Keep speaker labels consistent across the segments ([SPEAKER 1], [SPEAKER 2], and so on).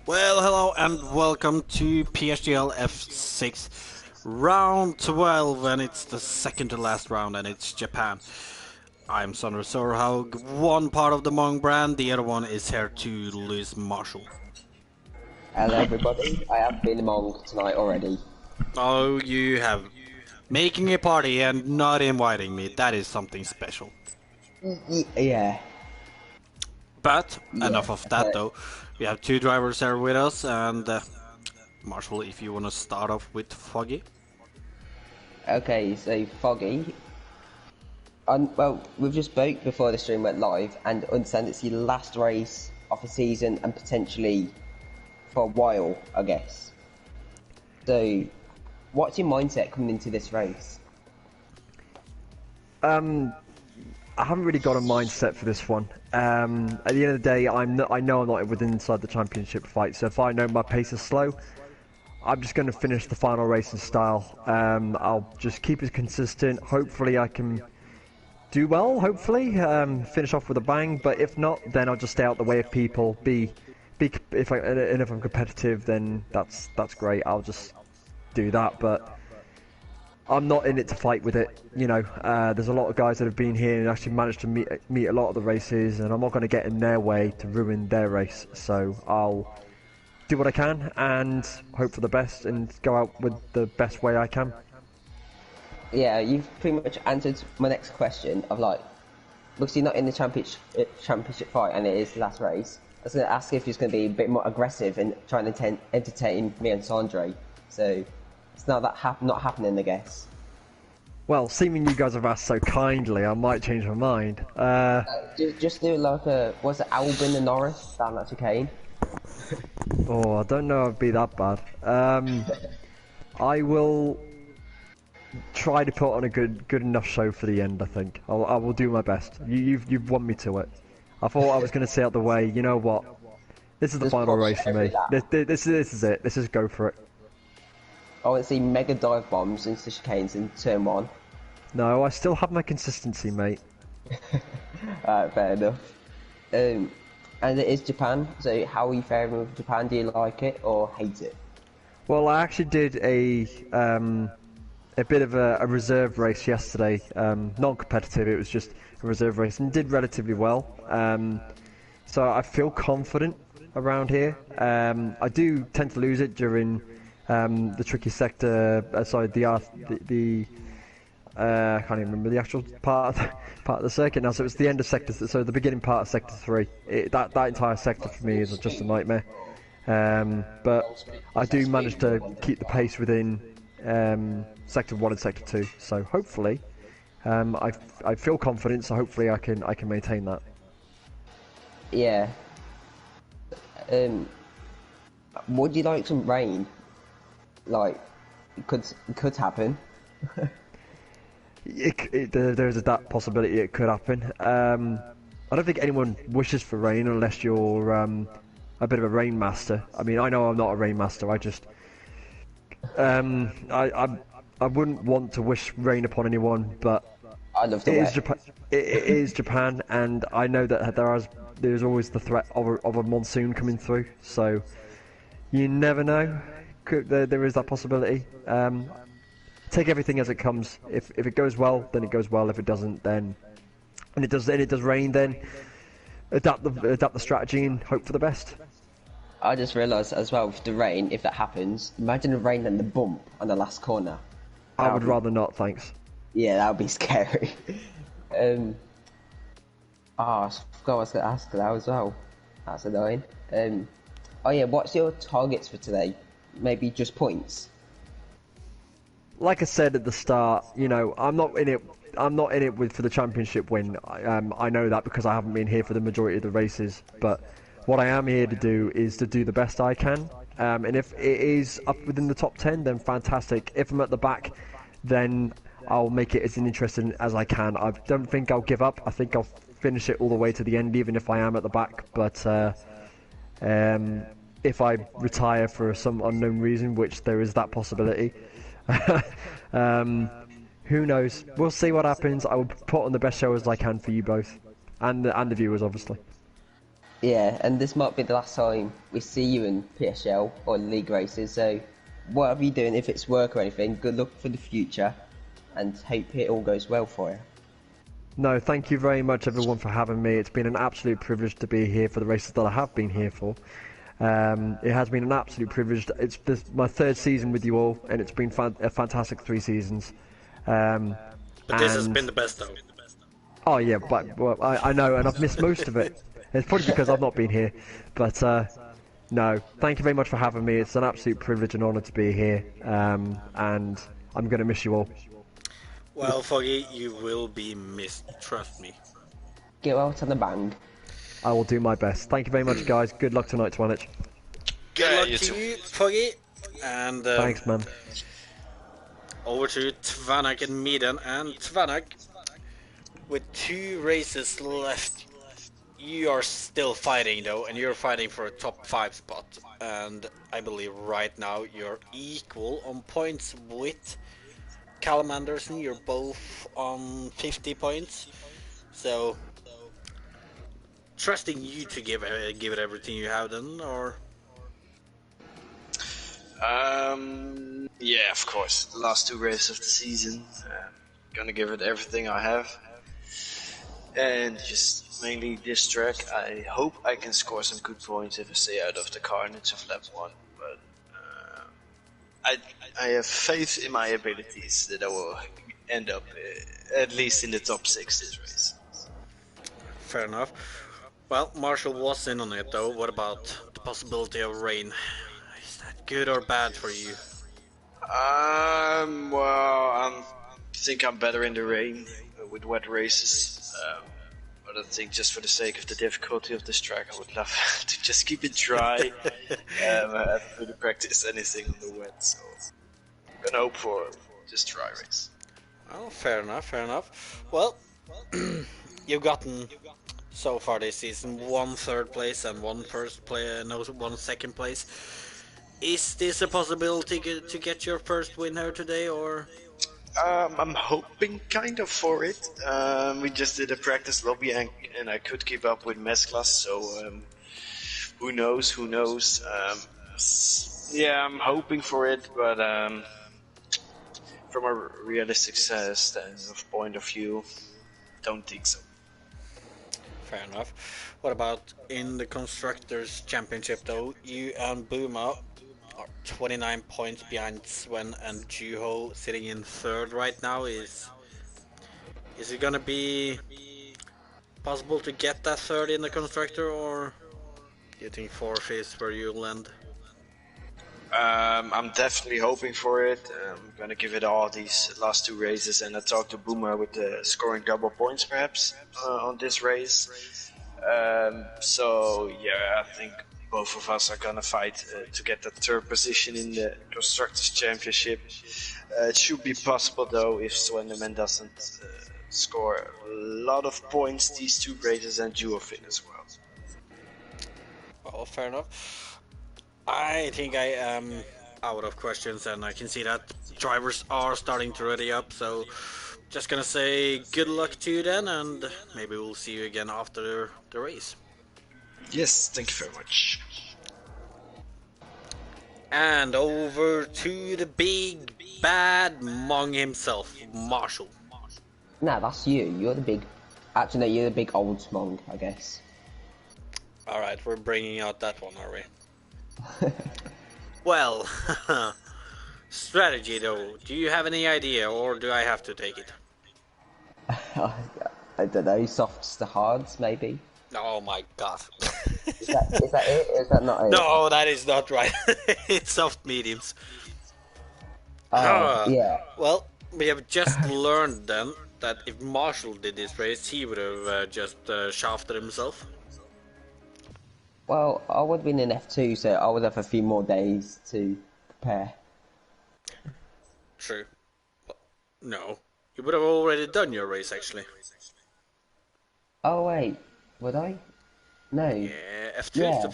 [SPEAKER 1] Well, hello and welcome to PSGL F6 round 12, and it's the second to last round, and it's Japan. I'm Sondre Sorhaug, one part of the Hmong brand, the other one is here to Lewis Marshall.
[SPEAKER 2] Hello everybody, I have been among tonight already.
[SPEAKER 1] Oh, you have. Making a party and not inviting me, that is something special.
[SPEAKER 2] Yeah,
[SPEAKER 1] But, enough of
[SPEAKER 2] I've
[SPEAKER 1] that
[SPEAKER 2] heard.
[SPEAKER 1] though. We have two drivers here with us, and Marshall, if you want to start off with Foggy.
[SPEAKER 2] Okay, so Foggy. Well, we've just spoke before the stream went live and understand it's your last race of the season and potentially for a while, I guess. So, what's your mindset coming into this race?
[SPEAKER 3] I haven't really got a mindset for this one. At the end of the day, I know I'm not within inside the championship fight. So if I know my pace is slow, I'm just going to finish the final race in style. I'll just keep it consistent. Hopefully, I can do well. Hopefully, finish off with a bang. But if not, then I'll just stay out the way of people. If I'm competitive, then that's great. I'll just do that. But I'm not in it to fight with it, you know. There's a lot of guys that have been here and actually managed to meet a lot of the races, and I'm not going to get in their way to ruin their race. So I'll do what I can and hope for the best and go out with the best way I can.
[SPEAKER 2] Yeah, you've pretty much answered my next question of like, because you're not in the championship fight and it is the last race. I was going to ask if you're going to be a bit more aggressive and trying to entertain me and Sondre. So it's not not happening, I guess.
[SPEAKER 3] Well, seeming you guys have asked so kindly, I might change my mind.
[SPEAKER 2] Just do like what's it, Albin and Norris down at Chicane?
[SPEAKER 3] Oh, I don't know if it'd be that bad. I will try to put on a good enough show for the end. I think I will do my best. You've won me to it. I thought I was going to stay out the way. You know what? This is the
[SPEAKER 2] Just
[SPEAKER 3] final
[SPEAKER 2] push
[SPEAKER 3] race for me. This is it. This is go for it.
[SPEAKER 2] I want to see mega dive bombs into chicanes in turn one.
[SPEAKER 3] No, I still have my consistency, mate.
[SPEAKER 2] Fair enough. And it is Japan, so how are you faring with Japan? Do you like it or hate it?
[SPEAKER 3] Well, I actually did a bit of a reserve race yesterday. Non-competitive, it was just a reserve race, and did relatively well. So I feel confident around here. I do tend to lose it during the tricky sector. I can't even remember the actual part of the circuit now. So it's the end of sector, so the beginning part of sector 3. That entire sector for me is just a nightmare. But I do manage to keep the pace within sector 1 and sector 2. So hopefully, I feel confident. So hopefully I can maintain that.
[SPEAKER 2] Yeah. Would you like some rain? Like, it could happen.
[SPEAKER 3] There's that possibility it could happen. I don't think anyone wishes for rain unless you're a bit of a rain master. I mean, I know I'm not a rain master. I just I wouldn't want to wish rain upon anyone, but
[SPEAKER 2] I love the wet.
[SPEAKER 3] It is Japan, and I know that there's always the threat of a monsoon coming through. So you never know. There is that possibility. Take everything as it comes. If it goes well, then it goes well. If it doesn't, then and it does rain, then adapt the strategy and hope for the best.
[SPEAKER 2] I just realised as well with the rain, if that happens, imagine the rain and the bump on the last corner.
[SPEAKER 3] I would rather not, thanks.
[SPEAKER 2] Yeah, that would be scary. I forgot what I was going to ask that as well. That's annoying. Oh yeah, what's your targets for today? Maybe just points.
[SPEAKER 3] Like I said at the start, you know, I'm not in it for the championship win. I know that because I haven't been here for the majority of the races. But what I am here to do is to do the best I can. And if it is up within the top 10, then fantastic. If I'm at the back, then I'll make it as interesting as I can. I don't think I'll give up. I think I'll finish it all the way to the end, even if I am at the back. But if I retire for some unknown reason, which there is that possibility, who knows? We'll see what happens. I will put on the best show as I can for you both, and the viewers, obviously.
[SPEAKER 2] Yeah, and this might be the last time we see you in PSGL or league races. So, whatever you're doing, if it's work or anything, good luck for the future, and hope it all goes well for you.
[SPEAKER 3] No, thank you very much everyone for having me. It's been an absolute privilege to be here for the races that I have been here for. It has been an absolute privilege. It's my third season with you all, and it's been a fantastic 3 seasons.
[SPEAKER 1] But this has
[SPEAKER 3] And
[SPEAKER 1] been the best though.
[SPEAKER 3] oh yeah, but well, I know, and I've missed most of it. It's probably because I've not been here, but no, thank you very much for having me. It's an absolute privilege and honour to be here, and I'm going to miss you all.
[SPEAKER 1] Well, Foggy, you will be missed. Trust me.
[SPEAKER 2] Get out on the bang.
[SPEAKER 3] I will do my best. Thank you very much, guys. Good luck tonight, Twanich.
[SPEAKER 1] Good luck
[SPEAKER 4] you
[SPEAKER 1] to
[SPEAKER 4] too.
[SPEAKER 1] you, Foggy. And
[SPEAKER 3] Thanks, man.
[SPEAKER 1] over to Tvanak and Midan. And Tvanak, with 2 races left, you are still fighting though, and you're fighting for a top 5 spot. And I believe right now you're equal on points with Callum Anderson. You're both on 50 points. So, trusting you to give it everything you have then, or?
[SPEAKER 4] Yeah, of course. The last 2 races of the season. Gonna give it everything I have. And just mainly this track, I hope I can score some good points if I stay out of the carnage of lap 1. But I have faith in my abilities that I will end up at least in the top 6 this race.
[SPEAKER 1] Fair enough. Well, Marshall was in on it though. What about the possibility of rain? Is that good or bad for you?
[SPEAKER 4] Well, I think I'm better in the rain with wet races. But I think just for the sake of the difficulty of this track, I would love to just keep it dry. I haven't really practiced anything on the wet, so I'm gonna hope for just dry race.
[SPEAKER 1] Well, fair enough, fair enough. Well, you've gotten so far this season 1 third place and 1 first place, no, 1 second place. Is this a possibility to get your first win here today, or?
[SPEAKER 4] I'm hoping kind of for it. We just did a practice lobby and I could keep up with Mesclas, so who knows, who knows. Yeah, I'm hoping for it, but from a realistic point of view, don't think so.
[SPEAKER 1] Fair enough. What about in the Constructors' Championship though? You and Buma are 29 points behind Sven and Juho, sitting in 3rd right now. Is it gonna be possible to get that 3rd in the Constructor, or do you think 4th is where you'll end?
[SPEAKER 4] I'm definitely hoping for it. I'm gonna give it all these last 2 races, and I talked to Boomer with scoring double points perhaps on this race. So yeah, I think both of us are gonna fight to get that 3rd position in the Constructors' Championship. It should be possible though if Swendeman doesn't score a lot of points these 2 races and Duo Fin as well.
[SPEAKER 1] Well, fair enough. I think I am out of questions, and I can see that drivers are starting to ready up, so just gonna say good luck to you then, and maybe we'll see you again after the race.
[SPEAKER 4] Yes, thank you very much.
[SPEAKER 1] And over to the big bad Mong himself, Marshall.
[SPEAKER 2] Nah, that's you. You're the big. Actually, no, you're the big old smong, I guess.
[SPEAKER 1] Alright, we're bringing out that one, are we? Well, strategy though, do you have any idea, or do I have to take it?
[SPEAKER 2] I don't know. Softs to hards, maybe.
[SPEAKER 1] Oh my god.
[SPEAKER 2] Is that it? Or is that not it?
[SPEAKER 1] No, that is not right. It's soft mediums.
[SPEAKER 2] Yeah.
[SPEAKER 1] Well, we have just learned then that if Marshall did this race, he would have just shafted himself.
[SPEAKER 2] Well, I would have been in F2, so I would have a few more days to prepare.
[SPEAKER 1] True. But no, you would have already done your race actually.
[SPEAKER 2] Oh wait, would I? No.
[SPEAKER 1] Yeah, F2 is
[SPEAKER 2] Yeah.
[SPEAKER 1] the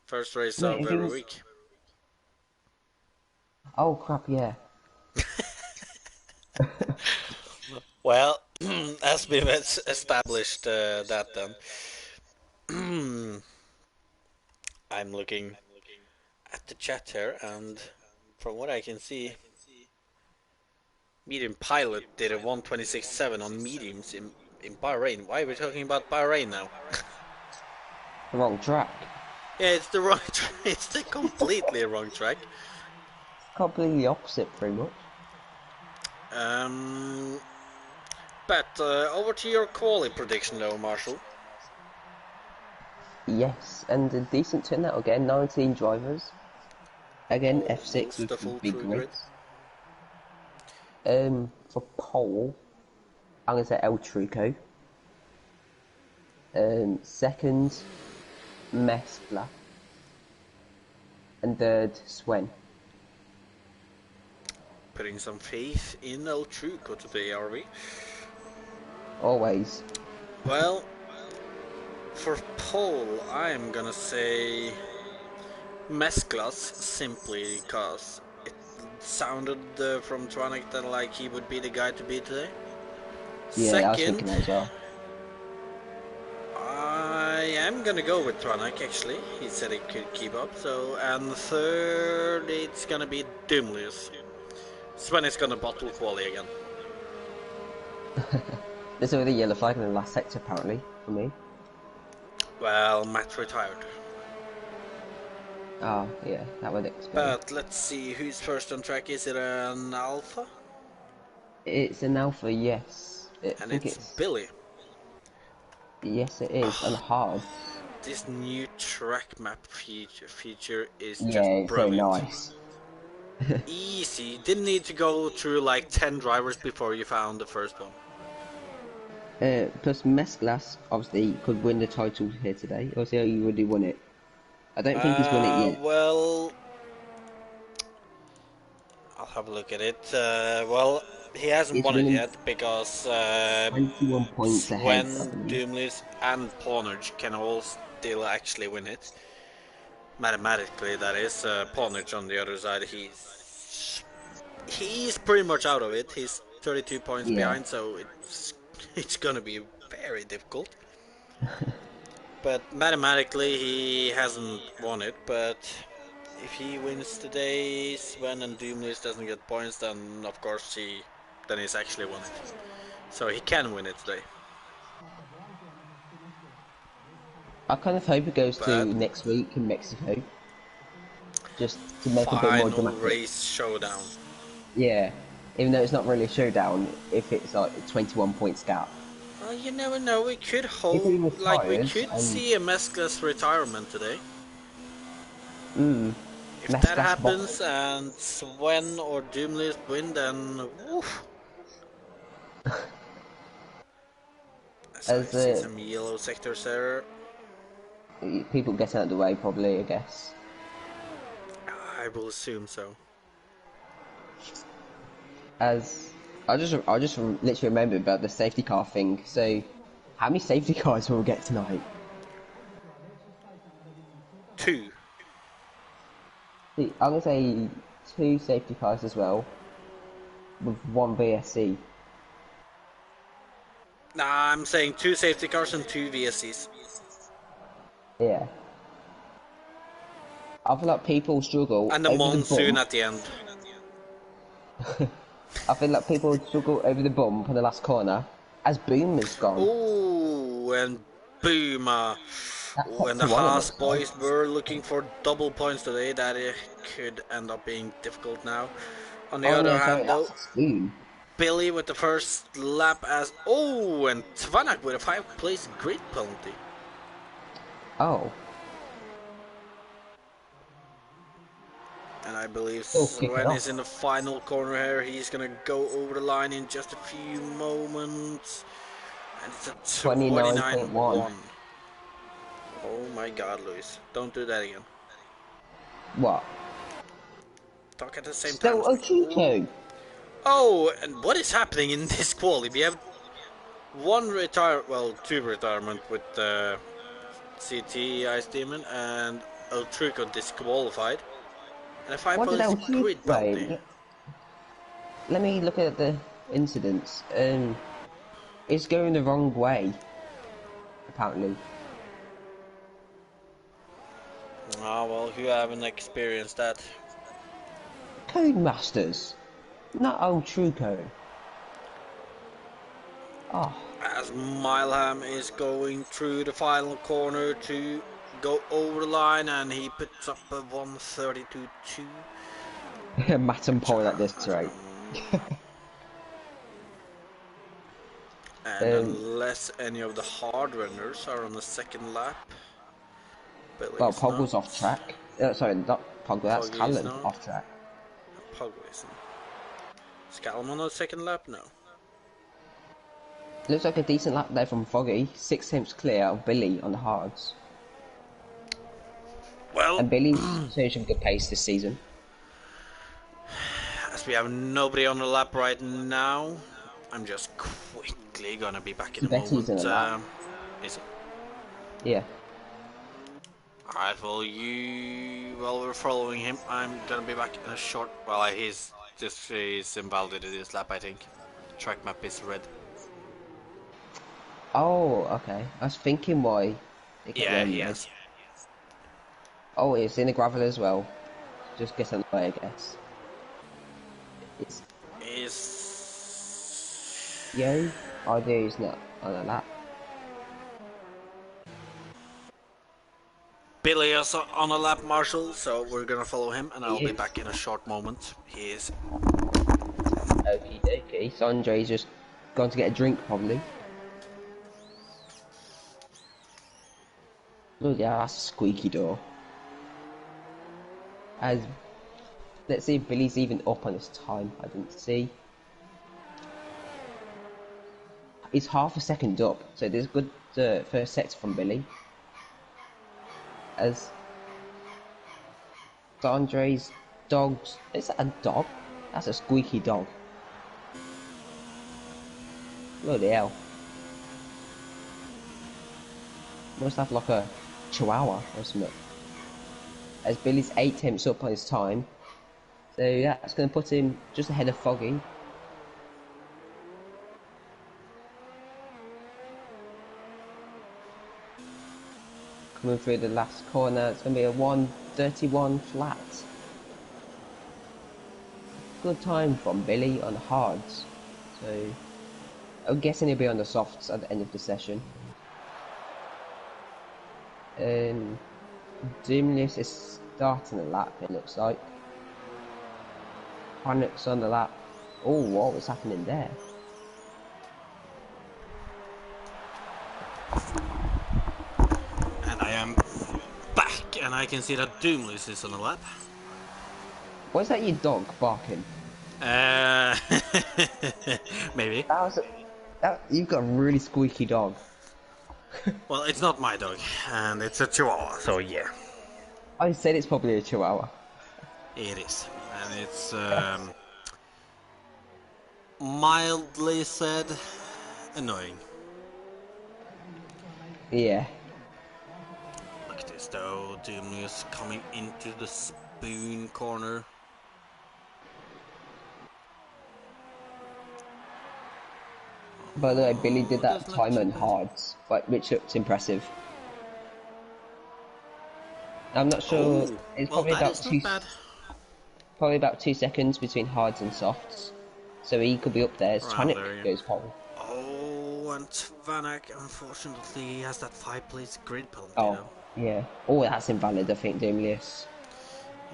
[SPEAKER 1] first race
[SPEAKER 2] Wait,
[SPEAKER 1] of
[SPEAKER 2] if it
[SPEAKER 1] every
[SPEAKER 2] was-
[SPEAKER 1] week.
[SPEAKER 2] Oh crap! Yeah.
[SPEAKER 1] Well, as we've established that then. I'm looking at the chat here, and from what I can see, Medium Pilot did a 126.7 on mediums in Bahrain. Why are we talking about Bahrain now?
[SPEAKER 2] The wrong track.
[SPEAKER 1] Yeah, it's the wrong track. It's the completely wrong track.
[SPEAKER 2] Completely opposite, pretty much.
[SPEAKER 1] But over to your quality prediction though, Marshall.
[SPEAKER 2] Yes, and a decent turnout again, 19 drivers. Again, F6
[SPEAKER 1] Almost
[SPEAKER 2] with
[SPEAKER 1] the full
[SPEAKER 2] big
[SPEAKER 1] true grid.
[SPEAKER 2] grids. For pole, I'm going to say El Truco. Second, Mescla. And third, Swen.
[SPEAKER 1] Putting some faith in El Truco today, are we?
[SPEAKER 2] Always.
[SPEAKER 1] Well, for pole, I'm gonna say Mesclas, simply because it sounded from Tronic that like he would be the guy to beat today.
[SPEAKER 2] Yeah, I was
[SPEAKER 1] Second,
[SPEAKER 2] thinking that as well.
[SPEAKER 1] I am gonna go with Tronic actually. He said he could keep up. So, and third, it's gonna be Doomlius. Sven is gonna bottle quali again.
[SPEAKER 2] There's already a yellow flag in the last sector, apparently, for me.
[SPEAKER 1] Well, Matt retired.
[SPEAKER 2] Ah, yeah, that would explain.
[SPEAKER 1] But let's see who's first on track. Is it an Alpha?
[SPEAKER 2] It's an alpha, yes. I
[SPEAKER 1] And
[SPEAKER 2] think
[SPEAKER 1] it's Billy.
[SPEAKER 2] Yes, it is, and hard.
[SPEAKER 1] This new track map feature is
[SPEAKER 2] Yeah,
[SPEAKER 1] just
[SPEAKER 2] it's so
[SPEAKER 1] brilliant.
[SPEAKER 2] nice.
[SPEAKER 1] Easy. Didn't need to go through like 10 drivers before you found the first one.
[SPEAKER 2] Plus, Mesclas obviously could win the title here today. Obviously, he already won it. I don't think he's won it yet.
[SPEAKER 1] Well, I'll have a look at it. Well, he hasn't
[SPEAKER 2] He's
[SPEAKER 1] won it
[SPEAKER 2] winning
[SPEAKER 1] yet because
[SPEAKER 2] 21 points ahead, I
[SPEAKER 1] Sven,
[SPEAKER 2] believe.
[SPEAKER 1] Doomlis, and Pawnage can all still actually win it. Mathematically, that is. Pawnage on the other side, he's pretty much out of it. He's 32 points
[SPEAKER 2] Yeah.
[SPEAKER 1] behind, so it's gonna be very difficult. But mathematically, he hasn't won it. But if he wins today, Sven and Doomless doesn't get points, then of course he's actually won it. So he can win it today.
[SPEAKER 2] I kind of hope it goes to
[SPEAKER 1] But
[SPEAKER 2] next week in Mexico. Just to make it a bit more
[SPEAKER 1] final
[SPEAKER 2] dramatic.
[SPEAKER 1] race showdown.
[SPEAKER 2] Yeah. Even though it's not really a showdown, if it's like a 21 points gap.
[SPEAKER 1] Well, you never know. We could
[SPEAKER 2] If he
[SPEAKER 1] hope, like we
[SPEAKER 2] retires
[SPEAKER 1] could
[SPEAKER 2] and
[SPEAKER 1] see a Mesclas retirement today. If
[SPEAKER 2] Mesclas
[SPEAKER 1] that happens and Sven or Doomless win, then woof. So I
[SPEAKER 2] as
[SPEAKER 1] see some yellow sectors there.
[SPEAKER 2] people get out of the way, probably, I guess.
[SPEAKER 1] I will assume so.
[SPEAKER 2] As I just literally remembered about the safety car thing. So, how many safety cars will we get tonight?
[SPEAKER 1] 2.
[SPEAKER 2] See, I'm gonna say 2 safety cars as well, with 1 VSC.
[SPEAKER 1] Nah, I'm saying 2 safety cars and 2 VSCs.
[SPEAKER 2] Yeah. I feel like people struggle
[SPEAKER 1] And a
[SPEAKER 2] over
[SPEAKER 1] monsoon
[SPEAKER 2] the
[SPEAKER 1] at the end.
[SPEAKER 2] bump. I feel like people struggle over the bump on the last corner, as Boomer's gone.
[SPEAKER 1] Ooh, and Boomer. When the Haas boys were looking for double points today, that it could end up being difficult now. On the other hand, though, Billy with the first lap as and Tvanak with a 5th-place grid penalty.
[SPEAKER 2] Oh.
[SPEAKER 1] And I believe Sven is in the final corner here. He's gonna go over the line in just a few moments. And it's a 29.1. Oh my god, Luis. Don't do that again.
[SPEAKER 2] What?
[SPEAKER 1] Talk at the same
[SPEAKER 2] Still
[SPEAKER 1] time.
[SPEAKER 2] Still
[SPEAKER 1] Oh, and what is happening in this quali? We have 2 retirement with CT Ice Demon and El Truco disqualified. And a 5-place grid penalty.
[SPEAKER 2] Let me look at the incidents. It's going the wrong way, apparently.
[SPEAKER 1] Ah, well, you haven't experienced that.
[SPEAKER 2] Codemasters, not old True Code. Oh,
[SPEAKER 1] As Mileham is going through the final corner to go over the line, and he puts up a 132.2.
[SPEAKER 2] Matt and Paul at this rate.
[SPEAKER 1] And unless any of the hard runners are on the second lap, Billy
[SPEAKER 2] Well,
[SPEAKER 1] is
[SPEAKER 2] Poggle's
[SPEAKER 1] not.
[SPEAKER 2] off track. Sorry, not Poggle, that's
[SPEAKER 1] Poggy is
[SPEAKER 2] Callum
[SPEAKER 1] not.
[SPEAKER 2] off track.
[SPEAKER 1] Poggle isn't. Is Callum on the second lap? No.
[SPEAKER 2] Looks like a decent lap there from Foggy. 6 tenths clear of Billy on the hards.
[SPEAKER 1] Well,
[SPEAKER 2] And Billy's showing some good pace this season.
[SPEAKER 1] as we have nobody on the lap right now, I'm just quickly gonna be back in a
[SPEAKER 2] Betty's in
[SPEAKER 1] moment.
[SPEAKER 2] a lap.
[SPEAKER 1] Is it?
[SPEAKER 2] Yeah.
[SPEAKER 1] Alright, well, while we're following him, I'm gonna be back in a short. Well, he's invalidated this lap, I think. Track map is red.
[SPEAKER 2] Oh, okay. I was thinking why it kept
[SPEAKER 1] Yeah,
[SPEAKER 2] going
[SPEAKER 1] he
[SPEAKER 2] red.
[SPEAKER 1] has.
[SPEAKER 2] Oh, it's in the gravel as well. Just gets annoying, I guess. It's
[SPEAKER 1] Is
[SPEAKER 2] Yo. Oh, dude, he's not on a lap.
[SPEAKER 1] Billy is on a lap, Marshall, so we're gonna follow him, and I'll
[SPEAKER 2] He
[SPEAKER 1] be
[SPEAKER 2] is.
[SPEAKER 1] back in a short moment. He is.
[SPEAKER 2] Okie dokie. So Andre's just gone to get a drink, probably. Oh, yeah, that's a squeaky door. As let's see if Billy's even up on his time. I didn't see. He's half a second up, so there's good first sector from Billy. As Andre's dogs. Is that a dog? That's a squeaky dog. Bloody hell. Must have like a chihuahua or something. As Billy's 8 tenths up on his time. So yeah, that's going to put him just ahead of Foggy. Coming through the last corner, it's going to be a 1:31 flat. Good time from Billy on hards. So I'm guessing he'll be on the softs at the end of the session. Doomless is starting a lap, it looks like. Panic's on the lap. Oh, what was happening there?
[SPEAKER 1] And I am back, and I can see that Doomless is on the lap.
[SPEAKER 2] What's that your dog barking?
[SPEAKER 1] Maybe.
[SPEAKER 2] You've got a really squeaky dog.
[SPEAKER 1] Well, it's not my dog, and it's a Chihuahua, so yeah.
[SPEAKER 2] I said it's probably a chihuahua.
[SPEAKER 1] It is. And it's mildly said annoying.
[SPEAKER 2] Yeah.
[SPEAKER 1] Look at this though, Doomless coming into the spoon corner.
[SPEAKER 2] By the way, Billy did that
[SPEAKER 1] Doesn't look
[SPEAKER 2] time
[SPEAKER 1] too
[SPEAKER 2] on
[SPEAKER 1] bad.
[SPEAKER 2] hards, which looked impressive. I'm not sure.
[SPEAKER 1] Oh,
[SPEAKER 2] It's
[SPEAKER 1] well,
[SPEAKER 2] probably
[SPEAKER 1] that is not bad.
[SPEAKER 2] probably about 2 seconds between hards and softs, so he could be up there. As
[SPEAKER 1] Around
[SPEAKER 2] Tonic
[SPEAKER 1] there, yeah.
[SPEAKER 2] goes pole.
[SPEAKER 1] Oh, and Vanak, unfortunately, he has that 5-place grid penalty
[SPEAKER 2] Oh,
[SPEAKER 1] though.
[SPEAKER 2] yeah. Oh, that's invalid. I think Doomless.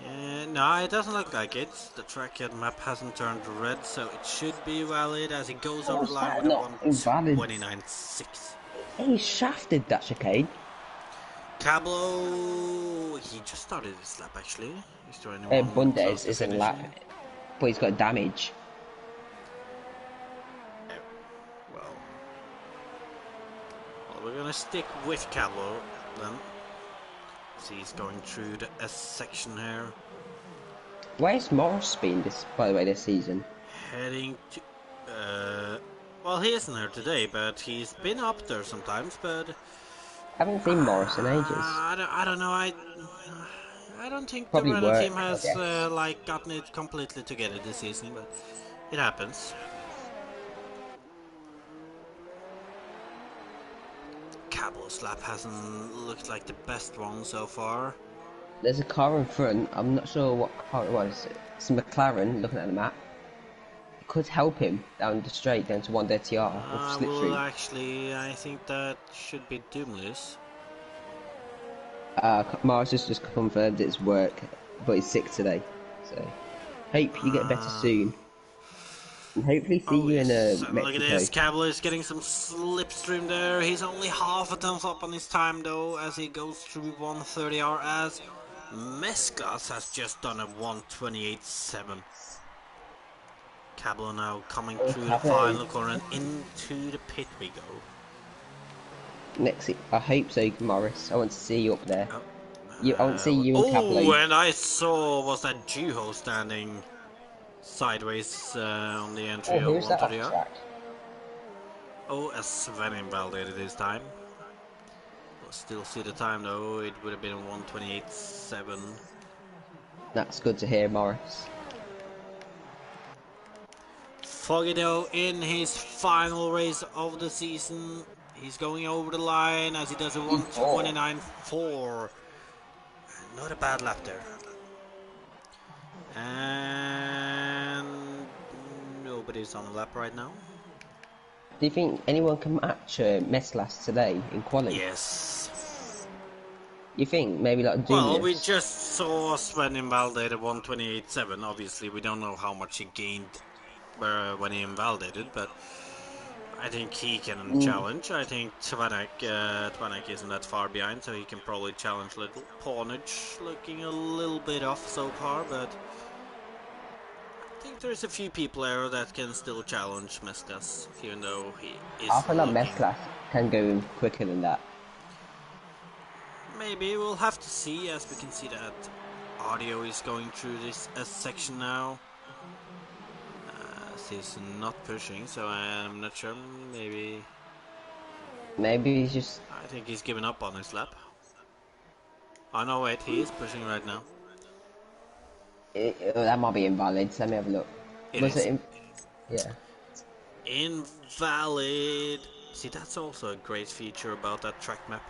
[SPEAKER 1] Yeah, no, it doesn't look like it. The track map hasn't turned red, so it should be valid as he goes over the
[SPEAKER 2] How's
[SPEAKER 1] line
[SPEAKER 2] that
[SPEAKER 1] with a
[SPEAKER 2] not invalid?
[SPEAKER 1] 1:29.6.
[SPEAKER 2] He shafted that chicane.
[SPEAKER 1] Cablo, he just started his lap actually. Is there anyone close
[SPEAKER 2] Bundes
[SPEAKER 1] to
[SPEAKER 2] is in lap,
[SPEAKER 1] finishing?
[SPEAKER 2] but he's got damage.
[SPEAKER 1] Well, we're gonna stick with Cablo then. See, he's going through the S section here.
[SPEAKER 2] Where's Morris been by the way, this season?
[SPEAKER 1] Heading to... well, he isn't here today, but he's been up there sometimes, but...
[SPEAKER 2] Haven't seen Morris in ages.
[SPEAKER 1] I don't know, I don't think
[SPEAKER 2] Probably
[SPEAKER 1] the Renault
[SPEAKER 2] work,
[SPEAKER 1] team
[SPEAKER 2] I
[SPEAKER 1] has,
[SPEAKER 2] guess.
[SPEAKER 1] like, gotten it completely together this season, but it happens. Cablo's lap hasn't looked like the best one so far.
[SPEAKER 2] There's a car in front. I'm not sure what car it was. It's a McLaren. Looking at the map, it could help him down the straight down to 130R with
[SPEAKER 1] Well,
[SPEAKER 2] slipstream.
[SPEAKER 1] actually, I think that should be Doomless.
[SPEAKER 2] Mars just confirmed it's work, but he's sick today. So hope you get better
[SPEAKER 1] Uh,
[SPEAKER 2] soon, and hopefully see
[SPEAKER 1] oh
[SPEAKER 2] you in
[SPEAKER 1] yes, and look at
[SPEAKER 2] Mexico.
[SPEAKER 1] this. Cable is getting some slipstream there. He's only half a tenth up on his time though, as he goes through 130R. As Mesclas has just done a 128.7. Cablo now coming
[SPEAKER 2] Oh,
[SPEAKER 1] through the
[SPEAKER 2] Pablo.
[SPEAKER 1] final corner and into the pit we go.
[SPEAKER 2] I hope so, Morris. I want to see you up there.
[SPEAKER 1] Oh,
[SPEAKER 2] I want to see you and Cablo.
[SPEAKER 1] and I saw was that Juho standing sideways on the entry
[SPEAKER 2] Oh,
[SPEAKER 1] of
[SPEAKER 2] who's that off
[SPEAKER 1] 130R.
[SPEAKER 2] track?
[SPEAKER 1] Oh, as Sven invalidated his time. We'll still see the time though. It would have been 128.7.
[SPEAKER 2] That's good to hear, Morris.
[SPEAKER 1] Foggy though in his final race of the season. He's going over the line as he does a 129.4. Not a bad lap there. And nobody's on the lap right now.
[SPEAKER 2] Do you think anyone can match Mesclas today in quali?
[SPEAKER 1] Yes.
[SPEAKER 2] You think maybe like
[SPEAKER 1] Well, we
[SPEAKER 2] Doomless?
[SPEAKER 1] just saw Sven invalidate at 128.7. Obviously, we don't know how much he gained when he invalidated, but I think he can challenge. I think Tvanek isn't that far behind, so he can probably challenge little. Pawnage looking a little bit off so far, but I think there's a few people there that can still challenge Mescas, even though he is
[SPEAKER 2] I feel like
[SPEAKER 1] looking.
[SPEAKER 2] Mesclas can go quicker than that.
[SPEAKER 1] Maybe we'll have to see, as we can see that audio is going through this section now. He's not pushing, so I'm not sure. Maybe
[SPEAKER 2] Maybe he's just.
[SPEAKER 1] I think he's given up on his lap. Oh no, wait, he is pushing right now.
[SPEAKER 2] That might be invalid. So let me have a look.
[SPEAKER 1] It
[SPEAKER 2] Was
[SPEAKER 1] is.
[SPEAKER 2] it? Yeah.
[SPEAKER 1] Invalid. See, that's also a great feature about that track map.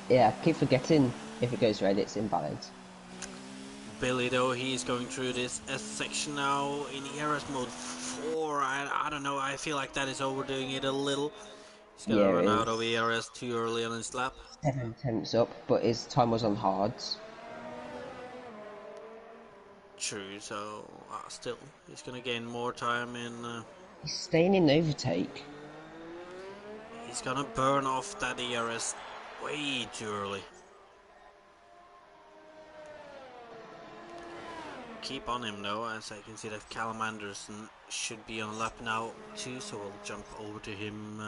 [SPEAKER 2] Yeah, I keep forgetting if it goes red, it's invalid.
[SPEAKER 1] Billy, though, he's going through this section now in ERS mode 4. I don't know, I feel like that is overdoing it a little. He's gonna
[SPEAKER 2] Yeah,
[SPEAKER 1] run
[SPEAKER 2] it
[SPEAKER 1] out of
[SPEAKER 2] is.
[SPEAKER 1] ERS too early on his lap.
[SPEAKER 2] 7 tenths up, but his time was on hards.
[SPEAKER 1] True, so still, he's gonna gain more time in.
[SPEAKER 2] He's staying in overtake.
[SPEAKER 1] He's gonna burn off that ERS way too early. Keep on him though, as I can see that Callum Anderson should be on lap now too, so we'll jump over to him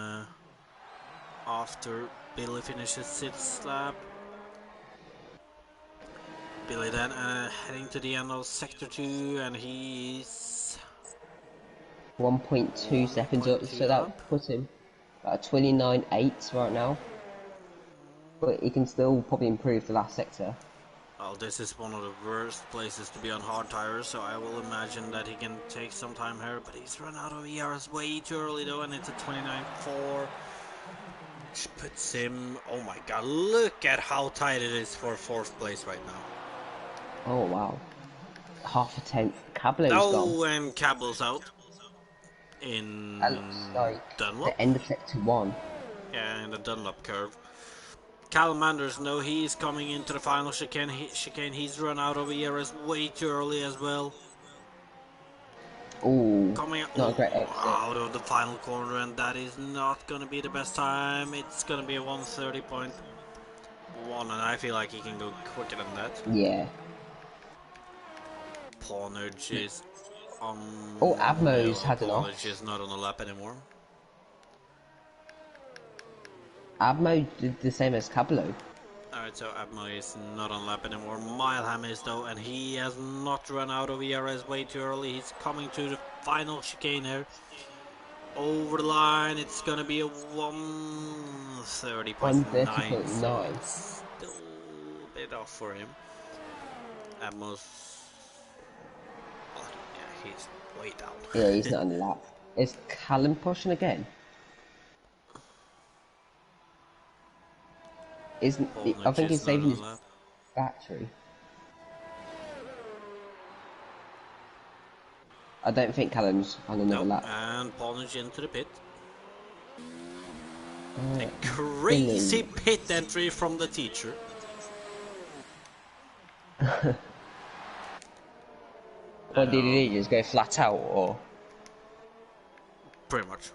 [SPEAKER 1] after Billy finishes his lap. Billy then heading to the end of sector 2, and he's
[SPEAKER 2] 1.2 seconds up,
[SPEAKER 1] 1.2
[SPEAKER 2] so that puts him at 29.8 right now. But he can still probably improve the last sector.
[SPEAKER 1] Well, this is one of the worst places to be on hard tires, so I will imagine that he can take some time here, but he's run out of ERs way too early though, and it's a 29.4. Which puts him, oh my god, look at how tight it is for 4th place right now.
[SPEAKER 2] Oh wow. Half a tenth. Cablo's gone.
[SPEAKER 1] Oh, and Cable's out. In
[SPEAKER 2] That looks like
[SPEAKER 1] Dunlop.
[SPEAKER 2] the end of sector 1.
[SPEAKER 1] Yeah, in the Dunlop curve. Callum Anderson, no, he's coming into the final chicane. He's run out of ERS way too early as well.
[SPEAKER 2] Ooh,
[SPEAKER 1] Coming
[SPEAKER 2] not a great exit.
[SPEAKER 1] out of the final corner, and that is not going to be the best time. It's going to be a 130.1, and I feel like he can go quicker than that.
[SPEAKER 2] Yeah.
[SPEAKER 1] Pawnage is on.
[SPEAKER 2] Oh, Abmo's had an off.
[SPEAKER 1] Pawnage is not on the lap anymore.
[SPEAKER 2] Abmo did the same as Cablo.
[SPEAKER 1] Alright, so Abmo is not on lap anymore. Mileham is though, and he has not run out of ERS way too early. He's coming to the final chicane here. Over the line, it's gonna be a 130.9.
[SPEAKER 2] 130.9.
[SPEAKER 1] Still a bit off for him. Abmo's. Oh, yeah, he's way down.
[SPEAKER 2] Yeah, he's not on the lap. Is Callum pushing again? I think he's saving his. Battery. I don't think Callum's on another
[SPEAKER 1] Nope.
[SPEAKER 2] lap.
[SPEAKER 1] And Polnish into the pit. A
[SPEAKER 2] Billy.
[SPEAKER 1] crazy pit entry from the teacher.
[SPEAKER 2] What did he do? Just go flat out, or
[SPEAKER 1] Pretty much.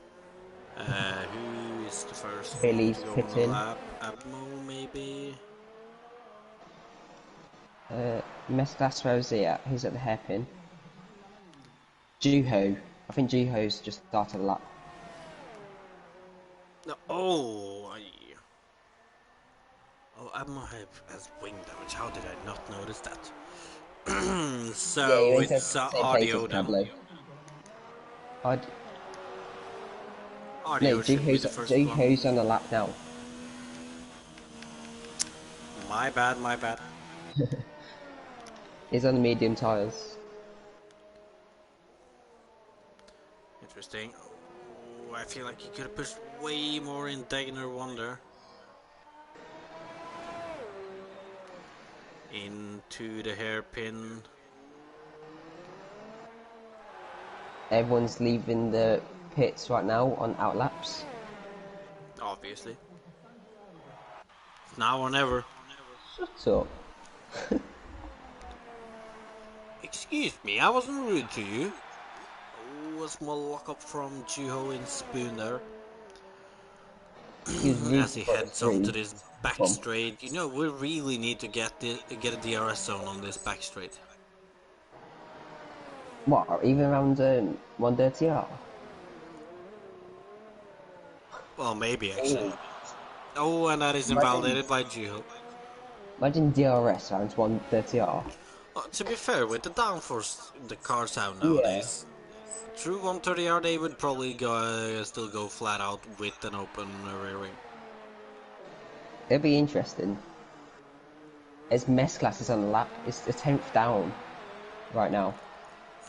[SPEAKER 1] Who is the first one
[SPEAKER 2] Billy's
[SPEAKER 1] to go on the
[SPEAKER 2] pitting?
[SPEAKER 1] lap? Abmo, maybe?
[SPEAKER 2] Mesclas, where's he at? He's at the hairpin. Juho. I think Juho's just started a lap.
[SPEAKER 1] No. Oh, Abmo has wing damage. How did I not notice that? So
[SPEAKER 2] Yeah,
[SPEAKER 1] it's audio then.
[SPEAKER 2] No,
[SPEAKER 1] Audio should be
[SPEAKER 2] Juho's,
[SPEAKER 1] the first one.
[SPEAKER 2] Juho's on the lap now.
[SPEAKER 1] My bad, my bad.
[SPEAKER 2] He's on the medium tyres.
[SPEAKER 1] Interesting. Oh, I feel like you could have pushed way more in Dagner Wonder. Into the hairpin.
[SPEAKER 2] Everyone's leaving the pits right now on outlaps.
[SPEAKER 1] Obviously. It's now or never.
[SPEAKER 2] Shut up.
[SPEAKER 1] Excuse me, I wasn't rude to you. Oh, a small lockup from Juho in Spoon there.
[SPEAKER 2] He was rude
[SPEAKER 1] As he
[SPEAKER 2] for
[SPEAKER 1] heads
[SPEAKER 2] three.
[SPEAKER 1] onto this back straight. You know, we really need to get a DRS zone on this back straight.
[SPEAKER 2] What, even around 130R?
[SPEAKER 1] Well, maybe actually. Oh, and that is invalidated by Juho.
[SPEAKER 2] Imagine DRS around 130R.
[SPEAKER 1] To be fair, with the downforce the cars have nowadays, through 130R they would probably still go flat out with an open rear wing.
[SPEAKER 2] It'll be interesting. As Mesclas is on the lap, it's the 10th down right now.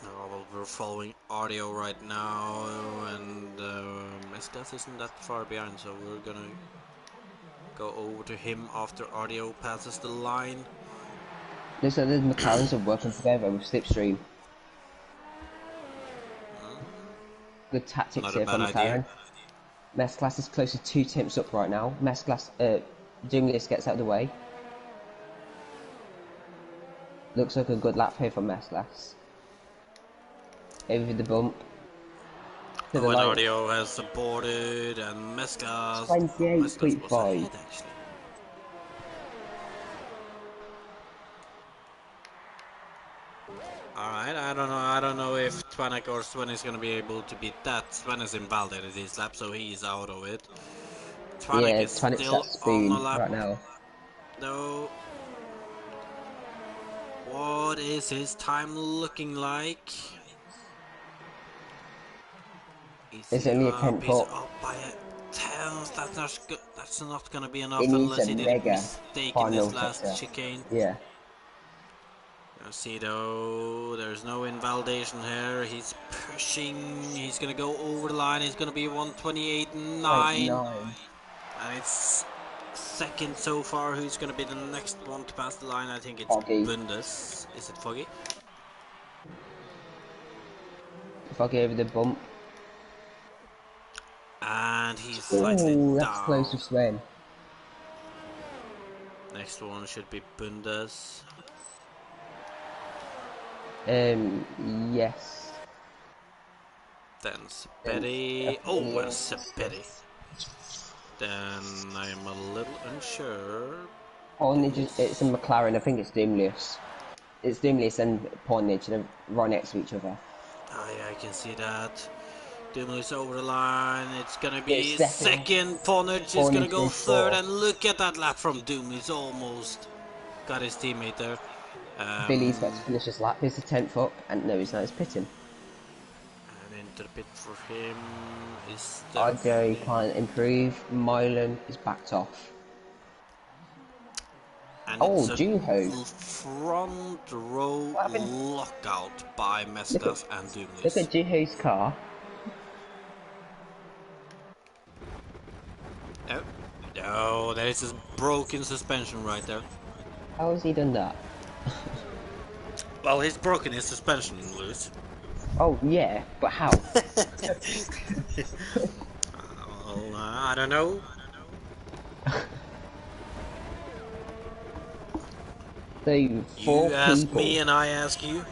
[SPEAKER 1] Oh, well, we're following audio right now, and Mesclas isn't that far behind, so we're gonna go over to him after audio passes the line.
[SPEAKER 2] Looks like the McLarens are working together with Slipstream. Good tactics
[SPEAKER 1] Not a
[SPEAKER 2] here from
[SPEAKER 1] bad
[SPEAKER 2] McLaren.
[SPEAKER 1] idea.
[SPEAKER 2] Mesclas is close to 2 temps up right now. Mesclas, Doomless gets out of the way. Looks like a good lap here for Mesclas. Over the bump. To the
[SPEAKER 1] When
[SPEAKER 2] line.
[SPEAKER 1] audio has aborted, and Mesclas
[SPEAKER 2] 28.5.
[SPEAKER 1] was ahead actually. Alright, I don't know if Twanek or Sven is gonna be able to beat that. Sven is invalidated this lap, so he's out of it. Twanek is
[SPEAKER 2] Twanek's
[SPEAKER 1] still
[SPEAKER 2] at Spoon
[SPEAKER 1] on the lap.
[SPEAKER 2] right now.
[SPEAKER 1] No. What is his time looking like?
[SPEAKER 2] It's only a 10th
[SPEAKER 1] He's
[SPEAKER 2] up.
[SPEAKER 1] up by a tenth. That's not gonna be enough
[SPEAKER 2] It needs
[SPEAKER 1] unless
[SPEAKER 2] a
[SPEAKER 1] he did a
[SPEAKER 2] mega
[SPEAKER 1] mistake in
[SPEAKER 2] final
[SPEAKER 1] this last
[SPEAKER 2] sector.
[SPEAKER 1] chicane.
[SPEAKER 2] Yeah.
[SPEAKER 1] You see though, there's no invalidation here. He's pushing. He's gonna go over the line. He's gonna be 128.9,
[SPEAKER 2] 9.
[SPEAKER 1] and it's second so far. Who's gonna be the next one to pass the line? I think it's
[SPEAKER 2] Foggy.
[SPEAKER 1] Bundes. Is it Foggy?
[SPEAKER 2] Foggy over the bump.
[SPEAKER 1] And he's slightly
[SPEAKER 2] Ooh, that's
[SPEAKER 1] down.
[SPEAKER 2] close to Sven.
[SPEAKER 1] Next one should be Bundes.
[SPEAKER 2] Yes.
[SPEAKER 1] Then Sepeti. Oh, and Sepeti. Then I'm a little unsure.
[SPEAKER 2] It's a McLaren, I think it's Doomless. It's Doomless and Pornage, they're right next to each other.
[SPEAKER 1] Oh yeah, I can see that. Doomless over the line. It's gonna be
[SPEAKER 2] It's
[SPEAKER 1] second. Pornage is gonna
[SPEAKER 2] Pornage
[SPEAKER 1] go
[SPEAKER 2] is
[SPEAKER 1] third,
[SPEAKER 2] fourth.
[SPEAKER 1] and look at that lap from Doomless. Almost got his teammate there.
[SPEAKER 2] Billy's about to finish his lap. Here's the 10th up, and no, he's not. He's pitting.
[SPEAKER 1] And into the pit for him is
[SPEAKER 2] Audio can't improve. Milan is backed off.
[SPEAKER 1] and
[SPEAKER 2] Oh,
[SPEAKER 1] it's a
[SPEAKER 2] Juho.
[SPEAKER 1] front row
[SPEAKER 2] What happened?
[SPEAKER 1] lockout by Mestas and
[SPEAKER 2] Look
[SPEAKER 1] Doomless.
[SPEAKER 2] at Juho's car.
[SPEAKER 1] No, there is a broken suspension right there.
[SPEAKER 2] How has he done that?
[SPEAKER 1] Well, he's broken his suspension loose.
[SPEAKER 2] Oh yeah, but how?
[SPEAKER 1] Well, I don't know.
[SPEAKER 2] So
[SPEAKER 1] You ask me and I ask you.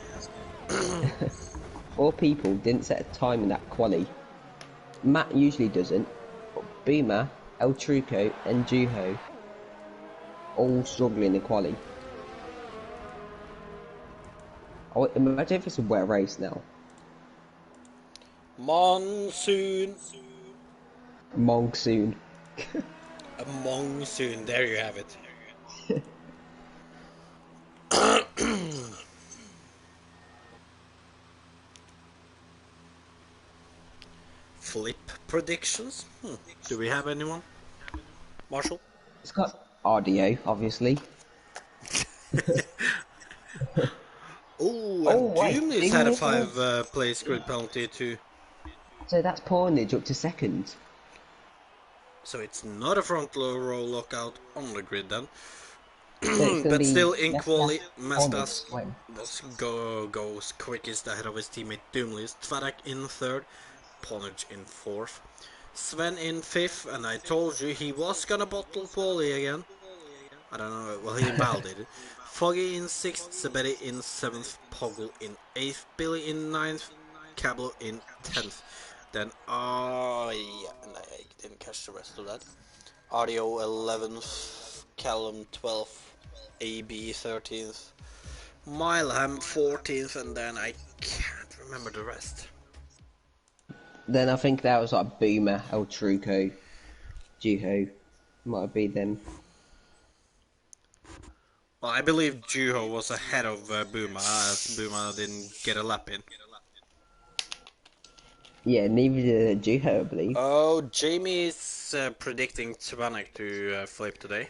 [SPEAKER 2] four people didn't set a time in that quali. Matt usually doesn't, but Boomer, El Truco, and Juho all struggle in the quali. Oh, imagine if it's a wet race now.
[SPEAKER 1] Monsoon.
[SPEAKER 2] Monsoon.
[SPEAKER 1] A monsoon. There you have it. Flip predictions? Do we have anyone? Marshall?
[SPEAKER 2] It's got audio, obviously.
[SPEAKER 1] Oh,
[SPEAKER 2] Oh
[SPEAKER 1] and
[SPEAKER 2] wait,
[SPEAKER 1] Doomley's had a 5 place grid penalty too.
[SPEAKER 2] So that's Pornage up to second.
[SPEAKER 1] So it's not a front row lockout on the grid then.
[SPEAKER 2] So it's going to
[SPEAKER 1] But
[SPEAKER 2] be
[SPEAKER 1] still in quali,
[SPEAKER 2] Pornage
[SPEAKER 1] Mestas
[SPEAKER 2] win.
[SPEAKER 1] goes quickest ahead of his teammate Doomley. Tvarak in third, Ponage in fourth, Sven in fifth, and I told you he was gonna bottle Paulie again. I don't know, well he validated. Foggy in sixth, Sabetti in seventh, Poggle in eighth, Billy in ninth, Cablo in 10th. Then, yeah, and I didn't catch the rest of that. Audio 11th, Callum 12th, AB 13th, Mileham 14th, and then I can't remember the rest.
[SPEAKER 2] Then I think that was like Boomer, El Truco, Juho. Might have been them.
[SPEAKER 1] Well, I believe Juho was ahead of Buma, as Buma didn't get a lap in.
[SPEAKER 2] Yeah, neither did Juho, I believe.
[SPEAKER 1] Oh, Jamie is predicting Tvanek to flip today.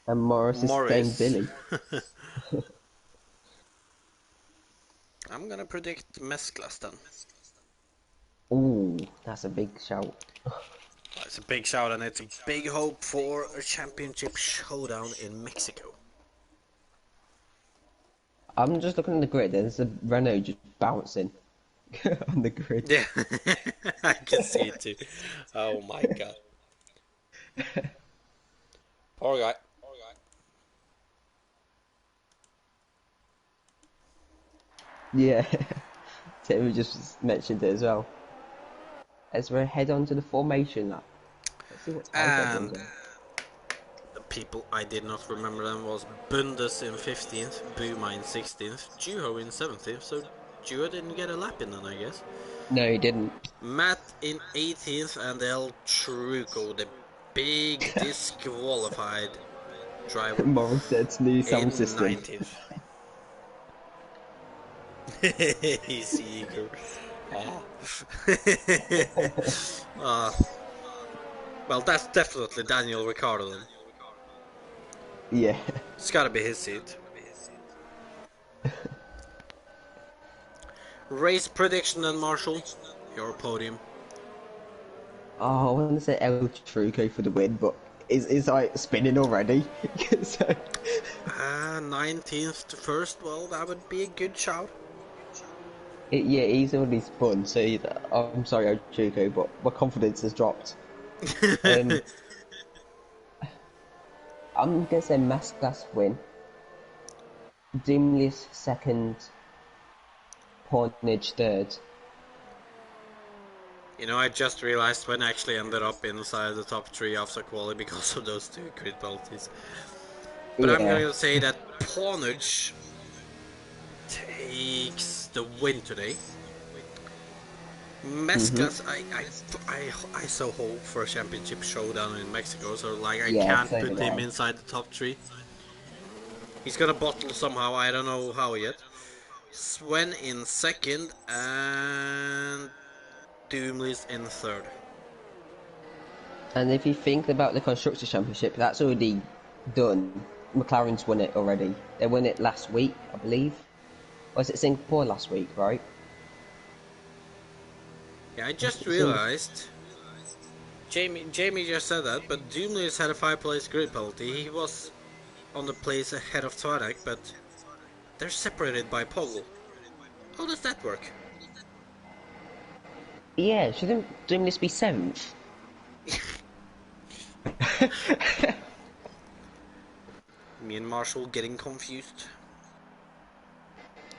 [SPEAKER 2] And Morris is saying
[SPEAKER 1] Morris.
[SPEAKER 2] Billy.
[SPEAKER 1] I'm gonna predict Mesclas then.
[SPEAKER 2] Ooh, that's a big shout.
[SPEAKER 1] It's a big shout and it's a big hope for a championship showdown in Mexico.
[SPEAKER 2] I'm just looking at the grid. There's a Renault just bouncing on the grid.
[SPEAKER 1] Yeah, I can see it too. Oh my god. Poor guy.
[SPEAKER 2] Yeah, Tim just mentioned it as well. As we head on to the formation lap. Let's see what time everyone's
[SPEAKER 1] And
[SPEAKER 2] on.
[SPEAKER 1] the people I did not remember them was Bundes in 15th, Buma in 16th, Juho in 17th, so Juho didn't get a lap in then I guess.
[SPEAKER 2] No, he didn't.
[SPEAKER 1] Matt in 18th and El Truco, the big disqualified driver,
[SPEAKER 2] Morris said's new sound
[SPEAKER 1] in
[SPEAKER 2] system.
[SPEAKER 1] 19th. He's eager. Well, that's definitely Daniel Ricciardo then.
[SPEAKER 2] Yeah.
[SPEAKER 1] It's gotta be his seat. Race prediction then, Marshall. Your podium.
[SPEAKER 2] Oh, I want to say El Truco for the win, but is like spinning already. So
[SPEAKER 1] 19th to first. Well, that would be a good shout.
[SPEAKER 2] yeah, he's already spun. So I'm sorry, El Truco, but my confidence has dropped. I'm gonna say Masterclass win. Dimlius second. Pornage third.
[SPEAKER 1] You know, I just realized when I actually ended up inside the top 3 after quali because of those 2 grid penalties. But
[SPEAKER 2] yeah.
[SPEAKER 1] I'm going to say that Pornage takes the win today. Mescas, I so hope for a championship showdown in Mexico, so like I can't put him inside the top 3. He's gonna bottle somehow, I don't know how yet. Sven in second and Doomley's in third.
[SPEAKER 2] And if you think about the Constructors' Championship, that's already done. McLaren's won it already. They won it last week, I believe. Or was it Singapore last week, right?
[SPEAKER 1] Yeah, I just realized. Jamie just said that, but Doomley's had a 5 place grid penalty. He was on the place ahead of Tvarak, but they're separated by Poggle. How does that work?
[SPEAKER 2] Yeah, shouldn't Doomless be 7th?
[SPEAKER 1] Me and Marshall getting confused.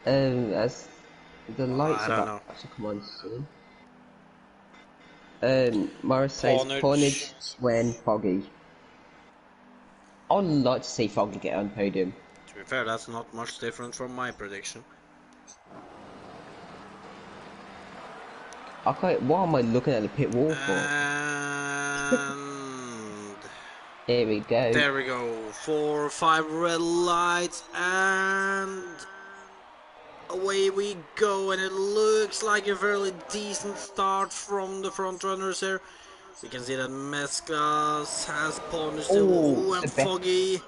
[SPEAKER 2] As the lights
[SPEAKER 1] I
[SPEAKER 2] are
[SPEAKER 1] don't
[SPEAKER 2] about
[SPEAKER 1] know.
[SPEAKER 2] to come on soon. Morris says
[SPEAKER 1] Pawnage.
[SPEAKER 2] Pornage, Swen, Foggy. I'd like to see Foggy get on podium.
[SPEAKER 1] To be fair, that's not much different from my prediction.
[SPEAKER 2] Okay, what am I looking at the pit wall for?
[SPEAKER 1] And
[SPEAKER 2] Here we go.
[SPEAKER 1] there we go. 4 or 5 red lights, and away we go. And it looks like a fairly decent start from the front runners here. We can see that Mescas has Pony still.
[SPEAKER 2] Oh,
[SPEAKER 1] Oh,
[SPEAKER 2] it's
[SPEAKER 1] and
[SPEAKER 2] the best.
[SPEAKER 1] Foggy.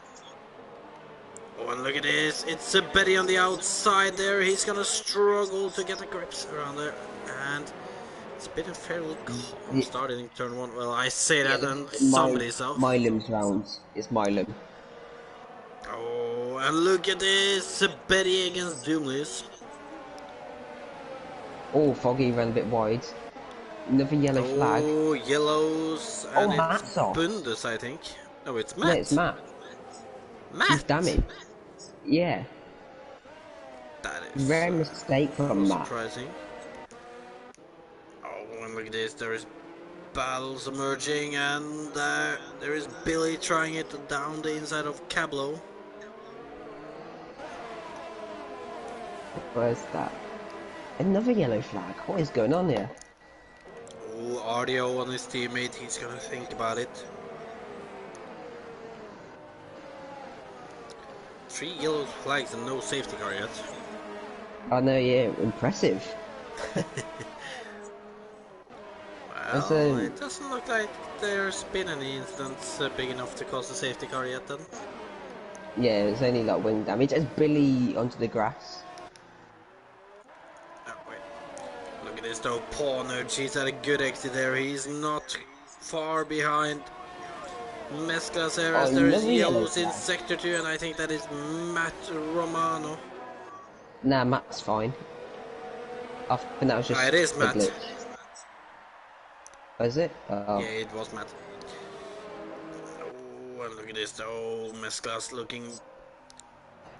[SPEAKER 1] Oh, and look at this. It's a Betty on the outside there. He's gonna struggle to get the grips around there. And it's been a fairly calm
[SPEAKER 2] Yeah,
[SPEAKER 1] start in turn 1. Well, I say
[SPEAKER 2] yeah,
[SPEAKER 1] that
[SPEAKER 2] this
[SPEAKER 1] and
[SPEAKER 2] is
[SPEAKER 1] somebody's off.
[SPEAKER 2] Milam's rounds. It's Milam.
[SPEAKER 1] Oh, and look at this. A Betty against Doomless.
[SPEAKER 2] Oh, Foggy ran a bit wide. Another yellow flag.
[SPEAKER 1] Oh, yellows.
[SPEAKER 2] Oh,
[SPEAKER 1] And it's
[SPEAKER 2] Matt's off.
[SPEAKER 1] Bundes, I think. No, it's
[SPEAKER 2] No, it's
[SPEAKER 1] Matt.
[SPEAKER 2] Matt. Chief
[SPEAKER 1] Matt!
[SPEAKER 2] damage. Yeah.
[SPEAKER 1] That is
[SPEAKER 2] Rare mistake from Matt.
[SPEAKER 1] surprising. Oh, and look at this. There is battles emerging, and there is Billy trying it down the inside of Cablo.
[SPEAKER 2] Where's that? Another yellow flag. What is going on here?
[SPEAKER 1] Oh, RDO on his teammate. He's gonna think about it. 3 yellow flags and no safety car yet.
[SPEAKER 2] Oh no, yeah, impressive.
[SPEAKER 1] Well, it doesn't look like there's been any incidents big enough to cause a safety car yet then.
[SPEAKER 2] Yeah, it's only like wing damage. As Billy onto the grass.
[SPEAKER 1] Oh, wait. Look at this though, Pawnage. He's at a good exit there. He's not far behind Mesclas here, as
[SPEAKER 2] Oh,
[SPEAKER 1] there is
[SPEAKER 2] another yellow
[SPEAKER 1] yellows in
[SPEAKER 2] flag.
[SPEAKER 1] sector 2, and I think that is Matt Romano.
[SPEAKER 2] Nah, Matt's fine. I think that was just
[SPEAKER 1] It is
[SPEAKER 2] a
[SPEAKER 1] Matt.
[SPEAKER 2] glitch. Was it? Oh.
[SPEAKER 1] Yeah, it was Matt. Oh, and look at this though, Mesclas looking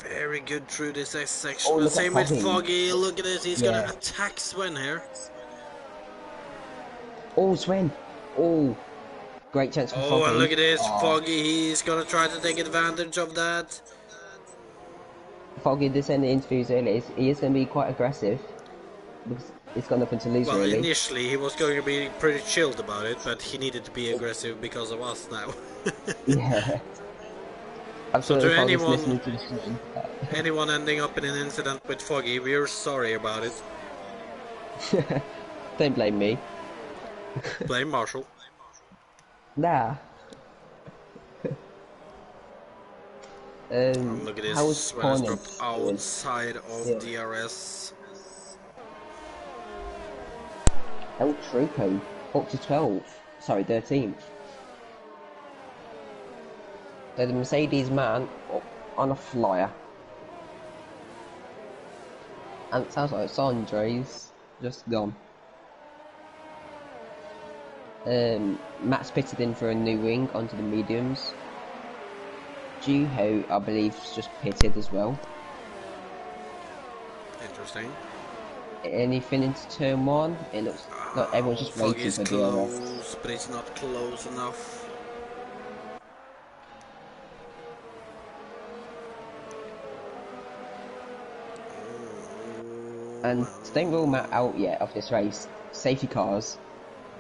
[SPEAKER 1] very good through this section.
[SPEAKER 2] Oh,
[SPEAKER 1] But
[SPEAKER 2] look
[SPEAKER 1] same
[SPEAKER 2] at
[SPEAKER 1] with
[SPEAKER 2] Foggy.
[SPEAKER 1] Foggy. Look at this, he's
[SPEAKER 2] Yeah.
[SPEAKER 1] gonna attack Sven here.
[SPEAKER 2] Oh, Sven. Oh, great chance for
[SPEAKER 1] Oh,
[SPEAKER 2] Foggy.
[SPEAKER 1] and look at this,
[SPEAKER 2] Oh.
[SPEAKER 1] Foggy. He's gonna try to take advantage of that.
[SPEAKER 2] Foggy did say in the interviews earlier, he is going to be quite aggressive. Because he's got nothing to lose,
[SPEAKER 1] Well,
[SPEAKER 2] really.
[SPEAKER 1] initially he was going to be pretty chilled about it, but he needed to be aggressive because of us now.
[SPEAKER 2] Yeah. I'm
[SPEAKER 1] So
[SPEAKER 2] sure
[SPEAKER 1] to
[SPEAKER 2] Foggy's
[SPEAKER 1] anyone-
[SPEAKER 2] listening to the stream.
[SPEAKER 1] Anyone ending up in an incident with Foggy, we're sorry about it.
[SPEAKER 2] Don't blame me.
[SPEAKER 1] Blame Marshall.
[SPEAKER 2] Nah.
[SPEAKER 1] Look at this,
[SPEAKER 2] how's
[SPEAKER 1] Sven has
[SPEAKER 2] Cornet
[SPEAKER 1] dropped
[SPEAKER 2] doing?
[SPEAKER 1] outside of
[SPEAKER 2] Yeah.
[SPEAKER 1] DRS.
[SPEAKER 2] El Truco up to 12th. Sorry, 13th. So the Mercedes man up on a flyer. And it sounds like Sandre's just gone. Matt's pitted in for a new wing onto the mediums. Juho, I believe, is just pitted as well.
[SPEAKER 1] Interesting.
[SPEAKER 2] Anything into turn 1? It looks like everyone's just waiting
[SPEAKER 1] Foggy's
[SPEAKER 2] for DRS.
[SPEAKER 1] close, but it's not close enough.
[SPEAKER 2] And don't rule Matt out yet of this race. Safety cars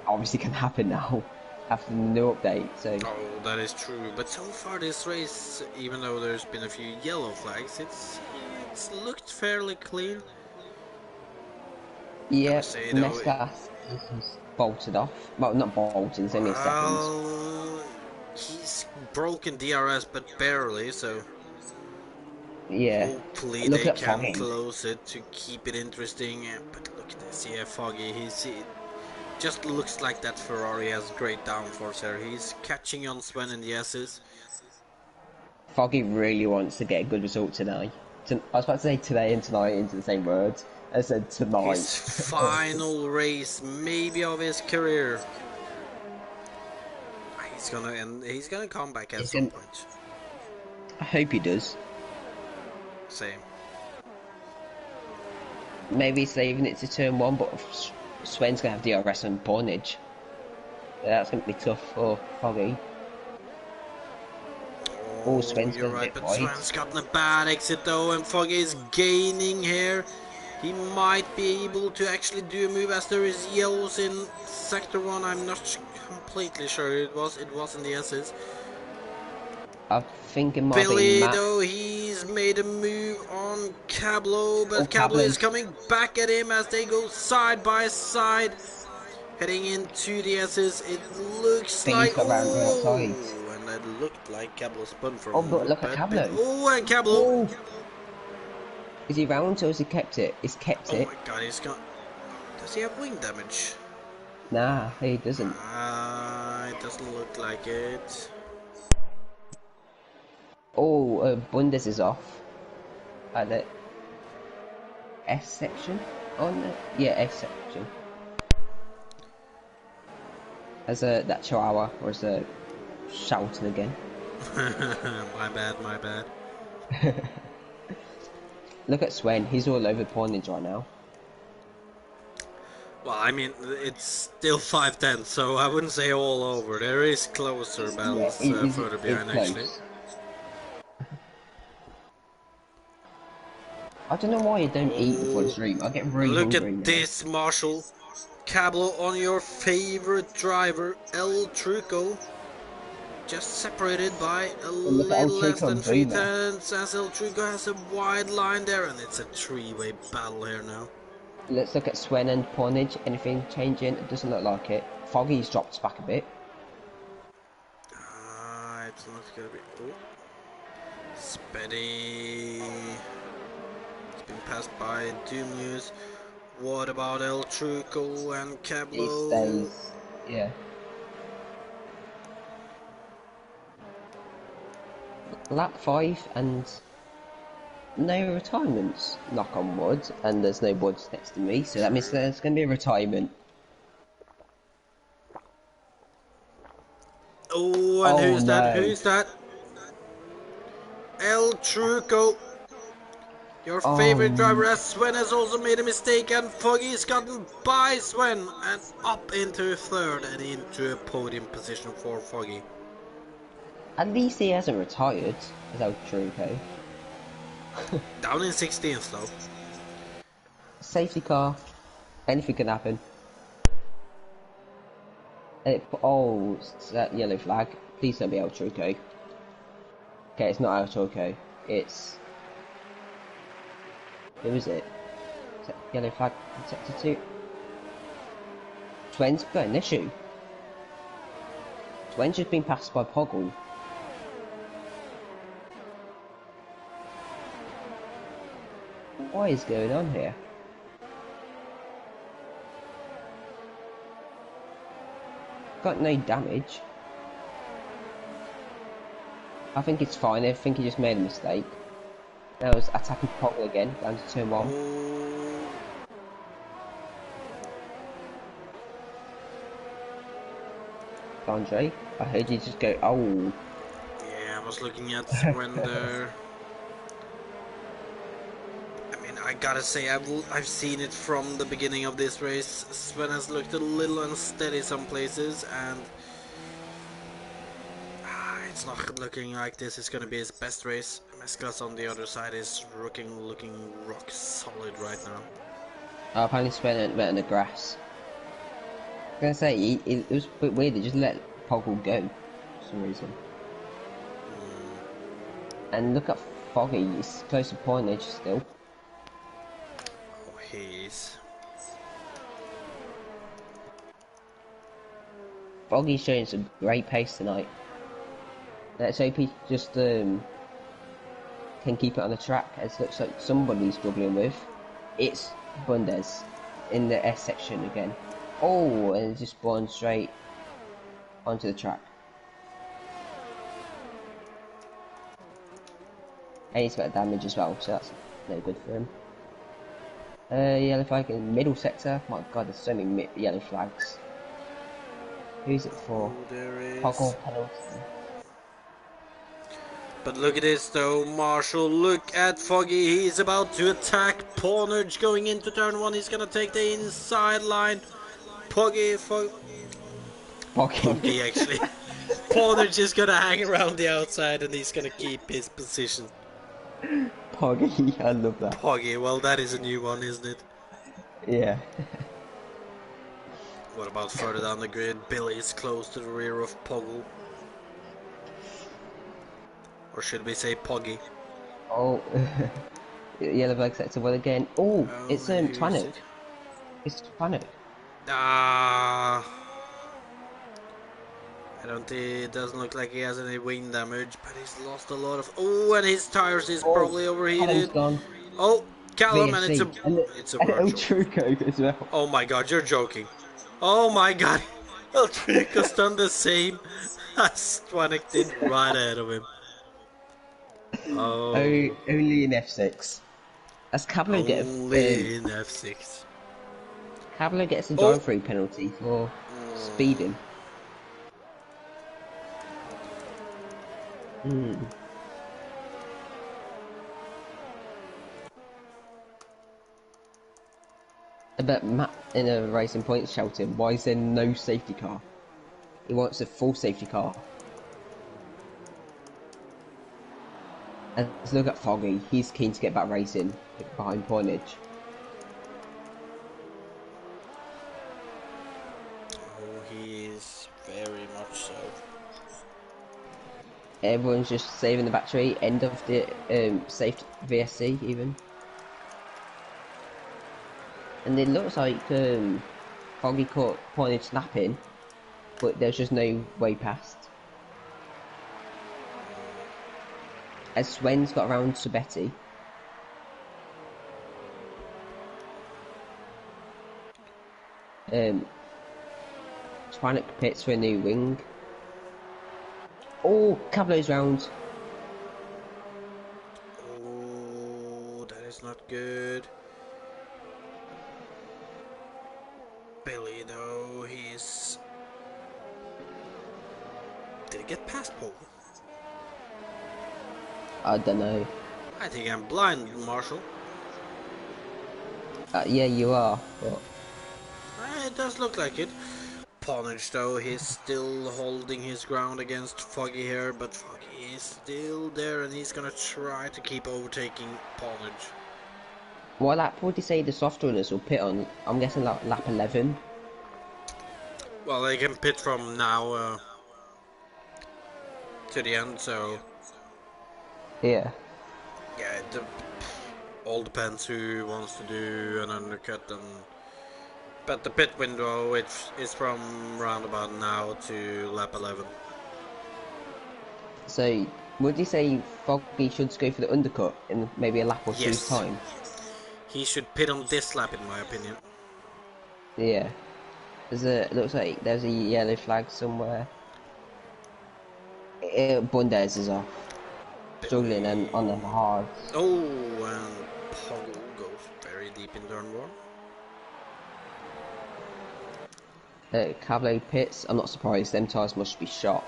[SPEAKER 2] obviously can happen now after the new update. So
[SPEAKER 1] Oh, that is true. But so far this race, even though there's been a few yellow flags, it's looked fairly clean.
[SPEAKER 2] yeah,
[SPEAKER 1] say, though,
[SPEAKER 2] Mescas is bolted off. Well, not bolted. It's only a second.
[SPEAKER 1] Well, he's broken DRS, but barely. So
[SPEAKER 2] Yeah.
[SPEAKER 1] hopefully
[SPEAKER 2] Look
[SPEAKER 1] they
[SPEAKER 2] at
[SPEAKER 1] can
[SPEAKER 2] Foggy.
[SPEAKER 1] close it to keep it interesting. But look at this, yeah, Foggy. It just looks like that Ferrari has great downforce here. He's catching on Sven in the S's.
[SPEAKER 2] Foggy really wants to get a good result tonight. I was about to say today and tonight into the same words. I said tonight.
[SPEAKER 1] His final race, maybe of his career. He's gonna come back at some point.
[SPEAKER 2] I hope he does.
[SPEAKER 1] Same.
[SPEAKER 2] Maybe he's saving it to turn 1, but Sven's gonna have DRS on Bornage. That's gonna be tough for Foggy. Oh, Sven's
[SPEAKER 1] you're
[SPEAKER 2] got a
[SPEAKER 1] right,
[SPEAKER 2] bit
[SPEAKER 1] but
[SPEAKER 2] wide.
[SPEAKER 1] Sven's gotten a bad exit though, and Foggy is gaining here. He might be able to actually do a move as there is yellows in sector 1. I'm not completely sure it was in the S's.
[SPEAKER 2] I think it might
[SPEAKER 1] Billy
[SPEAKER 2] be Matt.
[SPEAKER 1] though, he's made a move on Cablo, but Cablo
[SPEAKER 2] Cablo.
[SPEAKER 1] is coming back at him as they go side by side. Heading into the S's, it looks
[SPEAKER 2] But
[SPEAKER 1] like,
[SPEAKER 2] he's got round outside.
[SPEAKER 1] and that looked like Cablo spun for a
[SPEAKER 2] Oh,
[SPEAKER 1] moment.
[SPEAKER 2] but look at Cablo.
[SPEAKER 1] And Cablo.
[SPEAKER 2] Oh. Is he round or has he kept it? He's kept it.
[SPEAKER 1] Oh my god, he's got... Does he have wing damage?
[SPEAKER 2] Nah, he doesn't.
[SPEAKER 1] It doesn't look like it.
[SPEAKER 2] Oh, Bundes is off. At the S section? On the... Yeah, S section. As that Chihuahua was shouting again.
[SPEAKER 1] My bad.
[SPEAKER 2] Look at Sven, he's all over Pornage right now.
[SPEAKER 1] Well, I mean, it's still 5-10, so I wouldn't say all over. There is closer battles further behind, actually.
[SPEAKER 2] I don't know why you don't eat before the stream. I get really hungry.
[SPEAKER 1] Look at this, Marshall. Cablo on your favorite driver, El Truco. Just separated by a little less than 3 tenths, as El Truco has a wide line there, and it's a 3-way battle here now.
[SPEAKER 2] Let's look at Sven and Pornage. Anything changing? It doesn't look like it. Foggy's dropped back a bit.
[SPEAKER 1] It's not gonna be... Oh. Speddy. It's been passed by Doomnews. What about El Truco and Cablo?
[SPEAKER 2] He stays. Yeah. Lap 5 and no retirements, knock on wood, and there's no woods next to me, so that means there's going to be a retirement.
[SPEAKER 1] Oh, and who's that? Who's that? El Truco. Your favorite driver, as Sven has also made a mistake, and Foggy's gotten by Sven and up into 3rd and into a podium position for Foggy.
[SPEAKER 2] At least he hasn't retired, is El Truco.
[SPEAKER 1] Down in 16th though.
[SPEAKER 2] Safety car. Anything can happen. Oh, it's that yellow flag. Please don't be El Truco. Okay, it's not El Truco. It's... Who is it? Is that yellow flag in sector 2? Sven's got an issue. Sven's just been passed by Poggle. What is going on here? Got no damage. I think it's fine. I think he just made a mistake. Now it's attacking Poggle again, down to turn 1. Andre, I heard you just go, oh.
[SPEAKER 1] Yeah, I was looking at Surrender. I gotta say, I've seen it from the beginning of this race. Sven has looked a little unsteady some places, and it's not looking like this is gonna be his best race. Mesclas on the other side is looking rock solid right now.
[SPEAKER 2] Apparently Sven went in the grass. I was gonna say, it was a bit weird, they just let Poggle go for some reason. And look at Foggy, he's close to Pornage still. Foggy's showing some great pace tonight. Let's hope he just can keep it on the track, as looks like somebody's struggling with. It's Bundes in the S section again. Oh, and just spawned straight onto the track. And he's got damage as well, so that's no good for him. Yellow flag in middle sector. My god, there's so many yellow flags. Who's it for?
[SPEAKER 1] Oh, there is.
[SPEAKER 2] Poggle penalty.
[SPEAKER 1] But look at this though, Marshall, look at Foggy, he's about to attack Pawnage going into turn 1, he's gonna take the inside line. Foggy actually. Pawnage is gonna hang around the outside and he's gonna keep his position.
[SPEAKER 2] Poggy, I love that.
[SPEAKER 1] Poggy, well that is a new one, isn't it?
[SPEAKER 2] Yeah.
[SPEAKER 1] What about further down the grid? Billy is close to the rear of Poggle. Or should we say Poggy?
[SPEAKER 2] Oh, yellow flag sector well again. Oh, it's Twannock. It's Twannock.
[SPEAKER 1] I don't think it doesn't look like he has any wing damage, but he's lost a lot of. Oh, and his tires is probably overheated.
[SPEAKER 2] Gone.
[SPEAKER 1] Oh, Callum,
[SPEAKER 2] VSC.
[SPEAKER 1] and it's a
[SPEAKER 2] El
[SPEAKER 1] virtual.
[SPEAKER 2] Truco as well.
[SPEAKER 1] Oh my god, you're joking. Oh my god, El Truco's done the same as Twannock did right ahead of him. Oh,
[SPEAKER 2] only in F6. As Cablo gets
[SPEAKER 1] only in F6.
[SPEAKER 2] Cablo gets a drive-through penalty for speeding. I bet Matt in a Racing Point shouting, "Why is there no safety car?" He wants a full safety car. And let's look at Foggy. He's keen to get back racing behind Pointage.
[SPEAKER 1] Oh, he is very much so.
[SPEAKER 2] Everyone's just saving the battery. End of the saved VSC even. And it looks like Foggy caught Pointage snapping, but there's just no way past. As Swen's got around to Betty. Twannock pits for a new wing. Oh, Cablo's round.
[SPEAKER 1] Oh, that is not good. Billy, though, he's... Did he get past Paul?
[SPEAKER 2] I don't know.
[SPEAKER 1] I think I'm blind, Marshall.
[SPEAKER 2] Yeah, you are. But...
[SPEAKER 1] It does look like it. Pawnage, though, he's still holding his ground against Foggy here, but Foggy is still there and he's gonna try to keep overtaking Pawnage.
[SPEAKER 2] What lap would you say the soft runners will pit on? I'm guessing like lap 11.
[SPEAKER 1] Well, they can pit from now to the end, so...
[SPEAKER 2] Yeah.
[SPEAKER 1] Yeah, it all depends who wants to do an undercut, but the pit window is from round about now to lap 11.
[SPEAKER 2] So, would you say Foggy should go for the undercut in maybe a lap or two's time?
[SPEAKER 1] He should pit on this lap, in my opinion.
[SPEAKER 2] Yeah. It looks like there's a yellow flag somewhere. Bundes is off. Struggling and on the hard.
[SPEAKER 1] Oh, and Poggle goes very deep in turn 1.
[SPEAKER 2] Cablo pits. I'm not surprised. Them tyres must be shot.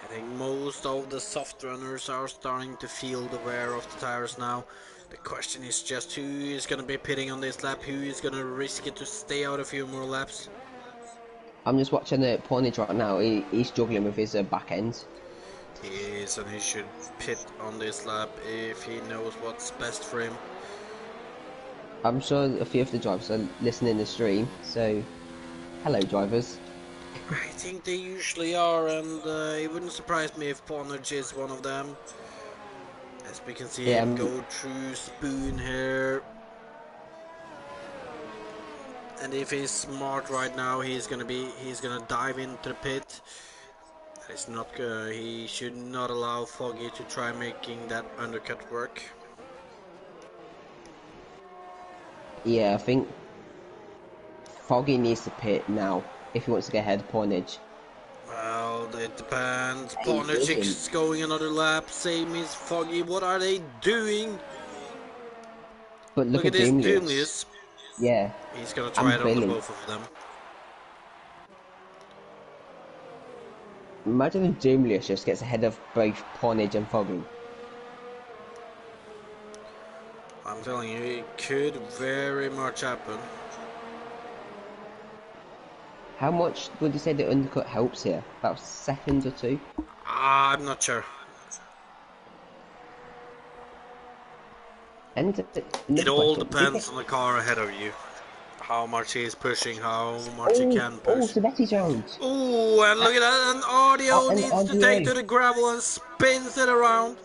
[SPEAKER 1] I think most of the soft runners are starting to feel the wear of the tires now. The question is just who is going to be pitting on this lap, who is going to risk it to stay out a few more laps.
[SPEAKER 2] I'm just watching the Pointage right now. He's struggling with his back end.
[SPEAKER 1] He is, and he should pit on this lap if he knows what's best for him.
[SPEAKER 2] I'm sure a few of the drivers are listening to the stream, so hello drivers.
[SPEAKER 1] I think they usually are, and it wouldn't surprise me if Pawnage is one of them. As we can see him go through Spoon here. And if he's smart right now, he's gonna dive into the pit. It's not good. He should not allow Foggy to try making that undercut work.
[SPEAKER 2] Yeah, I think Foggy needs to pit now if he wants to get ahead of Pointage.
[SPEAKER 1] Well, Well, it depends.
[SPEAKER 2] He
[SPEAKER 1] Partner
[SPEAKER 2] doesn't.
[SPEAKER 1] is going another lap. Same as Foggy. What are they doing?
[SPEAKER 2] But look
[SPEAKER 1] Look at
[SPEAKER 2] at
[SPEAKER 1] this
[SPEAKER 2] Doomlius.
[SPEAKER 1] Doomlius.
[SPEAKER 2] Yeah,
[SPEAKER 1] He's gonna try
[SPEAKER 2] and
[SPEAKER 1] it on the
[SPEAKER 2] Billy.
[SPEAKER 1] both of them.
[SPEAKER 2] Imagine if Doomlius just gets ahead of both Ponage and Foggy.
[SPEAKER 1] I'm telling you, it could very much happen.
[SPEAKER 2] How much would you say the undercut helps here? About seconds or two?
[SPEAKER 1] I'm not sure.
[SPEAKER 2] And
[SPEAKER 1] It
[SPEAKER 2] another
[SPEAKER 1] all
[SPEAKER 2] question.
[SPEAKER 1] depends on the car ahead of you. How much he's pushing, how much he
[SPEAKER 2] Oh,
[SPEAKER 1] can
[SPEAKER 2] oh,
[SPEAKER 1] push.
[SPEAKER 2] Sabetti's round.
[SPEAKER 1] Oh, and look at that, and Audio
[SPEAKER 2] And
[SPEAKER 1] needs to take to
[SPEAKER 2] RDO.
[SPEAKER 1] the gravel and spins it around.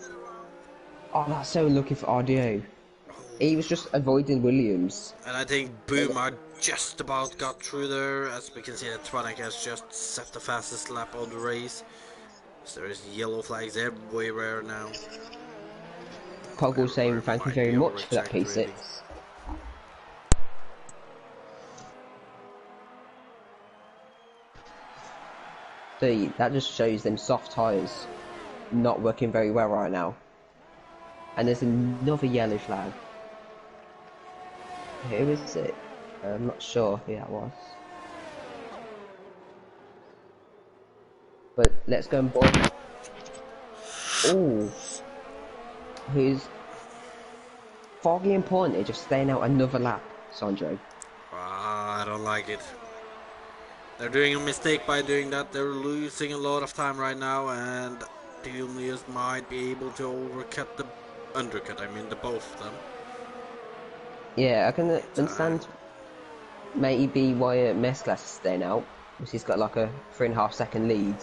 [SPEAKER 2] Oh, that's so lucky for RDO. He was just avoiding Williams.
[SPEAKER 1] And I think Boomer just about got through there. As we can see, that Tronic has just set the fastest lap of the race. So there's yellow flags everywhere now.
[SPEAKER 2] Poggle saying thank you
[SPEAKER 1] Might
[SPEAKER 2] very
[SPEAKER 1] be
[SPEAKER 2] much for that
[SPEAKER 1] overchecked,
[SPEAKER 2] P6.
[SPEAKER 1] really.
[SPEAKER 2] So that just shows them soft tyres not working very well right now. And there's another yellow flag. Who is it? I'm not sure who that was. But let's go and board. Oh, who's Foggy and Pointer just staying out another lap, Sandro.
[SPEAKER 1] I don't like it. They're doing a mistake by doing that. They're losing a lot of time right now, and Julius might be able to undercut. I mean, the both of them.
[SPEAKER 2] Yeah, I can understand maybe why Mesclas is staying out, because he's got like a 3.5 second lead.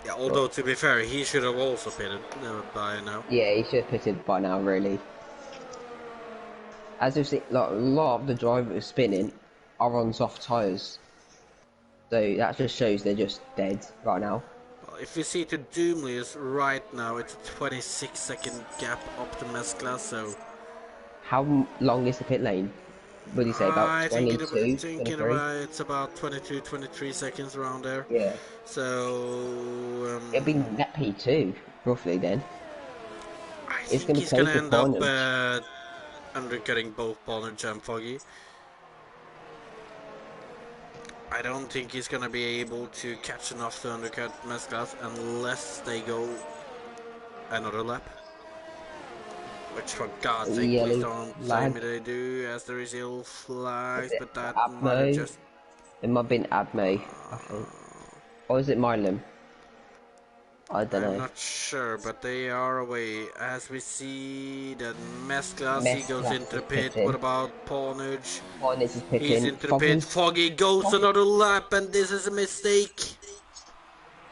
[SPEAKER 1] Yeah, although to be fair, he should have also pitted by now.
[SPEAKER 2] Yeah, he should have pitted by now, really. As we've seen, like, a lot of the drivers spinning are on soft tyres. So that just shows they're just dead right now.
[SPEAKER 1] Well, if you see to Doomlius right now, it's a 26-second gap up to Mescla, so...
[SPEAKER 2] How long is the pit lane? Would you say about
[SPEAKER 1] I think
[SPEAKER 2] 22, 23?
[SPEAKER 1] it's about 22, 23 seconds around there.
[SPEAKER 2] Yeah.
[SPEAKER 1] So...
[SPEAKER 2] It'll be net P2, roughly then.
[SPEAKER 1] I
[SPEAKER 2] It's
[SPEAKER 1] think
[SPEAKER 2] going to
[SPEAKER 1] he's
[SPEAKER 2] close
[SPEAKER 1] gonna
[SPEAKER 2] the
[SPEAKER 1] end up
[SPEAKER 2] corners.
[SPEAKER 1] undercutting both Bonnet and Foggy. I don't think he's gonna be able to catch enough to undercut Mesclas unless they go another lap. Which, for God's sake, please
[SPEAKER 2] Yellow
[SPEAKER 1] don't say me
[SPEAKER 2] flag.
[SPEAKER 1] they do, as there is yellow flags, but that might have
[SPEAKER 2] Abmo.
[SPEAKER 1] just...
[SPEAKER 2] It might have been Abmo, I think. Or is it Milam? I don't
[SPEAKER 1] I'm
[SPEAKER 2] know.
[SPEAKER 1] not sure, but they are away. As we see that Mesclas, he goes
[SPEAKER 2] Mesclas
[SPEAKER 1] into
[SPEAKER 2] is
[SPEAKER 1] the pit. What
[SPEAKER 2] pitting.
[SPEAKER 1] about Pawnage?
[SPEAKER 2] Hornets is
[SPEAKER 1] He's
[SPEAKER 2] pitting.
[SPEAKER 1] into the pit. Foggy goes another lap, and this is a mistake.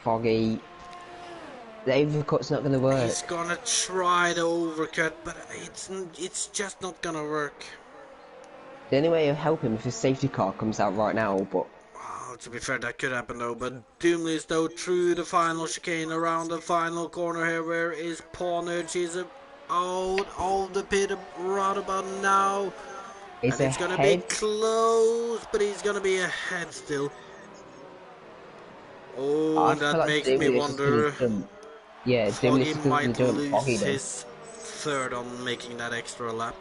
[SPEAKER 2] Foggy. The overcut's not going to work.
[SPEAKER 1] He's gonna try the overcut, but it's just not gonna work.
[SPEAKER 2] The only way of helping him if his safety car comes out right now, but...
[SPEAKER 1] Well, to be fair, that could happen though, but Doomless though through the final chicane around the final corner here. Where is Pawnage? He's out of the pit right about now.
[SPEAKER 2] It's
[SPEAKER 1] And it's gonna be
[SPEAKER 2] ahead.
[SPEAKER 1] close, but he's gonna be ahead still. Oh,
[SPEAKER 2] I
[SPEAKER 1] and
[SPEAKER 2] feel
[SPEAKER 1] that
[SPEAKER 2] like
[SPEAKER 1] makes me
[SPEAKER 2] Doomless is going
[SPEAKER 1] wonder.
[SPEAKER 2] to jump. Yeah,
[SPEAKER 1] Foggy
[SPEAKER 2] Doomless is going to
[SPEAKER 1] might
[SPEAKER 2] jump Foggy
[SPEAKER 1] lose
[SPEAKER 2] then.
[SPEAKER 1] his third on making that extra lap.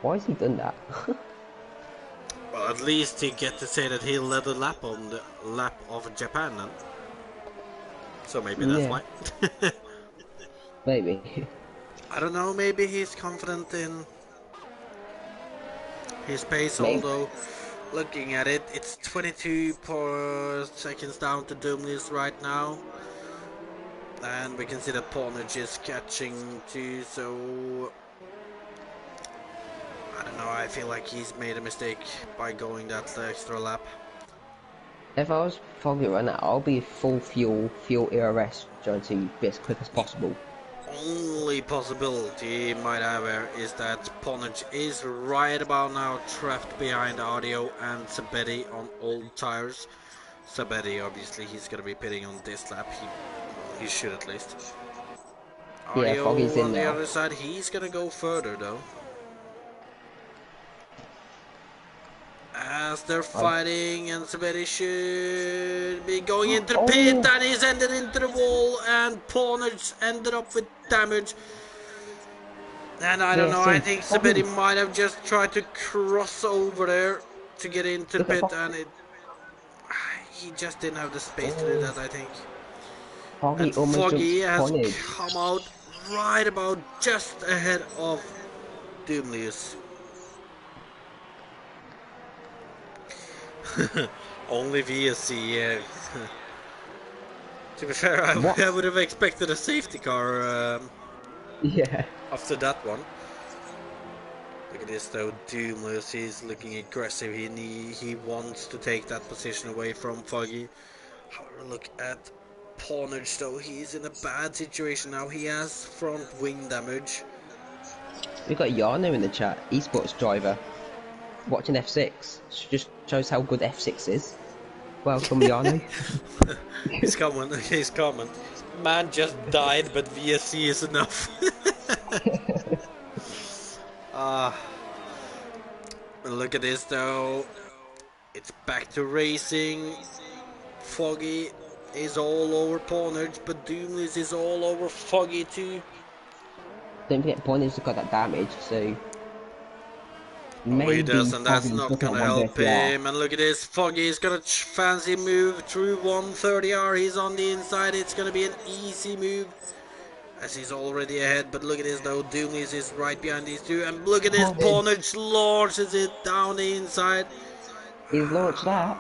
[SPEAKER 2] Why has he done that?
[SPEAKER 1] Well, at least he get to say that he led the lap on the lap of Japan then. So maybe that's
[SPEAKER 2] Yeah.
[SPEAKER 1] why.
[SPEAKER 2] Maybe.
[SPEAKER 1] I don't know, maybe he's confident in his pace,
[SPEAKER 2] Maybe.
[SPEAKER 1] although looking at it, it's 22 seconds down to Doomless right now. And we can see that Pawnage is catching too, so... I don't know, I feel like he's made a mistake by going that extra lap.
[SPEAKER 2] If I was Foggy right now, I'll be full fuel ERS trying to be as quick as possible.
[SPEAKER 1] Only possibility he might have here is that Pawnage is right about now trapped behind Audio and Sabetti on old tires. Sabetti, obviously, he's going to be pitting on this lap. He should at least.
[SPEAKER 2] Yeah, Foggy's
[SPEAKER 1] Audio
[SPEAKER 2] in
[SPEAKER 1] on the
[SPEAKER 2] now.
[SPEAKER 1] other side, he's going to go further though. as they're fighting, and Saberi should be going into the
[SPEAKER 2] Oh.
[SPEAKER 1] pit, and he's ended into the wall, and Pawnage ended up with damage. And I don't know, I think Saberi might have just tried to cross over there to get into the pit, and he just didn't have the space to do that, I think.
[SPEAKER 2] Foggy
[SPEAKER 1] And
[SPEAKER 2] almost
[SPEAKER 1] Foggy has
[SPEAKER 2] jumped
[SPEAKER 1] come out right about just ahead of Doomlius. Only VSC, yeah. To be fair, I would have expected a safety car
[SPEAKER 2] yeah.
[SPEAKER 1] after that one. Look at this though, Doomless, he's looking aggressive, he wants to take that position away from Foggy. However, look at Pawnage though, he's in a bad situation now, he has front wing damage.
[SPEAKER 2] We've got Yarno in the chat, esports driver, watching F6. Just shows how good F6 is. Welcome, Yarno.
[SPEAKER 1] His comment. Man just died, but VSC is enough. Look at this though. It's back to racing. Foggy is all over Pawnage, but Doomless is all over Foggy too.
[SPEAKER 2] Don't forget, Pawnage has got that damage, so.
[SPEAKER 1] Oh, he does, and that's
[SPEAKER 2] Foggy's
[SPEAKER 1] not
[SPEAKER 2] looking
[SPEAKER 1] gonna
[SPEAKER 2] at
[SPEAKER 1] help
[SPEAKER 2] 130R.
[SPEAKER 1] him. And look at this, Foggy's got a fancy move through 130R. He's on the inside. It's gonna be an easy move, as he's already ahead. But look at this though, Doomless is right behind these two. And look at this, Pawnage launches it down the inside.
[SPEAKER 2] He's launched that.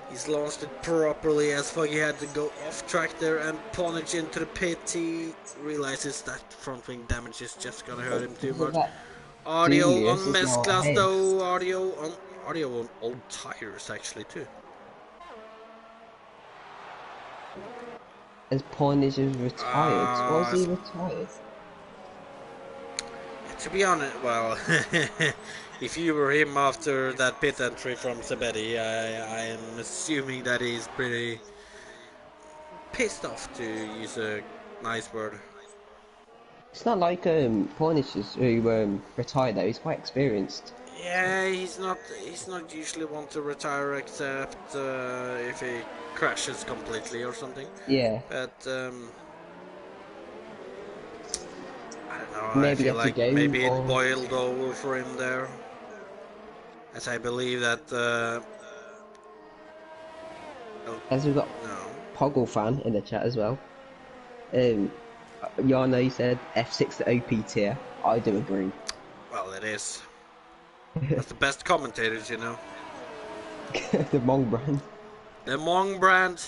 [SPEAKER 1] He's launched it properly, as Foggy had to go off track there, and Pawnage into the pit. He realizes that front wing damage is just gonna hurt him too much. Audio on Mesclas though, audio on old tires actually too.
[SPEAKER 2] As Pawnage is retired. Was he retired?
[SPEAKER 1] To be honest, well, if you were him after that pit entry from Sabeti, I am assuming that he's pretty pissed off, to use a nice word.
[SPEAKER 2] It's not like Pawnage who retired though. He's quite experienced.
[SPEAKER 1] Yeah, he's not usually one to retire except if he crashes completely or something.
[SPEAKER 2] Yeah.
[SPEAKER 1] But I don't know.
[SPEAKER 2] Maybe
[SPEAKER 1] I feel like maybe
[SPEAKER 2] or...
[SPEAKER 1] it boiled over for him there, as I believe that.
[SPEAKER 2] As we've got Poggle fan in the chat as well. Yarno said F6 the OP tier. I do agree.
[SPEAKER 1] Well, it is. That's the best commentators, you know.
[SPEAKER 2] The Mong brand.
[SPEAKER 1] The Mong brand.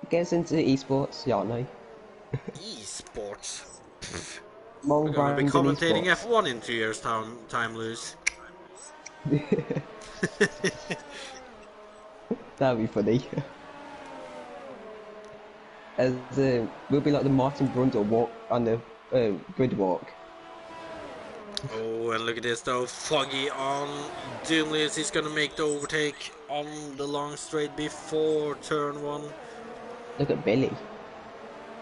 [SPEAKER 2] Gets into esports, Yarno.
[SPEAKER 1] Esports.
[SPEAKER 2] Mong
[SPEAKER 1] We're gonna be
[SPEAKER 2] brand
[SPEAKER 1] commentating F1 in 2 years' time, Lewis.
[SPEAKER 2] That'd be funny. As we'll be like the Martin Brundle walk on the grid walk.
[SPEAKER 1] Oh, and look at this though, Foggy on Doomless. He's gonna make the overtake on the long straight before turn 1.
[SPEAKER 2] Look at Billy.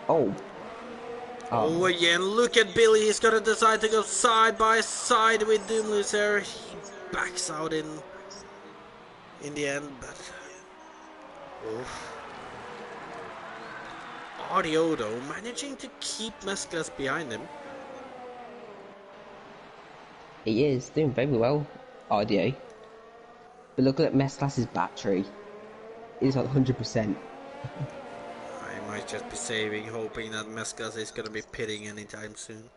[SPEAKER 2] Oh.
[SPEAKER 1] Oh, again, look at Billy. He's gonna decide to go side by side with Doomless here. He backs out in the end, but Audio though, managing to keep Mesclas behind him.
[SPEAKER 2] He is doing very well, Audio. But look at Mesclas's battery. It's like 100%.
[SPEAKER 1] I might just be saving, hoping that Mesclas is gonna be pitting anytime soon.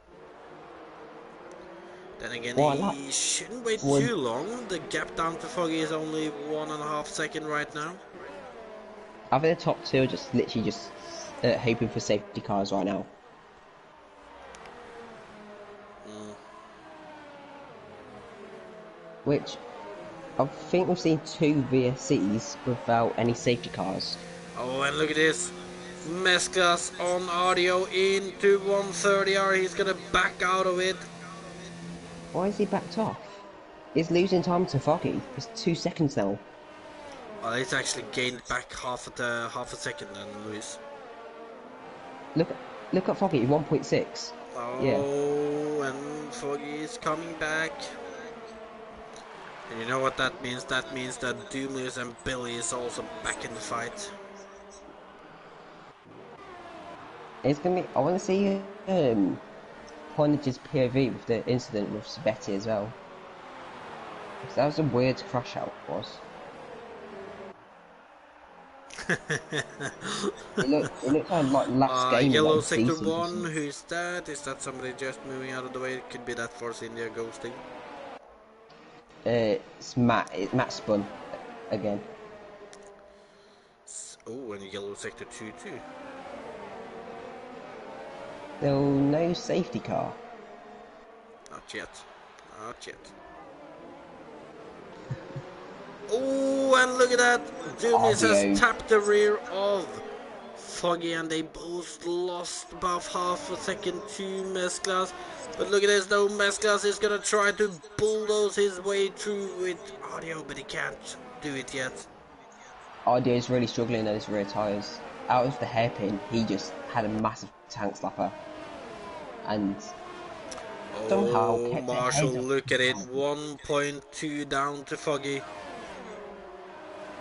[SPEAKER 1] Then again, he shouldn't wait too long. The gap down to Foggy is only 1.5 seconds right now.
[SPEAKER 2] I think the top two are just literally just hoping for safety cars right now. Which, I think we've seen 2 VSCs without any safety cars.
[SPEAKER 1] Oh, and look at this. Mesclas on Audio into 130R. He's gonna back out of it.
[SPEAKER 2] Why is he backed off? He's losing time to Foggy. It's 2 seconds now.
[SPEAKER 1] Well, he's actually gained back half a second then, Luis.
[SPEAKER 2] Look at Foggy, 1.6.
[SPEAKER 1] Oh,
[SPEAKER 2] yeah.
[SPEAKER 1] And Foggy is coming back. And you know what that means? That means that Doomless and Billy is also back in the fight.
[SPEAKER 2] It's gonna be. I want to see Carnage's POV with the incident with Sabetti as well. 'Cause that was a weird crash out. Was. It looked like last game of
[SPEAKER 1] Yellow
[SPEAKER 2] like
[SPEAKER 1] sector
[SPEAKER 2] season.
[SPEAKER 1] 1, who's that? Is that somebody just moving out of the way? It could be that Force India ghosting.
[SPEAKER 2] It's Matt. Matt spun again.
[SPEAKER 1] Oh, and yellow sector 2 too.
[SPEAKER 2] Still no safety car.
[SPEAKER 1] Not yet. Not yet. Oh, and look at that! Doomless has
[SPEAKER 2] RDO.
[SPEAKER 1] tapped the rear of Foggy, and they both lost about half a second to Mesclas. But look at this though, Mesclas is gonna try to bulldoze his way through with audio, but he can't do it yet.
[SPEAKER 2] RDO is really struggling on his rear tyres. Out of the hairpin, he just had a massive tank slapper. And somehow
[SPEAKER 1] Oh,
[SPEAKER 2] kept
[SPEAKER 1] Marshall,
[SPEAKER 2] ahead of
[SPEAKER 1] look at it.
[SPEAKER 2] Foggy.
[SPEAKER 1] 1.2 down to Foggy.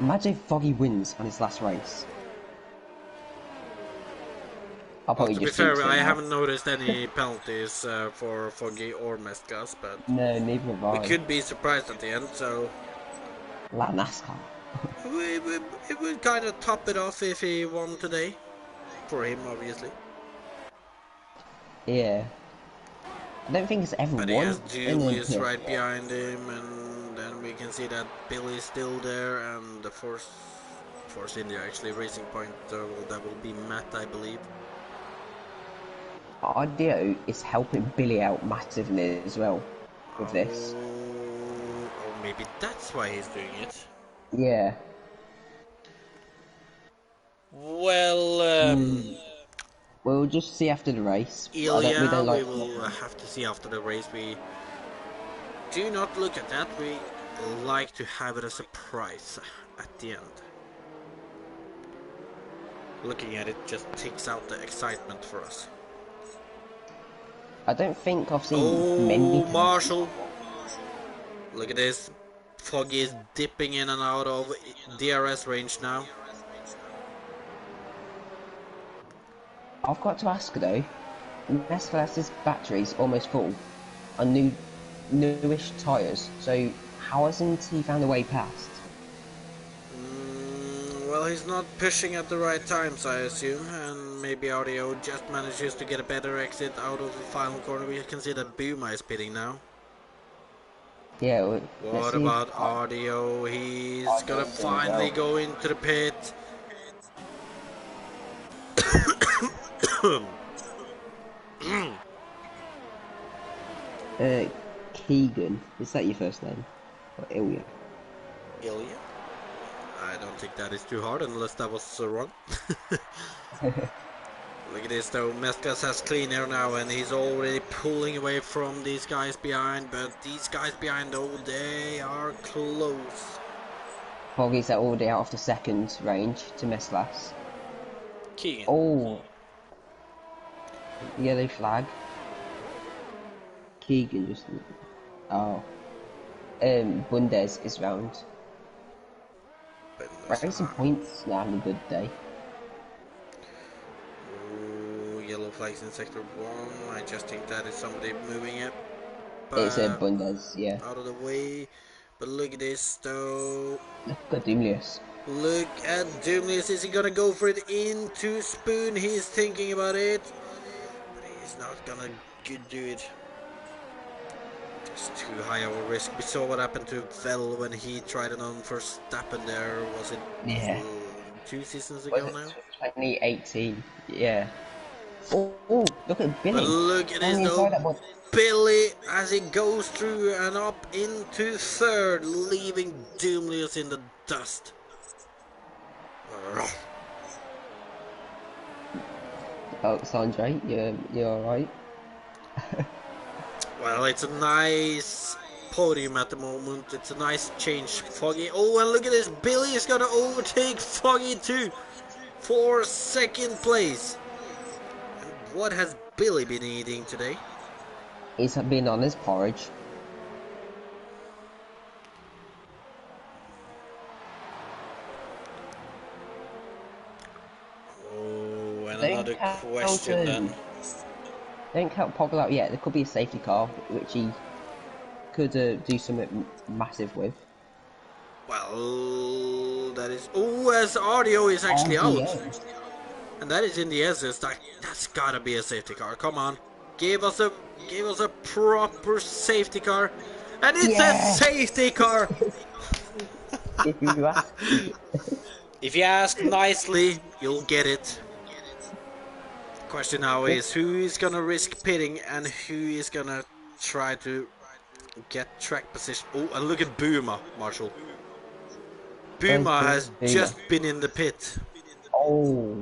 [SPEAKER 2] Imagine if Foggy wins on his last race. I'll
[SPEAKER 1] Well,
[SPEAKER 2] probably
[SPEAKER 1] to be
[SPEAKER 2] just
[SPEAKER 1] fair,
[SPEAKER 2] jinx it
[SPEAKER 1] I
[SPEAKER 2] now.
[SPEAKER 1] haven't noticed any penalties for Foggy or Mesclas, but
[SPEAKER 2] No, neither have
[SPEAKER 1] we
[SPEAKER 2] I.
[SPEAKER 1] could be surprised at the end, so
[SPEAKER 2] La NASCAR.
[SPEAKER 1] it would kind of top it off if he won today. For him, obviously.
[SPEAKER 2] Yeah. I don't think it's ever
[SPEAKER 1] But he has
[SPEAKER 2] won in the
[SPEAKER 1] Julius right
[SPEAKER 2] PSGL.
[SPEAKER 1] behind him, and then we can see that Billy's still there, and the Force India actually Racing Point, that will be Matt, I believe.
[SPEAKER 2] RDO is helping Billy out massively as well with this.
[SPEAKER 1] Oh, maybe that's why he's doing it.
[SPEAKER 2] Yeah.
[SPEAKER 1] Well,
[SPEAKER 2] We'll just see after the race. We
[SPEAKER 1] Ilya,
[SPEAKER 2] don't
[SPEAKER 1] we
[SPEAKER 2] like.
[SPEAKER 1] will have to see after the race. We do not look at that. We like to have it as a surprise at the end. Looking at it just takes out the excitement for us.
[SPEAKER 2] I don't think I've seen many.
[SPEAKER 1] Oh, Marshall! Look at this. Foggy is dipping in and out of DRS range now.
[SPEAKER 2] I've got to ask though. Mesclas's battery's almost full on newish tyres. So how hasn't he found a way past?
[SPEAKER 1] Well, he's not pushing at the right times, I assume, and maybe Audio just manages to get a better exit out of the final corner. We can see that Buma is pitting now.
[SPEAKER 2] Yeah. Well, let's
[SPEAKER 1] What
[SPEAKER 2] see.
[SPEAKER 1] about Audio? He's gonna
[SPEAKER 2] Audio's doing
[SPEAKER 1] finally
[SPEAKER 2] well.
[SPEAKER 1] go into the pit.
[SPEAKER 2] Keegan, is that your first name? Or Ilya?
[SPEAKER 1] Ilya? I don't think that is too hard, unless that was wrong. Look at this though, Mesclas has clean air now, and he's already pulling away from these guys behind, but these guys behind though, they are close.
[SPEAKER 2] Foggy's already out of the second range to Mesclas.
[SPEAKER 1] Keegan.
[SPEAKER 2] Oh, yellow flag. Keegan just. Oh. Bundes is round. Racing Points now having a good day.
[SPEAKER 1] Ooh, yellow flags in sector 1. I just think that is somebody moving it.
[SPEAKER 2] It's a Bundes, yeah.
[SPEAKER 1] Out of the way. But look at this though.
[SPEAKER 2] Look at Dumlius.
[SPEAKER 1] Look at Doomless. Is he gonna go for it into Spoon? He's thinking about it. But he's not gonna do it. It's too high of a risk. We saw what happened to Vettel when he tried it on Verstappen there. Was it
[SPEAKER 2] Yeah.
[SPEAKER 1] 2 seasons ago now?
[SPEAKER 2] 2018, yeah. Oh, look at Billy.
[SPEAKER 1] But look at this though. Billy as he goes through and up into third, leaving Doomlius in the dust.
[SPEAKER 2] Oh, Sanjay, you're alright.
[SPEAKER 1] Well, it's a nice podium at the moment. It's a nice change. Foggy. Oh, and look at this. Billy is going to overtake Foggy too for second place. And what has Billy been eating today?
[SPEAKER 2] He's been on his porridge.
[SPEAKER 1] and
[SPEAKER 2] Don't
[SPEAKER 1] another
[SPEAKER 2] count,
[SPEAKER 1] question then.
[SPEAKER 2] don't count Poggle out yet. There could be a safety car, which he could do something massive with.
[SPEAKER 1] Well, that is. Oh, as audio is actually out.
[SPEAKER 2] RDO.
[SPEAKER 1] And that is in the SS. That's gotta be a safety car. Come on. Give us a proper safety car. And it's a
[SPEAKER 2] Yeah!
[SPEAKER 1] safety car!
[SPEAKER 2] If you ask.
[SPEAKER 1] If you ask nicely, you'll get it. Question now is who is gonna risk pitting and who is gonna try to get track position. Oh, and look at Buma, Marshall. Buma has just been in the pit.
[SPEAKER 2] Oh.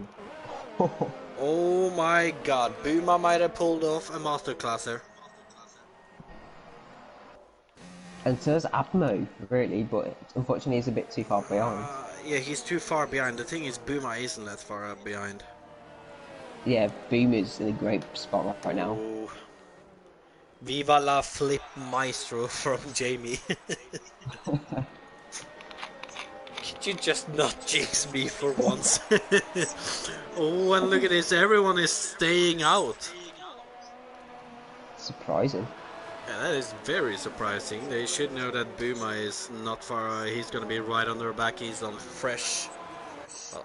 [SPEAKER 1] Oh my god, Buma might have pulled off a masterclass there.
[SPEAKER 2] And so is Abmo, really, but unfortunately he's a bit too far behind.
[SPEAKER 1] Yeah, he's too far behind. The thing is, Buma isn't that far behind.
[SPEAKER 2] Yeah, Boom is in a great spot right now.
[SPEAKER 1] Oh. Viva la flip maestro from Jamie. Could you just not jinx me for once? Oh, and look at this, everyone is staying out.
[SPEAKER 2] Surprising.
[SPEAKER 1] Yeah, that is very surprising. They should know that Buma is not far. He's gonna be right on their back. He's on fresh,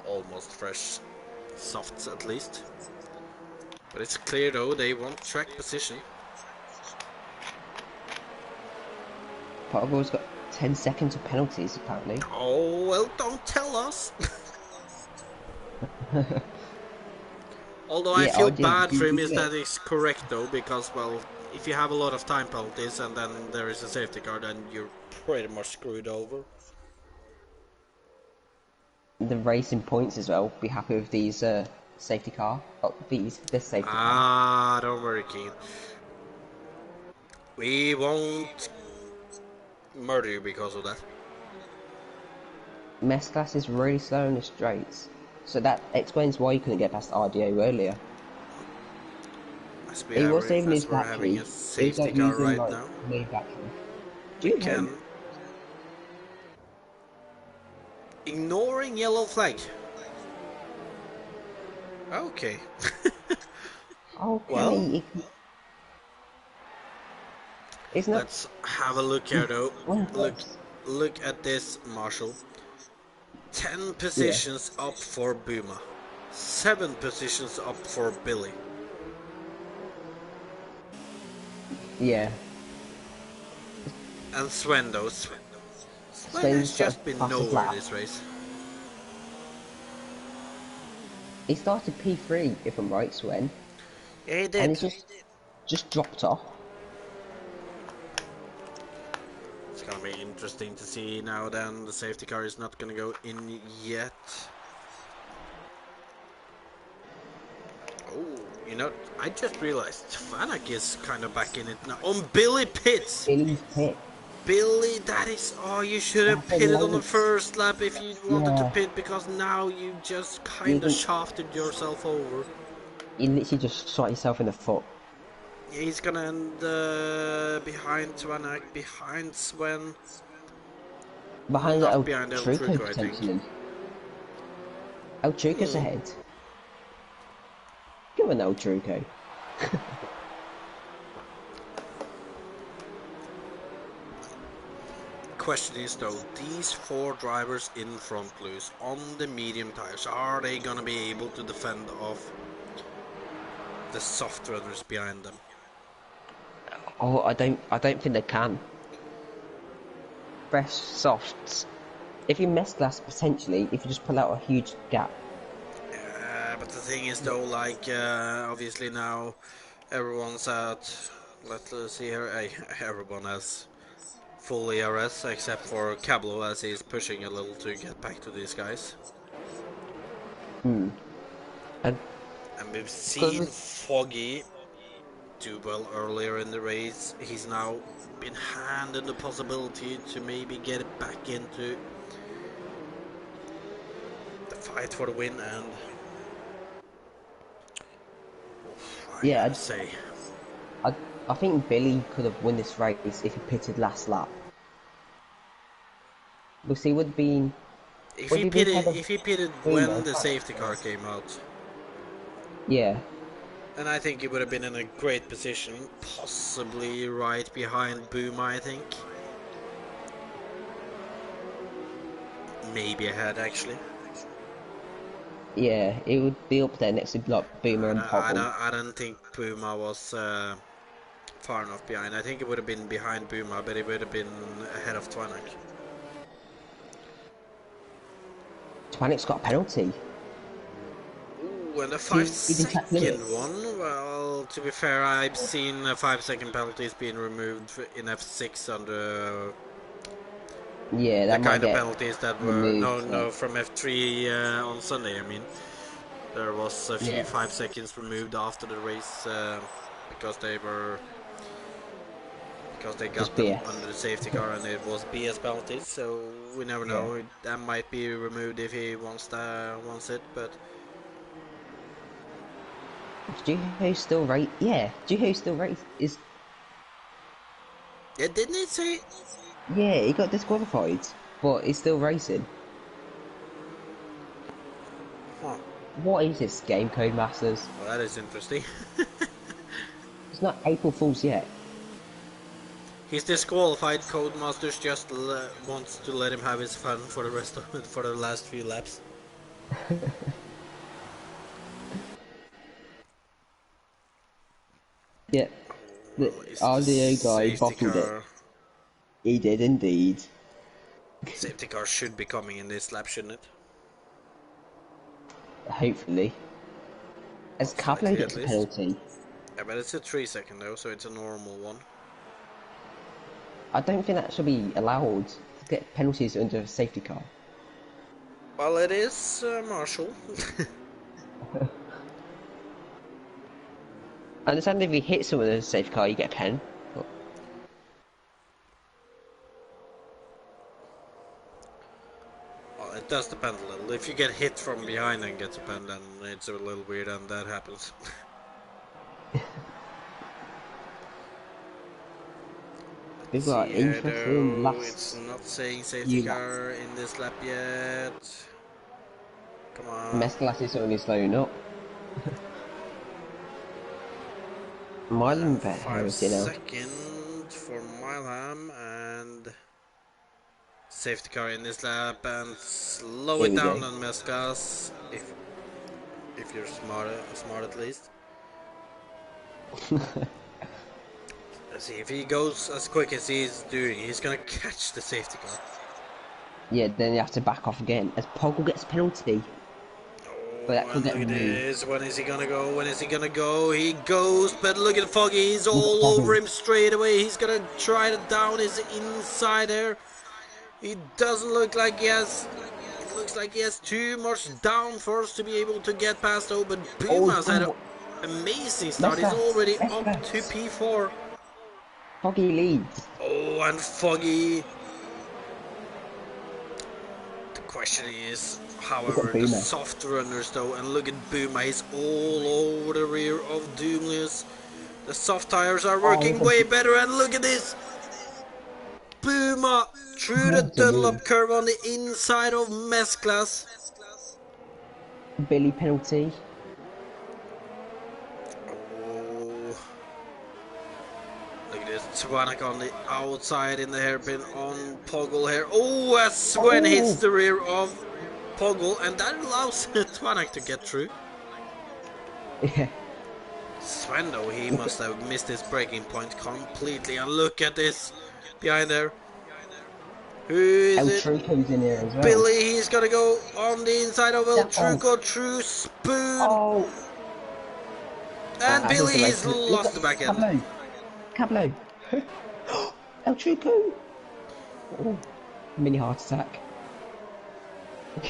[SPEAKER 1] almost fresh softs at least. But it's clear though, they want track position.
[SPEAKER 2] Poggle's got 10 seconds of penalties, apparently.
[SPEAKER 1] Oh, well, don't tell us. Although I feel bad for him, is that is correct though, because, well, if you have a lot of time penalties and then there is a safety car, then you're pretty much screwed over.
[SPEAKER 2] The racing points as well. Be happy with these safety car. Oh, this safety car.
[SPEAKER 1] Ah, don't worry, Keen. We won't murder you because of that.
[SPEAKER 2] Mess class is really slow in the straights, so that explains why you couldn't get past RDO earlier. He was saving his battery.
[SPEAKER 1] Having a safety car right now.
[SPEAKER 2] Do you
[SPEAKER 1] can. Ignoring yellow flag. Okay.
[SPEAKER 2] Okay.
[SPEAKER 1] Well,
[SPEAKER 2] it's not.
[SPEAKER 1] let's have a look here though. Look at this, Marshall. 10 positions up for Buma. 7 positions up for Billy.
[SPEAKER 2] Yeah.
[SPEAKER 1] And Sven though. Sven has just been nowhere this race.
[SPEAKER 2] He started P3, if I'm right, Sven.
[SPEAKER 1] Yeah, he did.
[SPEAKER 2] And he just dropped off.
[SPEAKER 1] It's gonna be interesting to see now then. The safety car is not gonna go in yet. Oh, you know, I just realized Vanek is kind of back in it now. On Billy Pitts!
[SPEAKER 2] Billy's pit.
[SPEAKER 1] Billy, that is... Oh, you should have pitted on the first lap if you wanted to pit, because now you just kind of shafted yourself over.
[SPEAKER 2] You literally just shot yourself in the foot.
[SPEAKER 1] Yeah, he's gonna end behind Vanek, behind Sven.
[SPEAKER 2] Behind
[SPEAKER 1] Not
[SPEAKER 2] El
[SPEAKER 1] behind El
[SPEAKER 2] Truco,
[SPEAKER 1] Truco, I
[SPEAKER 2] potentially.
[SPEAKER 1] think.
[SPEAKER 2] El Truco's ahead. Go on, El Truco.
[SPEAKER 1] Question is though, these 4 drivers in front, Lewis, on the medium tires, are they gonna be able to defend off the soft runners behind them?
[SPEAKER 2] Oh, I don't think they can. Fresh softs. If you mess glass, potentially, if you just pull out a huge gap.
[SPEAKER 1] But the thing is though, like, obviously now everyone's out. Let's see here. Everyone has full ERS except for Cablo, as he's pushing a little to get back to these guys.
[SPEAKER 2] And
[SPEAKER 1] we've seen Foggy do well earlier in the race. He's now been handed the possibility to maybe get it back into the fight for the win, and I'd say
[SPEAKER 2] I think Billy could have won this race if he pitted last lap. Because he would have been...
[SPEAKER 1] If he pitted when the safety car came out.
[SPEAKER 2] Yeah.
[SPEAKER 1] And I think he would have been in a great position, possibly right behind Boom, I think. Maybe ahead, actually.
[SPEAKER 2] Yeah, it would be up there next to like Boomer and Poggle.
[SPEAKER 1] I don't think Puma was far enough behind. I think it would have been behind Puma, but it would have been ahead of Twanak.
[SPEAKER 2] Twanic's got a penalty.
[SPEAKER 1] Ooh, and a
[SPEAKER 2] See, even track
[SPEAKER 1] 5-second
[SPEAKER 2] limits.
[SPEAKER 1] one? Well, to be fair, I've seen 5-second penalties being removed in F6 under
[SPEAKER 2] Yeah,
[SPEAKER 1] the
[SPEAKER 2] that might
[SPEAKER 1] kind of
[SPEAKER 2] get
[SPEAKER 1] penalties that were
[SPEAKER 2] removed.
[SPEAKER 1] no from F3 on Sunday. I mean, there was a few
[SPEAKER 2] Yeah.
[SPEAKER 1] 5 seconds removed after the race because they
[SPEAKER 2] Just
[SPEAKER 1] got them
[SPEAKER 2] BS.
[SPEAKER 1] under the safety car and it was BS penalties. So we never
[SPEAKER 2] Yeah.
[SPEAKER 1] know. That might be removed if he wants it, but.
[SPEAKER 2] Juho still race? Yeah, Juho still race. Is
[SPEAKER 1] Yeah, didn't it say?
[SPEAKER 2] yeah, he got disqualified, but he's still racing.
[SPEAKER 1] Huh.
[SPEAKER 2] What is this game, Codemasters?
[SPEAKER 1] Well, that is interesting.
[SPEAKER 2] It's not April Fool's yet.
[SPEAKER 1] He's disqualified. Codemasters just wants to let him have his fun for the rest of for the last few laps.
[SPEAKER 2] Yeah, the
[SPEAKER 1] Well, is the
[SPEAKER 2] RDO guy
[SPEAKER 1] safety
[SPEAKER 2] bottled it.
[SPEAKER 1] car?
[SPEAKER 2] He did indeed.
[SPEAKER 1] Safety car should be coming in this lap, shouldn't it?
[SPEAKER 2] Hopefully. As
[SPEAKER 1] Most
[SPEAKER 2] Cablo
[SPEAKER 1] likely, at
[SPEAKER 2] gets a
[SPEAKER 1] least.
[SPEAKER 2] penalty,
[SPEAKER 1] Yeah, but it's a 3-second though, so it's a normal one.
[SPEAKER 2] I don't think that should be allowed to get penalties under a safety car.
[SPEAKER 1] Well, it is Marshall.
[SPEAKER 2] I understand if you hit someone in a safety car, you get a pen. But
[SPEAKER 1] Well, it does depend a little. If you get hit from behind and get a pen, then it's a little weird, and that happens.
[SPEAKER 2] we've
[SPEAKER 1] See
[SPEAKER 2] got
[SPEAKER 1] here
[SPEAKER 2] interesting
[SPEAKER 1] though, it's
[SPEAKER 2] last
[SPEAKER 1] not saying safety
[SPEAKER 2] few laps.
[SPEAKER 1] car in this lap yet. Come on.
[SPEAKER 2] Mescalas is only slowing up. Milan bet
[SPEAKER 1] 5
[SPEAKER 2] Harris, you know.
[SPEAKER 1] seconds for Milham and safety car in this lap and slow
[SPEAKER 2] Here
[SPEAKER 1] it
[SPEAKER 2] we
[SPEAKER 1] down
[SPEAKER 2] go.
[SPEAKER 1] on Mescas if you're smart at least. Let's see if he goes as quick as he's doing, he's gonna catch the safety car.
[SPEAKER 2] Yeah, then you have to back off again as Poggle gets a penalty. But that
[SPEAKER 1] Oh,
[SPEAKER 2] could
[SPEAKER 1] and
[SPEAKER 2] get
[SPEAKER 1] look at
[SPEAKER 2] removed.
[SPEAKER 1] this. When is he gonna go? When is he gonna go? He goes, but look at Foggy. He's
[SPEAKER 2] Look at
[SPEAKER 1] all over
[SPEAKER 2] Poggle.
[SPEAKER 1] him straight away. He's gonna try to down his inside there. He doesn't look like he has. It looks like he has too much downforce to be able to get past. Oh, but
[SPEAKER 2] Oh,
[SPEAKER 1] Puma's had an amazing start. He's
[SPEAKER 2] Mescalas.
[SPEAKER 1] already up to
[SPEAKER 2] Mescalas.
[SPEAKER 1] P4.
[SPEAKER 2] Foggy leads.
[SPEAKER 1] Oh, and Foggy. The question is,
[SPEAKER 2] Look at
[SPEAKER 1] however, the
[SPEAKER 2] Boomer.
[SPEAKER 1] soft runners though, and look at Boomer, he's all over the rear of Doomlius. The soft tires are
[SPEAKER 2] Oh,
[SPEAKER 1] working way better, and look at this! Boomer through the Dunlop curve on the inside of Mesclas.
[SPEAKER 2] Billy penalty.
[SPEAKER 1] Oh. Look at this, Twanak on the outside in the hairpin on Poggle here. Oh, as Sven hits the rear of Poggle, and that allows Twanak to get through.
[SPEAKER 2] Yeah.
[SPEAKER 1] Sven though, he must have missed his braking point completely, and look at this behind there. Who is
[SPEAKER 2] El
[SPEAKER 1] it?
[SPEAKER 2] Truco's in here as well.
[SPEAKER 1] Billy, he's gonna go on the inside of El
[SPEAKER 2] That was-
[SPEAKER 1] Truco through Spoon.
[SPEAKER 2] Oh.
[SPEAKER 1] And
[SPEAKER 2] I think
[SPEAKER 1] Billy
[SPEAKER 2] the
[SPEAKER 1] has
[SPEAKER 2] race-
[SPEAKER 1] lost the back end.
[SPEAKER 2] Cablo. El Truco. Oh. Mini heart attack.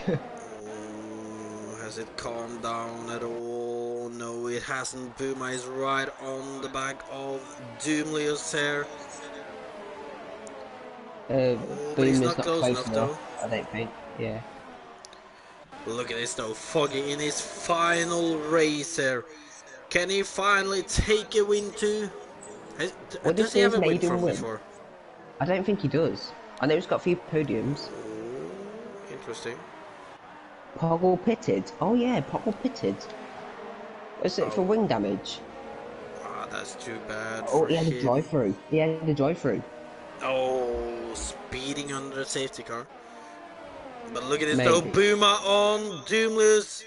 [SPEAKER 1] Oh, has it calmed down at all? No, it hasn't. Puma is right on the back of Doomlius here. but he's
[SPEAKER 2] Boom is
[SPEAKER 1] not close enough, though.
[SPEAKER 2] I don't think. Yeah.
[SPEAKER 1] Look at this though, Foggy in his final race here. Can he finally take a win too? Does he have a win from before?
[SPEAKER 2] I don't think he does. I know he's got a few podiums.
[SPEAKER 1] Interesting.
[SPEAKER 2] Poggle pitted. Oh yeah, Poggle pitted. Was it for wing damage?
[SPEAKER 1] Ah, that's too bad
[SPEAKER 2] Oh,
[SPEAKER 1] for
[SPEAKER 2] he had a
[SPEAKER 1] him.
[SPEAKER 2] drive-through. He had a drive-through.
[SPEAKER 1] Oh, speeding under the safety car. But look at this though,
[SPEAKER 2] Maybe.
[SPEAKER 1] Boomer on Doomless.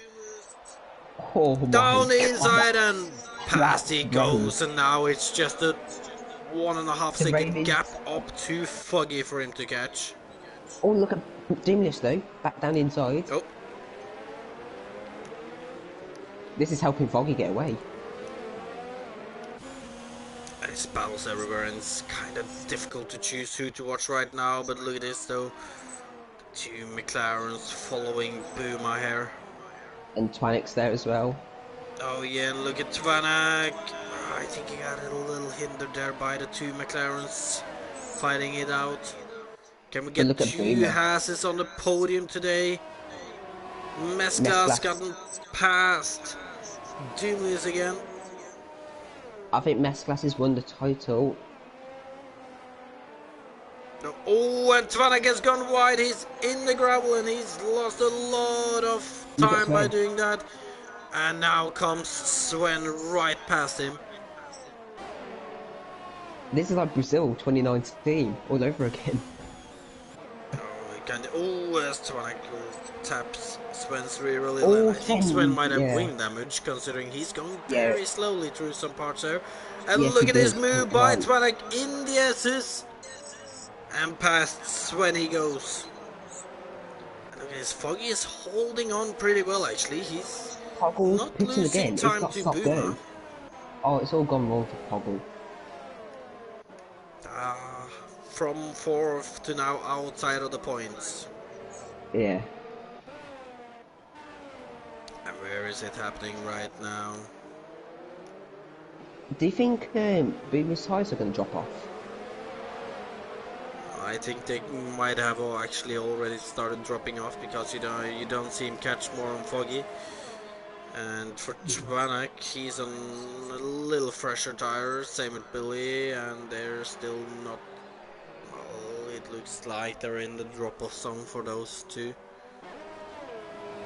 [SPEAKER 2] Oh my
[SPEAKER 1] Down the
[SPEAKER 2] god.
[SPEAKER 1] inside and past he
[SPEAKER 2] That rain.
[SPEAKER 1] goes, and now it's just a 1.5
[SPEAKER 2] The
[SPEAKER 1] second
[SPEAKER 2] rain is...
[SPEAKER 1] gap up too foggy for him to catch.
[SPEAKER 2] Oh, look at Doomless though. Back down inside.
[SPEAKER 1] Oh,
[SPEAKER 2] This is helping Foggy get away.
[SPEAKER 1] there's battles everywhere, and it's kind of difficult to choose who to watch right now. But look at this though, two McLarens following Boomer here.
[SPEAKER 2] And Twanik's there as well.
[SPEAKER 1] Oh yeah, and look at Tvanak. I think he got a little hindered there by the two McLarens fighting it out. Can we
[SPEAKER 2] But
[SPEAKER 1] get
[SPEAKER 2] look at
[SPEAKER 1] two
[SPEAKER 2] Boomer.
[SPEAKER 1] Hasses on the podium today? Mesclas
[SPEAKER 2] Mesclas.
[SPEAKER 1] gotten past Doomless again.
[SPEAKER 2] I think Mesclas has won the title.
[SPEAKER 1] Oh, and Tvanak has gone wide. He's in the gravel and he's lost a lot of
[SPEAKER 2] Look at
[SPEAKER 1] time by
[SPEAKER 2] Sven.
[SPEAKER 1] doing that. And now comes Sven right past him.
[SPEAKER 2] This is like Brazil 2019 all over again.
[SPEAKER 1] Oh, he kind of. Oh, as Tvanak taps Sven's rear a little.
[SPEAKER 2] Oh,
[SPEAKER 1] I think
[SPEAKER 2] Sven,
[SPEAKER 1] Sven might have
[SPEAKER 2] yeah.
[SPEAKER 1] wing damage considering he's going
[SPEAKER 2] Yeah.
[SPEAKER 1] very slowly through some parts there. And
[SPEAKER 2] Yes,
[SPEAKER 1] look
[SPEAKER 2] he
[SPEAKER 1] at this
[SPEAKER 2] does.
[SPEAKER 1] move by
[SPEAKER 2] Right.
[SPEAKER 1] Tvanak in the S's. And past Sven he goes. And look at this, Foggy is holding on pretty well actually. He's
[SPEAKER 2] Poggle's
[SPEAKER 1] not
[SPEAKER 2] pitching
[SPEAKER 1] losing
[SPEAKER 2] again. It's
[SPEAKER 1] time
[SPEAKER 2] got
[SPEAKER 1] to
[SPEAKER 2] stop
[SPEAKER 1] Boomer.
[SPEAKER 2] go. Oh, it's all gone wrong for Poggle.
[SPEAKER 1] From 4th to now outside of the points.
[SPEAKER 2] Yeah.
[SPEAKER 1] And where is it happening right now?
[SPEAKER 2] Do you think Boomer's tyres are going to drop off?
[SPEAKER 1] I think they might have actually already started dropping off because you don't see him catch more on Foggy. And for Tvanak, he's on a little fresher tires, same with Billy, and they're still not. Well, it looks like they're in the drop-off zone for those two.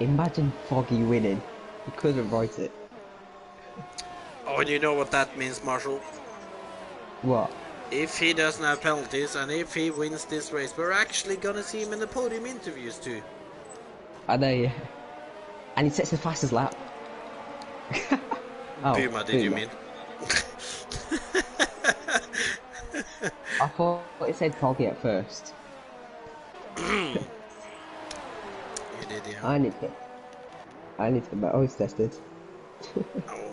[SPEAKER 2] Imagine Foggy winning. He couldn't write it.
[SPEAKER 1] Oh, and you know what that means, Marshall?
[SPEAKER 2] What?
[SPEAKER 1] If he doesn't have penalties and if he wins this race, we're actually gonna see him in the podium interviews too.
[SPEAKER 2] I know, yeah. And he sets the fastest lap. Oh,
[SPEAKER 1] Puma, did you mean?
[SPEAKER 2] I thought it said Foggy at first.
[SPEAKER 1] You did, yeah.
[SPEAKER 2] I need to get my eyes tested.
[SPEAKER 1] Oh,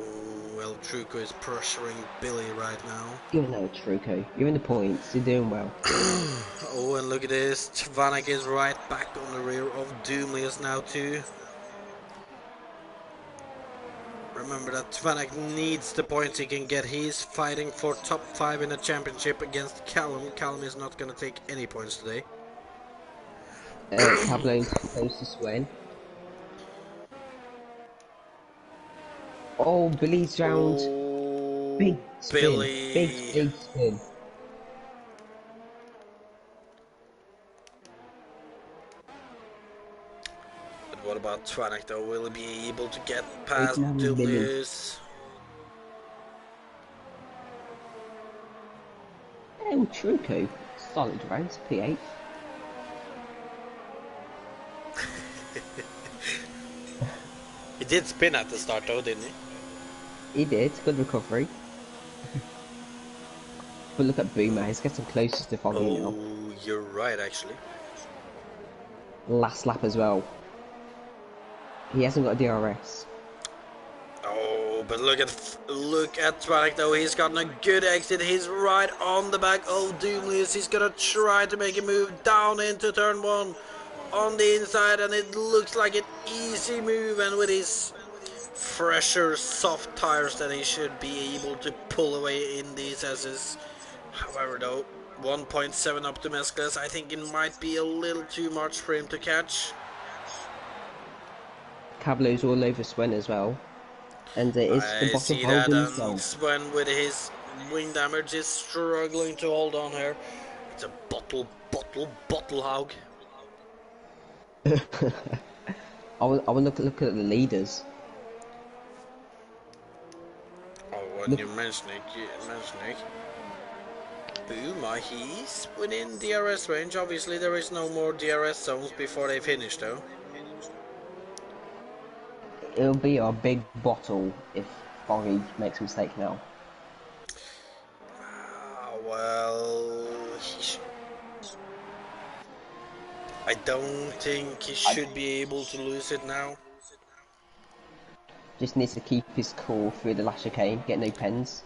[SPEAKER 1] well, Truco is pressuring Billy right now.
[SPEAKER 2] You're no Truco. You're in the points. You're doing well.
[SPEAKER 1] Oh, and look at this. Tvanak is right back on the rear of Doomless now too. Remember that Tvanak needs the points he can get. He's fighting for top 5 in the championship against Callum. Callum is not going to take any points today.
[SPEAKER 2] Pablo's close to Swen. Oh, Billy's round.
[SPEAKER 1] Oh,
[SPEAKER 2] Big spin.
[SPEAKER 1] Billy.
[SPEAKER 2] Big spin.
[SPEAKER 1] But what about Tvanak though? Will he be able to get past
[SPEAKER 2] now Billy.
[SPEAKER 1] Doomless?
[SPEAKER 2] Oh, Truco. Solid race, P8.
[SPEAKER 1] He did spin at the start though, didn't he?
[SPEAKER 2] He did. Good recovery. But look at Boomer. He's getting closest to Foggy now.
[SPEAKER 1] Oh, you're right actually.
[SPEAKER 2] Last lap as well. He hasn't got a DRS.
[SPEAKER 1] Oh, but look at Tvanak though. He's gotten a good exit. He's right on the back of Doomless. He's gonna try to make a move down into turn 1 on the inside, and it looks like an easy move. And with his fresher, soft tires, that he should be able to pull away in these S's. However, though, 1.7 up to Mesclas. I think it might be a little too much for him to catch.
[SPEAKER 2] Cablo's all over Swen as well. And it is the
[SPEAKER 1] I
[SPEAKER 2] bottom
[SPEAKER 1] see that,
[SPEAKER 2] holding
[SPEAKER 1] and
[SPEAKER 2] himself.
[SPEAKER 1] Sven with his wing damage is struggling to hold on here. It's a bottle hog.
[SPEAKER 2] I will look at the leaders.
[SPEAKER 1] when you mention it, Buma, he's within DRS range. Obviously, there is no more DRS zones before they finish, though.
[SPEAKER 2] It'll be a big bottle if Foggy makes a mistake now.
[SPEAKER 1] Well, I don't think he should be able to lose it now.
[SPEAKER 2] Just needs to keep his cool through the last chicane, get no pens.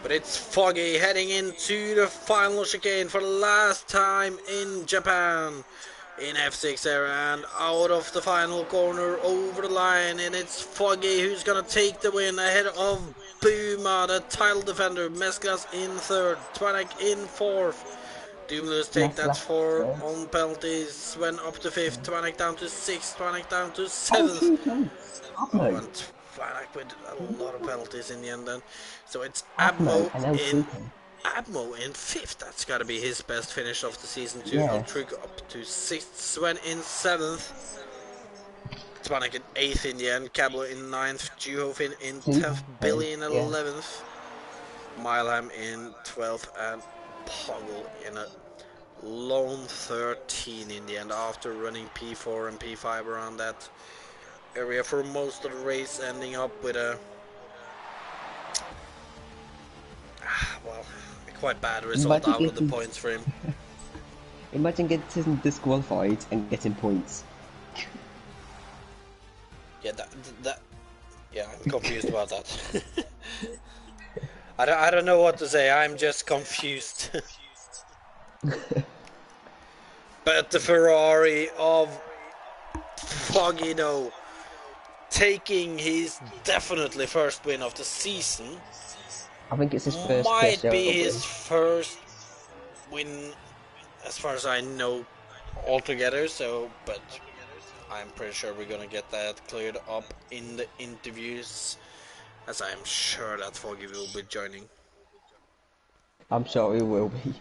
[SPEAKER 1] But it's Foggy heading into the final chicane for the last time in Japan in F6 era, and out of the final corner over the line, and it's Foggy who's gonna take the win ahead of Buma, the title defender. Mesclas in third, Twanek in fourth. Doomless take that 4 on penalties. Sven up to 5th, Twanek down to 6th, Twanek down to 7th. And Twanek with a lot of penalties in the end then. So it's Abmo in 5th. That's got to be his best finish of the season too. Yeah. Ultrug up to 6th, Sven in 7th. Twanek in 8th in the end, Cablo in 9th, Juhofin in 10th, Billy in 11th, Milham in 12th, and Poggle in a lone 13 in the end, after running P4 and P5 around that area for most of the race, ending up with a quite bad result out of the points for him.
[SPEAKER 2] Imagine getting disqualified and getting points.
[SPEAKER 1] Yeah, yeah, I'm confused about that. I don't know what to say, I'm just confused. But the Ferrari of Foggy, though, taking his definitely first win of the season.
[SPEAKER 2] I think it's his first.
[SPEAKER 1] Might be his first win, as far as I know, altogether. So, but I'm pretty sure we're gonna get that cleared up in the interviews, as I'm sure that Foggy will be joining.
[SPEAKER 2] I'm sure he will be.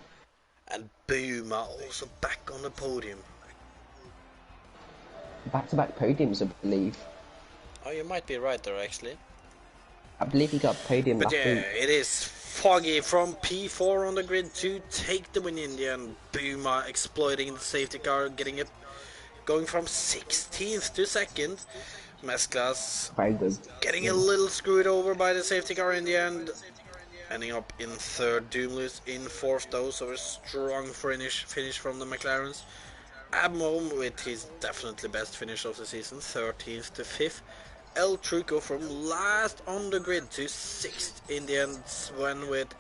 [SPEAKER 1] And Buma also back on the podium.
[SPEAKER 2] Back-to-back podiums, I believe.
[SPEAKER 1] Oh, you might be right there, actually.
[SPEAKER 2] I believe he got podium last week.
[SPEAKER 1] It is Foggy from P4 on the grid to take the win in the end. Buma exploiting the safety car, getting it going from 16th to 2nd. Mesclas getting a little screwed over by the safety car in the end, ending up in 3rd. Doomless in 4th though, so a strong finish from the McLarens. Abmo with his definitely best finish of the season, 13th to 5th. El Truco from last on the grid to 6th in the end. Sven with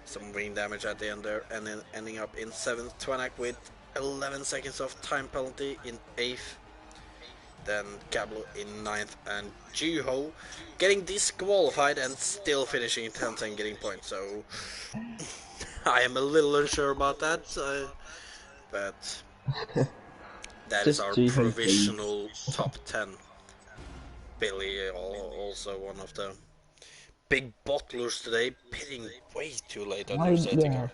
[SPEAKER 1] some wing damage at the end there, and then ending up in 7th. Twanak with 11 seconds of time penalty in 8th. Then Cablo in 9th, and Juho getting disqualified and still finishing in 10th and getting points. So I am a little unsure about that, but that is our provisional top 10. Billy, also one of the big bottlers today, pitting way too late on their safety car.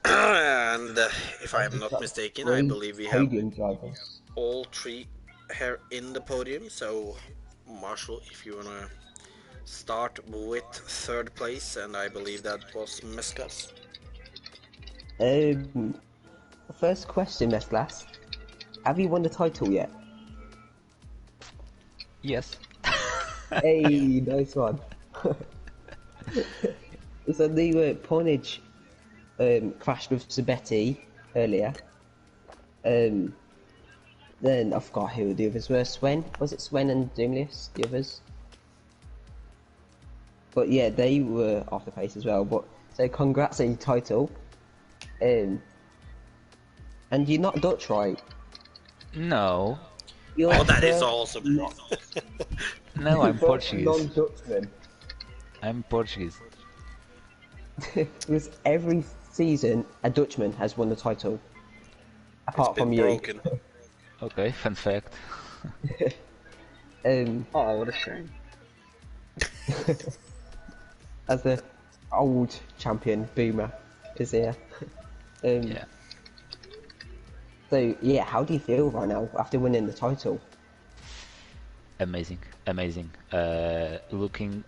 [SPEAKER 1] And if I am not mistaken, I believe we have all 3 here in the podium. So Marshall, if you wanna start with 3rd place, and I believe that was Mesclas.
[SPEAKER 2] First question, Mesclas. Have you won the title yet?
[SPEAKER 5] Yes.
[SPEAKER 2] Hey, nice one. So the Ponage crashed with Sabetti earlier. Then I forgot who the others were. Sven? Was it Sven and Doomless? The others? But yeah, they were off the pace as well. But so congrats on your title. And you're not Dutch, right?
[SPEAKER 5] No.
[SPEAKER 1] Oh, that is awesome.
[SPEAKER 5] No, I'm Portuguese.
[SPEAKER 2] Non-Dutchman.
[SPEAKER 5] I'm Portuguese.
[SPEAKER 2] Because every season a Dutchman has won the title, apart from you.
[SPEAKER 1] Broken.
[SPEAKER 5] Okay, fun fact.
[SPEAKER 2] Oh,
[SPEAKER 6] what a shame.
[SPEAKER 2] As the old champion, Boomer is here.
[SPEAKER 5] Yeah.
[SPEAKER 2] So yeah, how do you feel right now after winning the title?
[SPEAKER 5] Amazing, amazing. Looking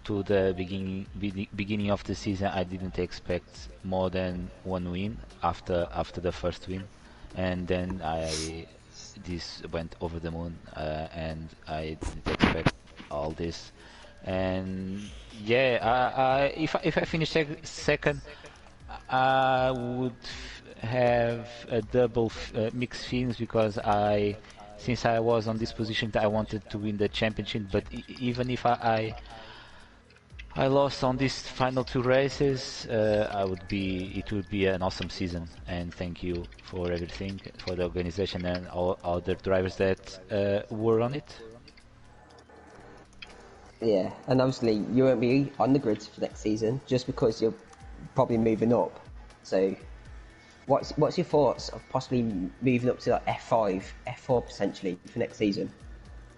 [SPEAKER 5] to the beginning of the season, I didn't expect more than one win after the first win, and then I this went over the moon, and I didn't expect all this. And yeah, if I finish second, I would have a double mixed feelings because since I was on this position, I wanted to win the championship. But even if I lost on these final two races, it would be an awesome season. And thank you for everything, for the organization and all other drivers that were on it.
[SPEAKER 2] Yeah, and obviously you won't be on the grids for next season just because you're probably moving up. So, what's your thoughts of possibly moving up to like F5, F4 potentially for next season?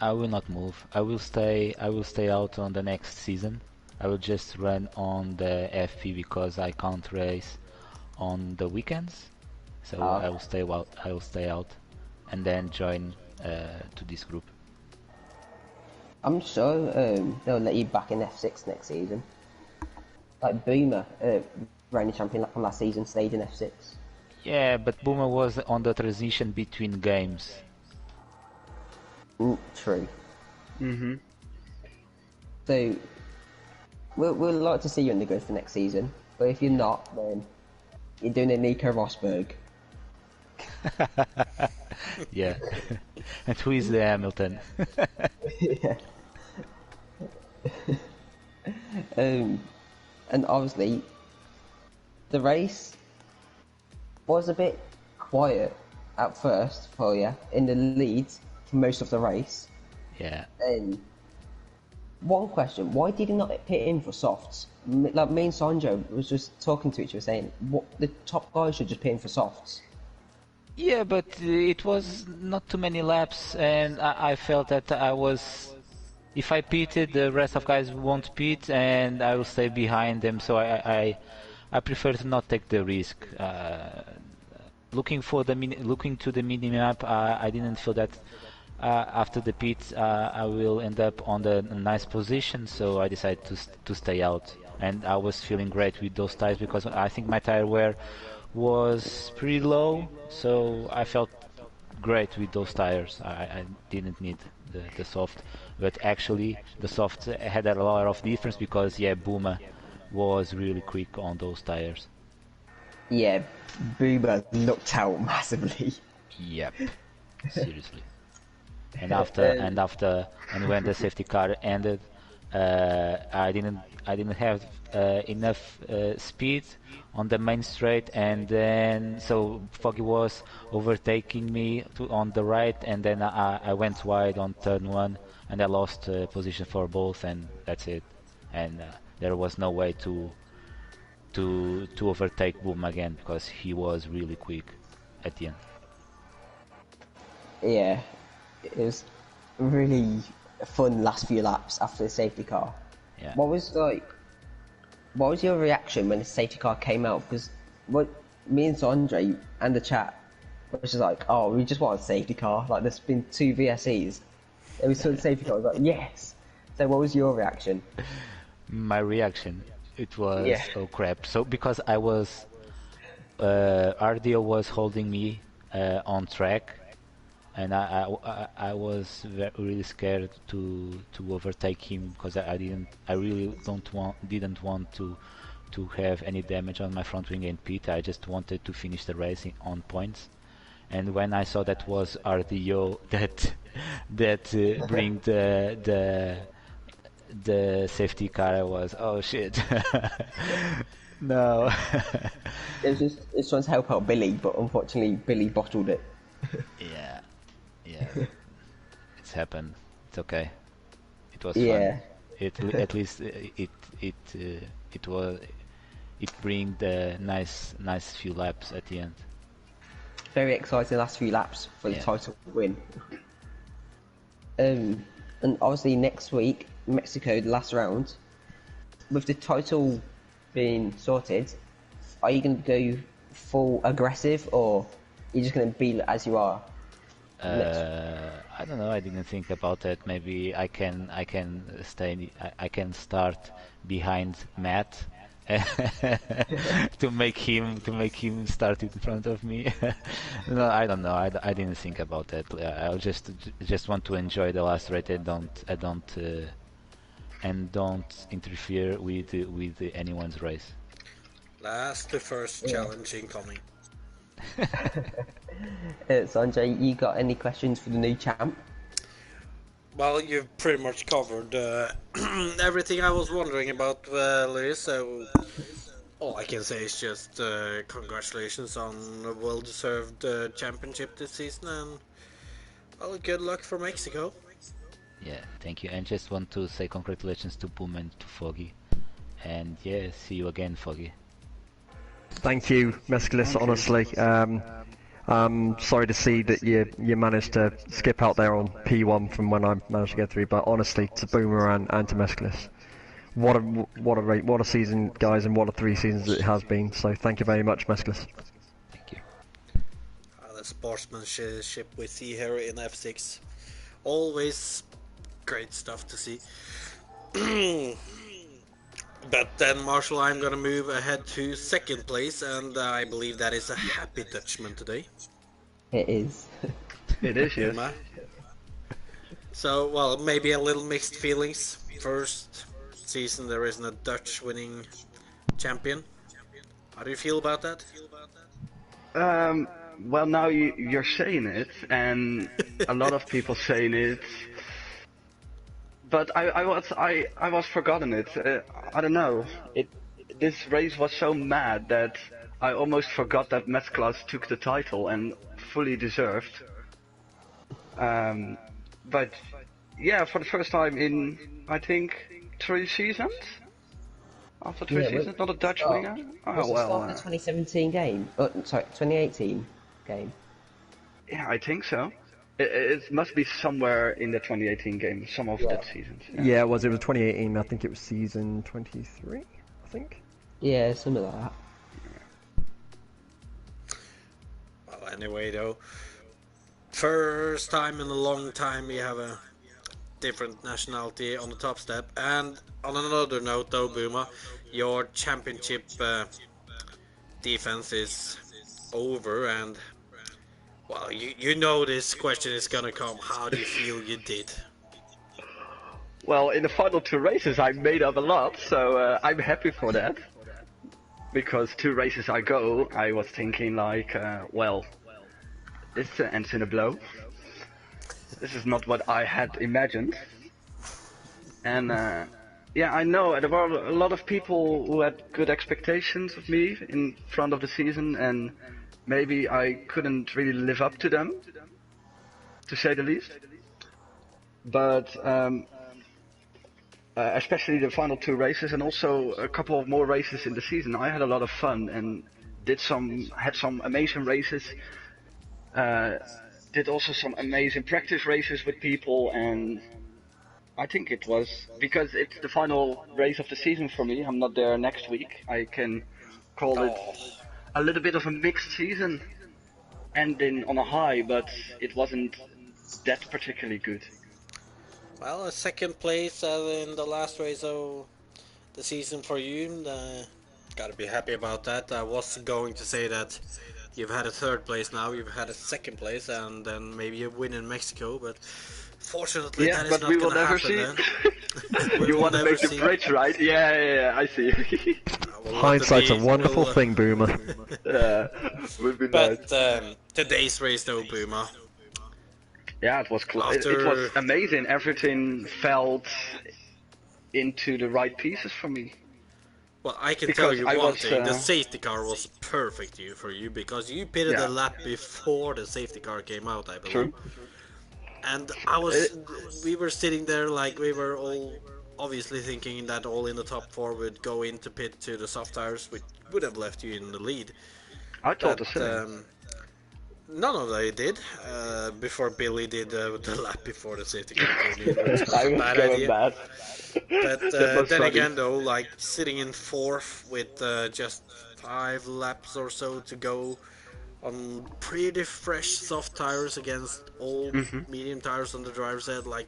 [SPEAKER 5] I will not move. I will stay. I will stay out on the next season. I will just run on the FP because I can't race on the weekends. So I will stay out. I will stay out, and then join to this group.
[SPEAKER 2] I'm sure they'll let you back in F6 next season. Like Boomer, reigning champion from last season, stayed in F6.
[SPEAKER 5] Yeah, but Boomer was on the transition between games.
[SPEAKER 2] True. So we'll like to see you in the grid for next season. But if you're not, then you're doing a Nico Rosberg.
[SPEAKER 5] Yeah. And who is the Hamilton?
[SPEAKER 2] Yeah. And obviously, the race was a bit quiet at first for you in the lead for most of the race.
[SPEAKER 5] Yeah.
[SPEAKER 2] One question: why did he not pit in for softs? Like me and Sanjo was just talking to each other, saying, "What the top guys should just pit in for softs."
[SPEAKER 5] Yeah, but it was not too many laps, and I felt that if I pitted, the rest of guys won't pit, and I will stay behind them. So I prefer to not take the risk. Looking to the mini map, I didn't feel that after the pit I will end up on a nice position, so I decided to stay out. And I was feeling great with those tires because I think my tire wear was pretty low, so I felt great with those tires. I didn't need the soft, but actually the soft had a lot of difference because Boomer was really quick on those tires.
[SPEAKER 2] Yeah, Boomer looked out massively.
[SPEAKER 5] Yep, seriously. And when the safety car ended, I didn't have enough speed on the main straight, and then so Foggy was overtaking me on the right, and then I went wide on turn one, and I lost position for both, and that's it. And there was no way to overtake Boom again because he was really quick at the end.
[SPEAKER 2] Yeah, it was really fun last few laps after the safety car.
[SPEAKER 5] Yeah.
[SPEAKER 2] What was your reaction when the safety car came out? Because me and Andre and the chat was just like, oh, we just want a safety car. Like, there's been 2 VSEs. And we saw the safety car, I was like, yes. So what was your reaction?
[SPEAKER 5] My reaction, it was, oh crap. So because I was, RDO was holding me on track, and I was really scared to overtake him because I really didn't want to have any damage on my front wing and pit. I just wanted to finish the race on points. And when I saw that was RDO that bring the safety car, I was, oh shit. No.
[SPEAKER 2] It was just trying to help out Billy, but unfortunately Billy bottled it.
[SPEAKER 5] Yeah, it's happened. It's okay. It was
[SPEAKER 2] Yeah.
[SPEAKER 5] fun. At least it bring the nice few laps at the end.
[SPEAKER 2] Very exciting last few laps for the title win. And obviously next week, Mexico, the last round, with the title being sorted, are you going to go full aggressive or are you just going to be as you are?
[SPEAKER 5] I don't know. I didn't think about that. Maybe I can stay. I can start behind Matt to make him start in front of me. No, I don't know. I didn't think about that. I'll just want to enjoy the last race. I don't interfere with anyone's race.
[SPEAKER 1] Last to first challenge incoming.
[SPEAKER 2] Sanjay, you got any questions for the new champ?
[SPEAKER 1] Well, you've pretty much covered everything I was wondering about, Lewis, so all I can say is just congratulations on a well-deserved championship this season, and well, good luck for Mexico.
[SPEAKER 5] Yeah, thank you. And just want to say congratulations to Boom and to Foggy. And yeah, see you again, Foggy.
[SPEAKER 3] Thank you, Mescalis, honestly. I'm sorry to see that you managed to skip out there on P1 from when I managed to get through, but honestly, to Boomerang and to Mescalis, what a season, guys, and what a 3 seasons it has been. So thank you very much, Mescalis.
[SPEAKER 5] Thank you.
[SPEAKER 1] The sportsmanship we see here in F6, always great stuff to see. But then, Marshall, I'm gonna move ahead to second place, and I believe that is a happy Dutchman today.
[SPEAKER 2] It is.
[SPEAKER 6] It is, yes.
[SPEAKER 1] Emma. So, well, maybe a little mixed feelings. First season there isn't a Dutch winning champion. How do you feel about that?
[SPEAKER 6] Well, now you're saying it, and a lot of people saying it. But I was forgotten it. I don't know. This race was so mad that I almost forgot that Mesclas took the title and fully deserved. But yeah, for the first time in I think 3 seasons. After 3 seasons, not a Dutch winger.
[SPEAKER 2] Was it start of the 2017 game? Oh, sorry, 2018 game.
[SPEAKER 6] Yeah, I think so. It must be somewhere in the 2018 game, some of that seasons.
[SPEAKER 3] Yeah, it was 2018. I think it was season 23. I think.
[SPEAKER 2] Yeah, something like that.
[SPEAKER 1] Well, anyway, though, first time in a long time we have a different nationality on the top step. And on another note, though, Boomer, your championship defense is over, and well, you know this question is gonna come. How do you feel you did?
[SPEAKER 6] Well, in the final 2 races I made up a lot, so I'm happy for that. Because 2 races ago I was thinking like, well, this ends in a blow. This is not what I had imagined. And yeah, I know there were a lot of people who had good expectations of me in front of the season, and maybe I couldn't really live up to them, to say the least. But especially the final 2 races, and also a couple of more races in the season, I had a lot of fun and had some amazing races. Did also some amazing practice races with people, and I think it was because it's the final race of the season for me. I'm not there next week. I can call it a little bit of a mixed season, ending on a high, but it wasn't that particularly good.
[SPEAKER 1] Well, a second place in the last race of the season for you. Gotta be happy about that. I was going to say that you've had a third place now, you've had a second place, and then maybe a win in Mexico, but fortunately that is not going to happen then.
[SPEAKER 6] You want to make the bridge, right? Yeah, I see.
[SPEAKER 3] Hindsight's a wonderful thing, Boomer.
[SPEAKER 6] Would be
[SPEAKER 1] but
[SPEAKER 6] nice.
[SPEAKER 1] Today's race though, Boomer.
[SPEAKER 6] Yeah, it was it was amazing. Everything felt into the right pieces for me.
[SPEAKER 1] Well, I can tell you one thing, the safety car was perfect for you, because you pitted a lap before the safety car came out, I believe.
[SPEAKER 6] True.
[SPEAKER 1] And we were sitting there like we were all obviously thinking that all in the top 4 would go into pit to the soft tires, which would have left you in the lead.
[SPEAKER 6] I thought the same.
[SPEAKER 1] None of they did, before Billy did the lap before the safety car came in.
[SPEAKER 6] I was going bad.
[SPEAKER 1] But then
[SPEAKER 6] funny.
[SPEAKER 1] again, though, like sitting in 4th with just 5 laps or so to go, on pretty fresh soft tires against old
[SPEAKER 6] Hmm.
[SPEAKER 1] medium tires on the driver's head. Like,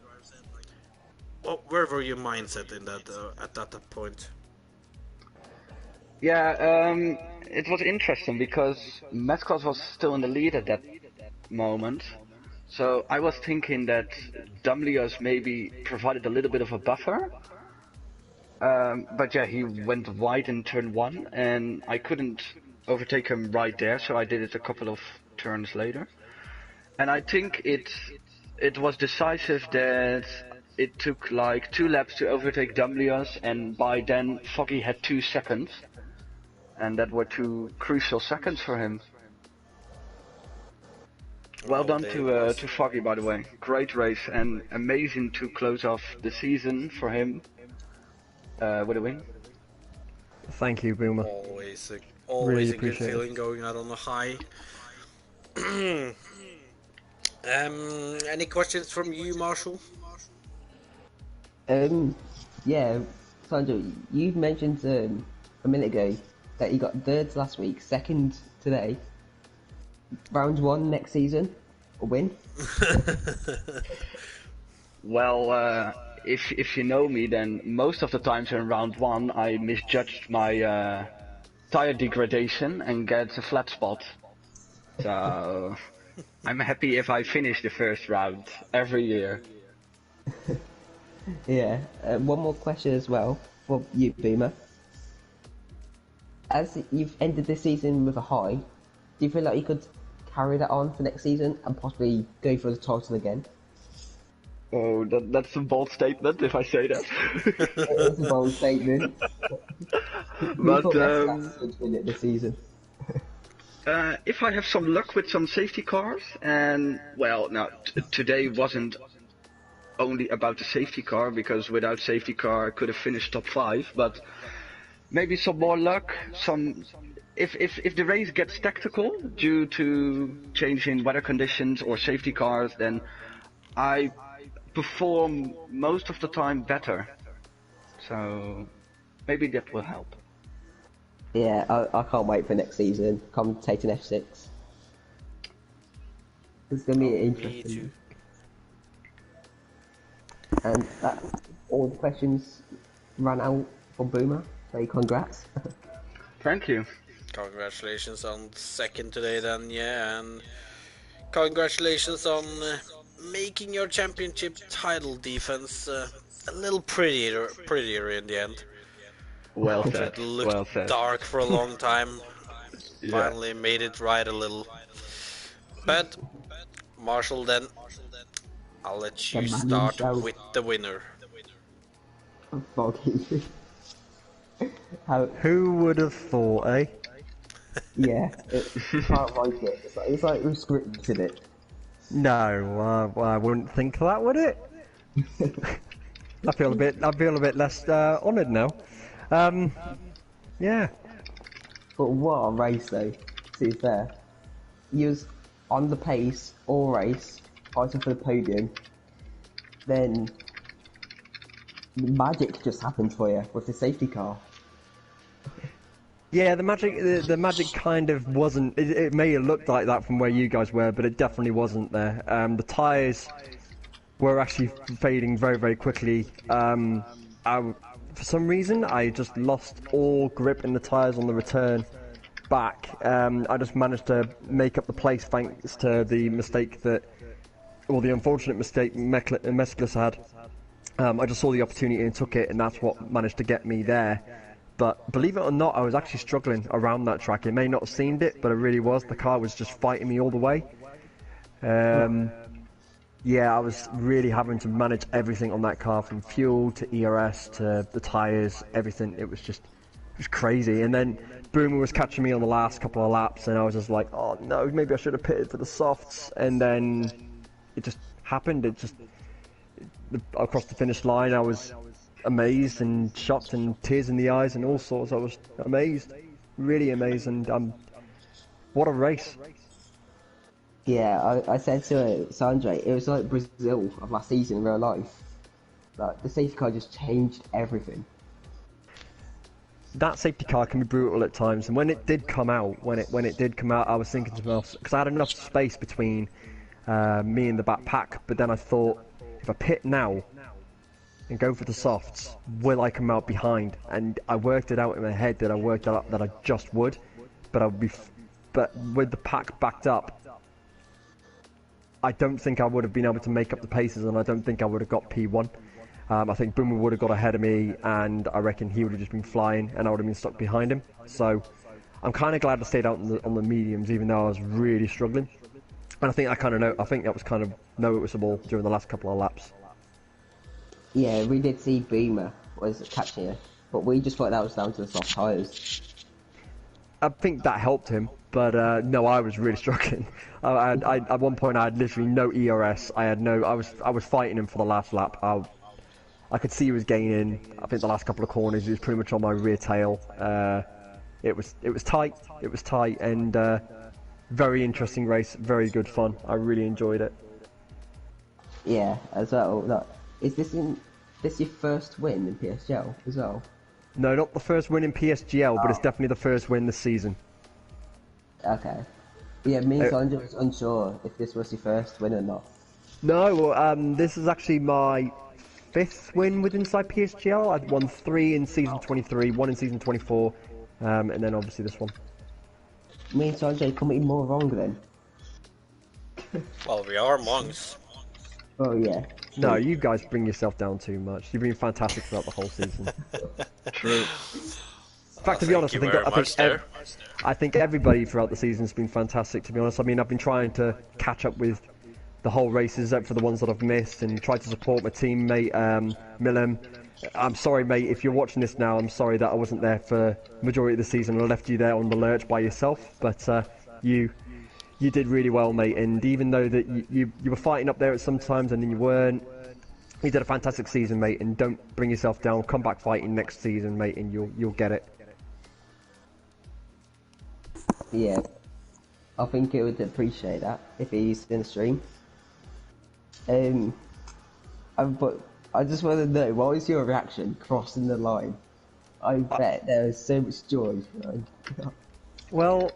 [SPEAKER 1] where were your mindset in that at that point?
[SPEAKER 6] Yeah, it was interesting because Mascot was still in the lead at that moment. So I was thinking that Dumlios maybe provided a little bit of a buffer. But yeah, he went wide in turn one, and I couldn't overtake him right there, so I did it a couple of turns later. And I think it was decisive that it took like 2 laps to overtake Dumlios, and by then Foggy had 2 seconds, and that were 2 crucial seconds for him. Well
[SPEAKER 1] Oh,
[SPEAKER 6] done
[SPEAKER 1] there it was.
[SPEAKER 6] to Foggy, by the way. Great race and amazing to close off the season for him with a win.
[SPEAKER 3] Thank you, Boomer. Really
[SPEAKER 1] Always a good
[SPEAKER 3] appreciate it.
[SPEAKER 1] feeling going out on a high. Any questions from you, Marshall?
[SPEAKER 2] Yeah, Sandro, you mentioned a minute ago that you got third last week, second today. Round one next season, a win.
[SPEAKER 6] Well, if you know me, then most of the times in round one I misjudged my tire degradation and get a flat spot. So I'm happy if I finish the first round every year.
[SPEAKER 2] Yeah. One more question as well for you, Boomer. As you've ended this season with a high, do you feel like you could carry that on for next season and possibly go for the title again?
[SPEAKER 6] Oh, that's a bold statement if I say that.
[SPEAKER 2] It is a bold statement. Who
[SPEAKER 6] But
[SPEAKER 2] thought Bottas would win it this season?
[SPEAKER 6] if I have some luck with some safety cars, and well, now today wasn't only about the safety car, because without safety car I could have finished top 5, but maybe some more luck, if the race gets tactical due to changing weather conditions or safety cars, then I perform most of the time better. So maybe that will help.
[SPEAKER 2] Yeah, I can't wait for next season. Commentating F6. It's gonna be
[SPEAKER 1] Me
[SPEAKER 2] interesting.
[SPEAKER 1] too.
[SPEAKER 2] And all the questions ran out for Boomer. So congrats.
[SPEAKER 6] Thank you.
[SPEAKER 1] Congratulations on second today, then, yeah, and congratulations on making your championship title defense a little prettier in the end.
[SPEAKER 6] Well
[SPEAKER 1] After
[SPEAKER 6] said.
[SPEAKER 1] it looked
[SPEAKER 6] Well said.
[SPEAKER 1] dark for a long time,
[SPEAKER 6] Yeah.
[SPEAKER 1] finally made it right a little. But Marshall, then I'll let
[SPEAKER 2] The
[SPEAKER 1] you
[SPEAKER 2] man
[SPEAKER 1] start
[SPEAKER 2] himself,
[SPEAKER 1] with the winner.
[SPEAKER 2] Foggy. How?
[SPEAKER 3] Who would have thought, eh?
[SPEAKER 2] Yeah, you can't write it. It's like we've scripted it.
[SPEAKER 3] No, I wouldn't think that, would it? I feel a bit less honoured now. Yeah.
[SPEAKER 2] But what a race though, to be fair. You was on the pace all race, fighting for the podium. Then magic just happened for you with the safety car.
[SPEAKER 3] Yeah, the magic kind of wasn't. It may have looked like that from where you guys were, but it definitely wasn't there. The tyres were actually fading very, very quickly. For some reason, I just lost all grip in the tyres on the return back. I just managed to make up the place thanks to the mistake or the unfortunate mistake Mesclus had. I just saw the opportunity and took it, and that's what managed to get me there. But believe it or not, I was actually struggling around that track. It may not have seemed it, but it really was. The car was just fighting me all the way. Yeah, I was really having to manage everything on that car, from fuel to ERS to the tyres, everything. It was crazy. And then Boomer was catching me on the last couple of laps, and I was just like, oh no, maybe I should have pitted for the softs. And then it just happened. Across the finish line, I was amazed and shocked and tears in the eyes and all sorts. I was amazed, really amazed, and what a race.
[SPEAKER 2] Yeah, I said to Sandra, it was like Brazil of last season in real life. Like the safety car just changed everything.
[SPEAKER 3] that safety car can be brutal at times. And when it did come out, I was thinking to myself, because I had enough space between me and the back pack, but then I thought, if I pit now and go for the softs, will I come out behind? And I worked it out in my head that I just would, but but with the pack backed up, I don't think I would have been able to make up the paces, and I don't think I would have got P1. I think Boomer would have got ahead of me, and I reckon he would have just been flying, and I would have been stuck behind him. So I'm kind of glad I stayed out on the mediums, even though I was really struggling. And I think that was kind of noticeable during the last couple of laps.
[SPEAKER 2] Yeah, we did see Boomer was catching it, but we just thought that was down to the soft tyres.
[SPEAKER 3] I think that helped him, but no, I was really struggling. At one point, I had literally no ERS. I was fighting him for the last lap. I could see he was gaining. I think the last couple of corners, he was pretty much on my rear tail. It was tight. It was tight, and very interesting race. Very good fun. I really enjoyed it.
[SPEAKER 2] Yeah, as well. Is this your first win in PSGL as well?
[SPEAKER 3] No, not the first win in PSGL, but it's definitely the first win this season.
[SPEAKER 2] Okay. Yeah, me and Sandra was unsure if this was your first win or not.
[SPEAKER 3] No, this is actually my 5th win with Inside PSGL. I'd won 3 in season 23, 1 in season 24, and then obviously this one.
[SPEAKER 2] Me and Sanjay couldn't be more wrong then.
[SPEAKER 1] Well, we are monks.
[SPEAKER 2] Oh yeah.
[SPEAKER 3] No, you guys bring yourself down too much. You've been fantastic throughout the whole season.
[SPEAKER 6] True.
[SPEAKER 3] In fact, to be honest, I think everybody throughout the season has been fantastic, to be honest. I mean, I've been trying to catch up with the whole races, except for the ones that I've missed, and try to support my teammate, Millem. I'm sorry, mate, if you're watching this now, I'm sorry that I wasn't there for the majority of the season. I left you there on the lurch by yourself, but you did really well, mate, and even though that you were fighting up there at some times and then you weren't, you did a fantastic season, mate, and don't bring yourself down. Come back fighting next season, mate, and you'll get it.
[SPEAKER 2] Yeah. I think he would appreciate that if he's in the stream. But I just want to know, what was your reaction crossing the line? I bet there was so much joy.
[SPEAKER 3] Well,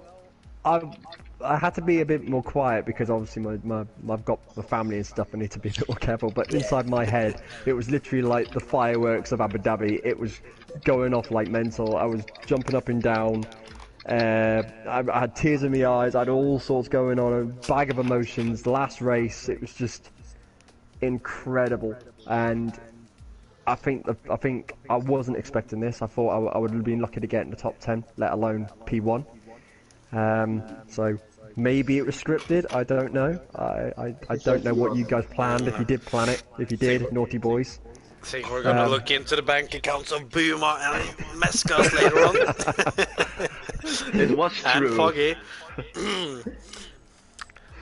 [SPEAKER 3] I had to be a bit more quiet because obviously I've got my family and stuff. I need to be a bit more careful. But inside my head, it was literally like the fireworks of Abu Dhabi. It was going off like mental. I was jumping up and down. I had tears in my eyes. I had all sorts going on. A bag of emotions. The last race, it was just incredible. And I think I wasn't expecting this. I thought I would have been lucky to get in the top 10, let alone P1. So maybe it was scripted. I don't know. I don't know what you guys planned. If you did plan it, if you did, naughty boys.
[SPEAKER 1] I think we're gonna look into the bank accounts of Buma and Mescas later on.
[SPEAKER 6] It was true.
[SPEAKER 1] And Foggy.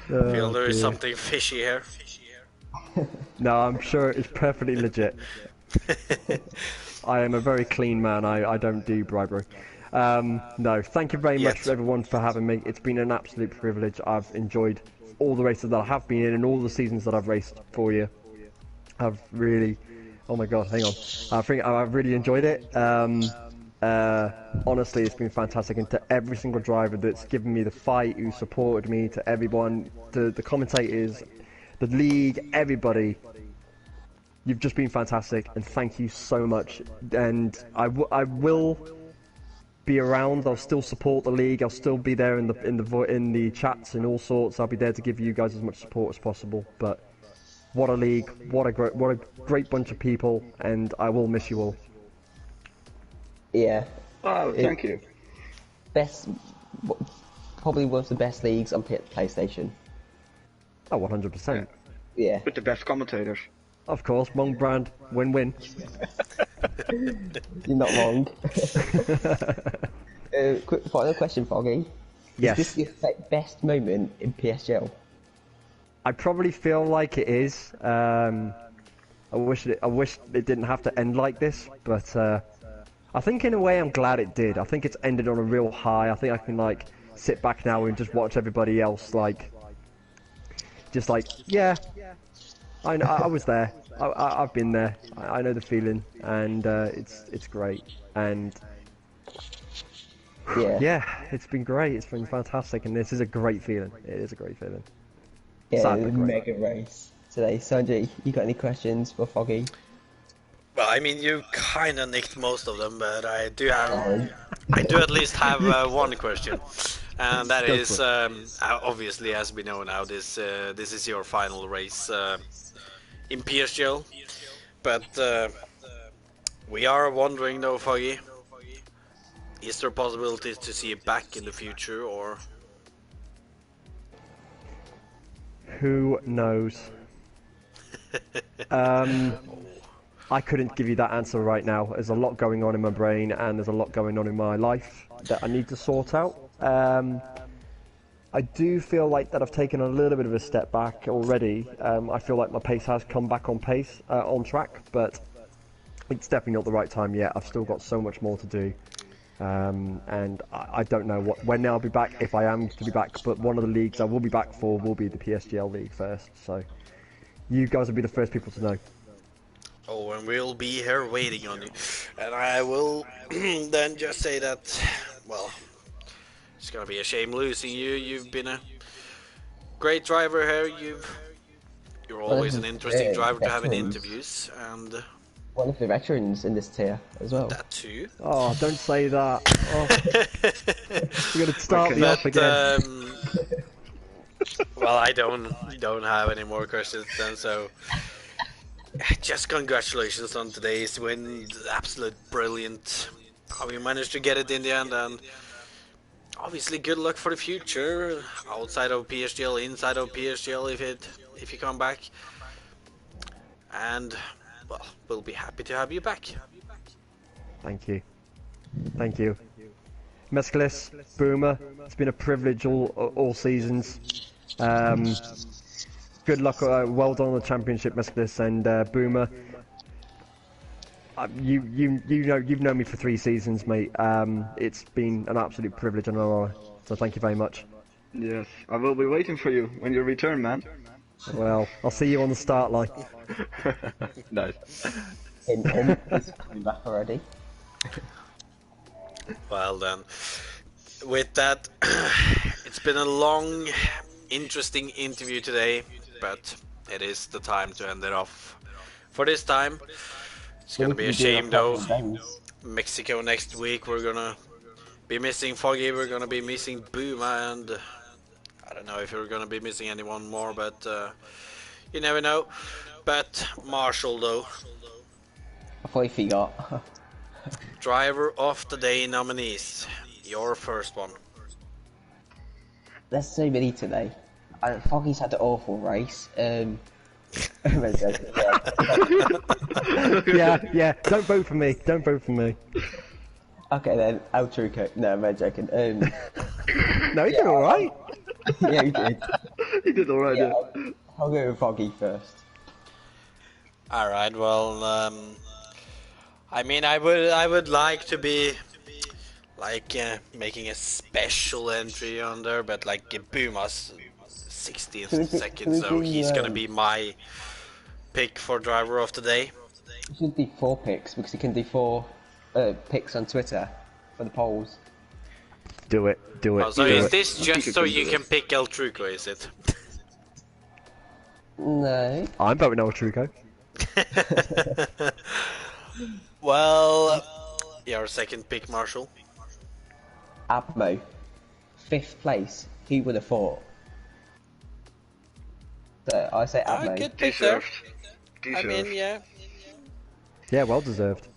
[SPEAKER 1] Feel there is something fishy here.
[SPEAKER 3] No, I'm sure it's perfectly legit. I am a very clean man. I don't do bribery. No, thank you very much everyone for having me. It's been an absolute privilege. I've enjoyed all the races that I have been in and all the seasons that I've raced for you. I've really, oh my god, hang on. I think I've really enjoyed it. Honestly, it's been fantastic, and to every single driver that's given me the fight, who supported me, to everyone, to the commentators, the league, everybody. You've just been fantastic, and thank you so much. And I will be around. I'll still support the league. I'll still be there in the chats and all sorts. I'll be there to give you guys as much support as possible. But what a league! What a great bunch of people, and I will miss you all.
[SPEAKER 2] Yeah.
[SPEAKER 6] Oh, thank you.
[SPEAKER 2] Probably one of the best leagues on PlayStation.
[SPEAKER 3] Oh, 100%.
[SPEAKER 2] Yeah.
[SPEAKER 6] With the best commentators.
[SPEAKER 3] Of course, Mong brand, win-win.
[SPEAKER 2] You're not wrong. Quick final question, Foggy.
[SPEAKER 3] Yes.
[SPEAKER 2] Is this your best moment in PSGL?
[SPEAKER 3] I probably feel like it is. I wish it didn't have to end like this, but I think in a way I'm glad it did. I think it's ended on a real high. I think I can like sit back now and just watch everybody else yeah. I was there. I've been there. I know the feeling, and it's great. And
[SPEAKER 2] Yeah.
[SPEAKER 3] Yeah, it's been great. It's been fantastic, and this is a great feeling. It is a great feeling.
[SPEAKER 2] Yeah,
[SPEAKER 3] Sad
[SPEAKER 2] the
[SPEAKER 3] but great.
[SPEAKER 2] mega race today. Sanjay, you got any questions for Foggy?
[SPEAKER 1] Well, I mean, you kind of nicked most of them, but
[SPEAKER 2] Sorry.
[SPEAKER 1] I do at least have one question, and that
[SPEAKER 3] Go for
[SPEAKER 1] is
[SPEAKER 3] it.
[SPEAKER 1] obviously, as we know now, this is your final race in PSGL, but we are wondering though, Foggy, is there possibilities to see it back in the future, or?
[SPEAKER 3] Who knows? I couldn't give you that answer right now. There's a lot going on in my brain, and there's a lot going on in my life that I need to sort out. I do feel like that I've taken a little bit of a step back already. I feel like my pace has come back on track, but it's definitely not the right time yet. I've still got so much more to do. And I don't know when I'll be back, if I am to be back, but one of the leagues I will be back for will be the PSGL league first, so you guys will be the first people to know.
[SPEAKER 1] Oh, and we'll be here waiting on you. And I will then just say that, well, it's gonna be a shame losing you. You've been a great driver here. You're always an interesting driver to have in interviews, and
[SPEAKER 2] One of the veterans in this tier as well.
[SPEAKER 1] that too.
[SPEAKER 3] Oh, don't say that. Oh, you're gonna start me off
[SPEAKER 1] But
[SPEAKER 3] again.
[SPEAKER 1] well, I don't have any more questions then. So just congratulations on today's win. Absolute brilliant. How you managed to get it in the end, and obviously good luck for the future. Outside of PSGL, inside of PSGL, if you come back. And well, we'll be happy to have you back.
[SPEAKER 3] Thank you. Thank you. Mescalis, Boomer, it's been a privilege all seasons. Good luck, well done on the championship, Mescalis, and Boomer. You've known me for 3 seasons, mate. It's been an absolute privilege and an honour. So thank you very much.
[SPEAKER 6] Yes, I will be waiting for you when you return, man.
[SPEAKER 3] Well, I'll see you on the start line.
[SPEAKER 6] Nice.
[SPEAKER 2] He's coming back already.
[SPEAKER 1] Well then, with that, it's been a long, interesting interview today, but it is the time to end it off. For this time, it's gonna be a shame though. Mexico next week, we're gonna be missing Foggy, we're gonna be missing Booma, and I don't know if we're gonna be missing anyone more, but you never know. But Marshall though,
[SPEAKER 2] I thought he forgot.
[SPEAKER 1] driver of the day nominees, your first one.
[SPEAKER 2] There's so many today. Foggy's had an awful race.
[SPEAKER 3] Yeah. Don't vote for me. Don't vote for me.
[SPEAKER 2] Okay then, El Truco. No, I'm joking.
[SPEAKER 3] No, you did all right.
[SPEAKER 2] Yeah, he did.
[SPEAKER 6] He did alright, yeah.
[SPEAKER 2] I'll go with Foggy first.
[SPEAKER 1] All right. Well, I mean, I would like to be like making a special entry on there, but like Buma's 60th second, so he's gonna be my pick for driver of the day.
[SPEAKER 2] You should do 4 picks because you can do 4 picks on Twitter for the polls.
[SPEAKER 3] Do it.
[SPEAKER 1] Oh, so is this just so you can pick El Truco? Is it?
[SPEAKER 2] No.
[SPEAKER 3] I'm voting El Truco.
[SPEAKER 1] Well, your second pick, Marshall.
[SPEAKER 2] Abmo. 5th place. Who would have thought? So I say Abmo.
[SPEAKER 1] Good pick there.
[SPEAKER 6] Deserved.
[SPEAKER 1] I mean, yeah.
[SPEAKER 3] Yeah, well deserved.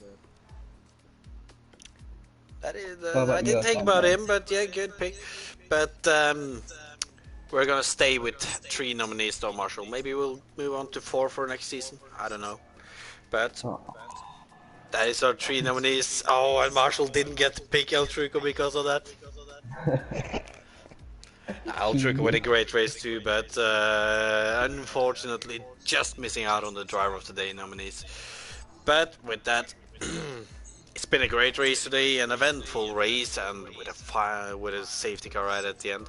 [SPEAKER 1] That is,
[SPEAKER 2] What about
[SPEAKER 1] I didn't
[SPEAKER 2] you,
[SPEAKER 1] think
[SPEAKER 2] Sander?
[SPEAKER 1] about him, but yeah, good pick. But we're gonna stay with 3 nominees though, Marshall. Maybe we'll move on to 4 for next season. I don't know. But that is our 3 nominees. Oh, and Marshall didn't get to pick El Truco because of that. El Truco with a great race too, but unfortunately just missing out on the driver of the day nominees. But with that, it's been a great race today, an eventful race, and with a safety car right at the end.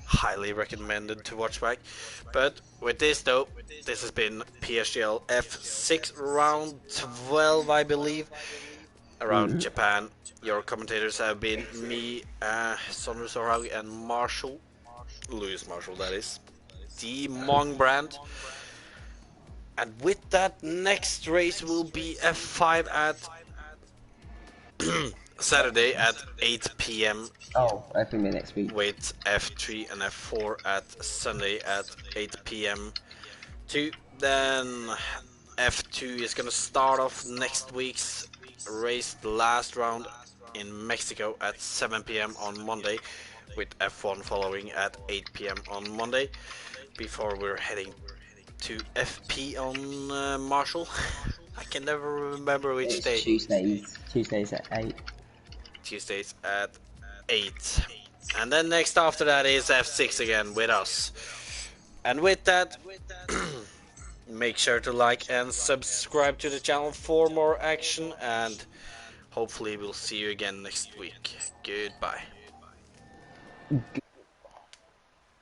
[SPEAKER 1] Highly recommended to watch back. But with this though, this has been PSGL F6 round 12, I believe. around Japan. Your commentators have been me, Sondre Sorhag, and Marshall, Lewis Marshall, that is, the Mong brand. And with that, next race will be F5 at Saturday at 8 p.m.
[SPEAKER 2] Oh, I think next week.
[SPEAKER 1] with F3 and F4 at Sunday at 8 p.m. too. Then F2 is gonna start off next week's race, the last round in Mexico at 7 p.m. on Monday, with F1 following at 8 p.m. on Monday, before we're heading to FP on Marshall. I can never remember which
[SPEAKER 2] It's
[SPEAKER 1] day.
[SPEAKER 2] Tuesdays at 8.
[SPEAKER 1] Tuesdays at 8. And then next after that is F6 again with us. And with that, make sure to like and subscribe to the channel for more action, and hopefully we'll see you again next week. Goodbye.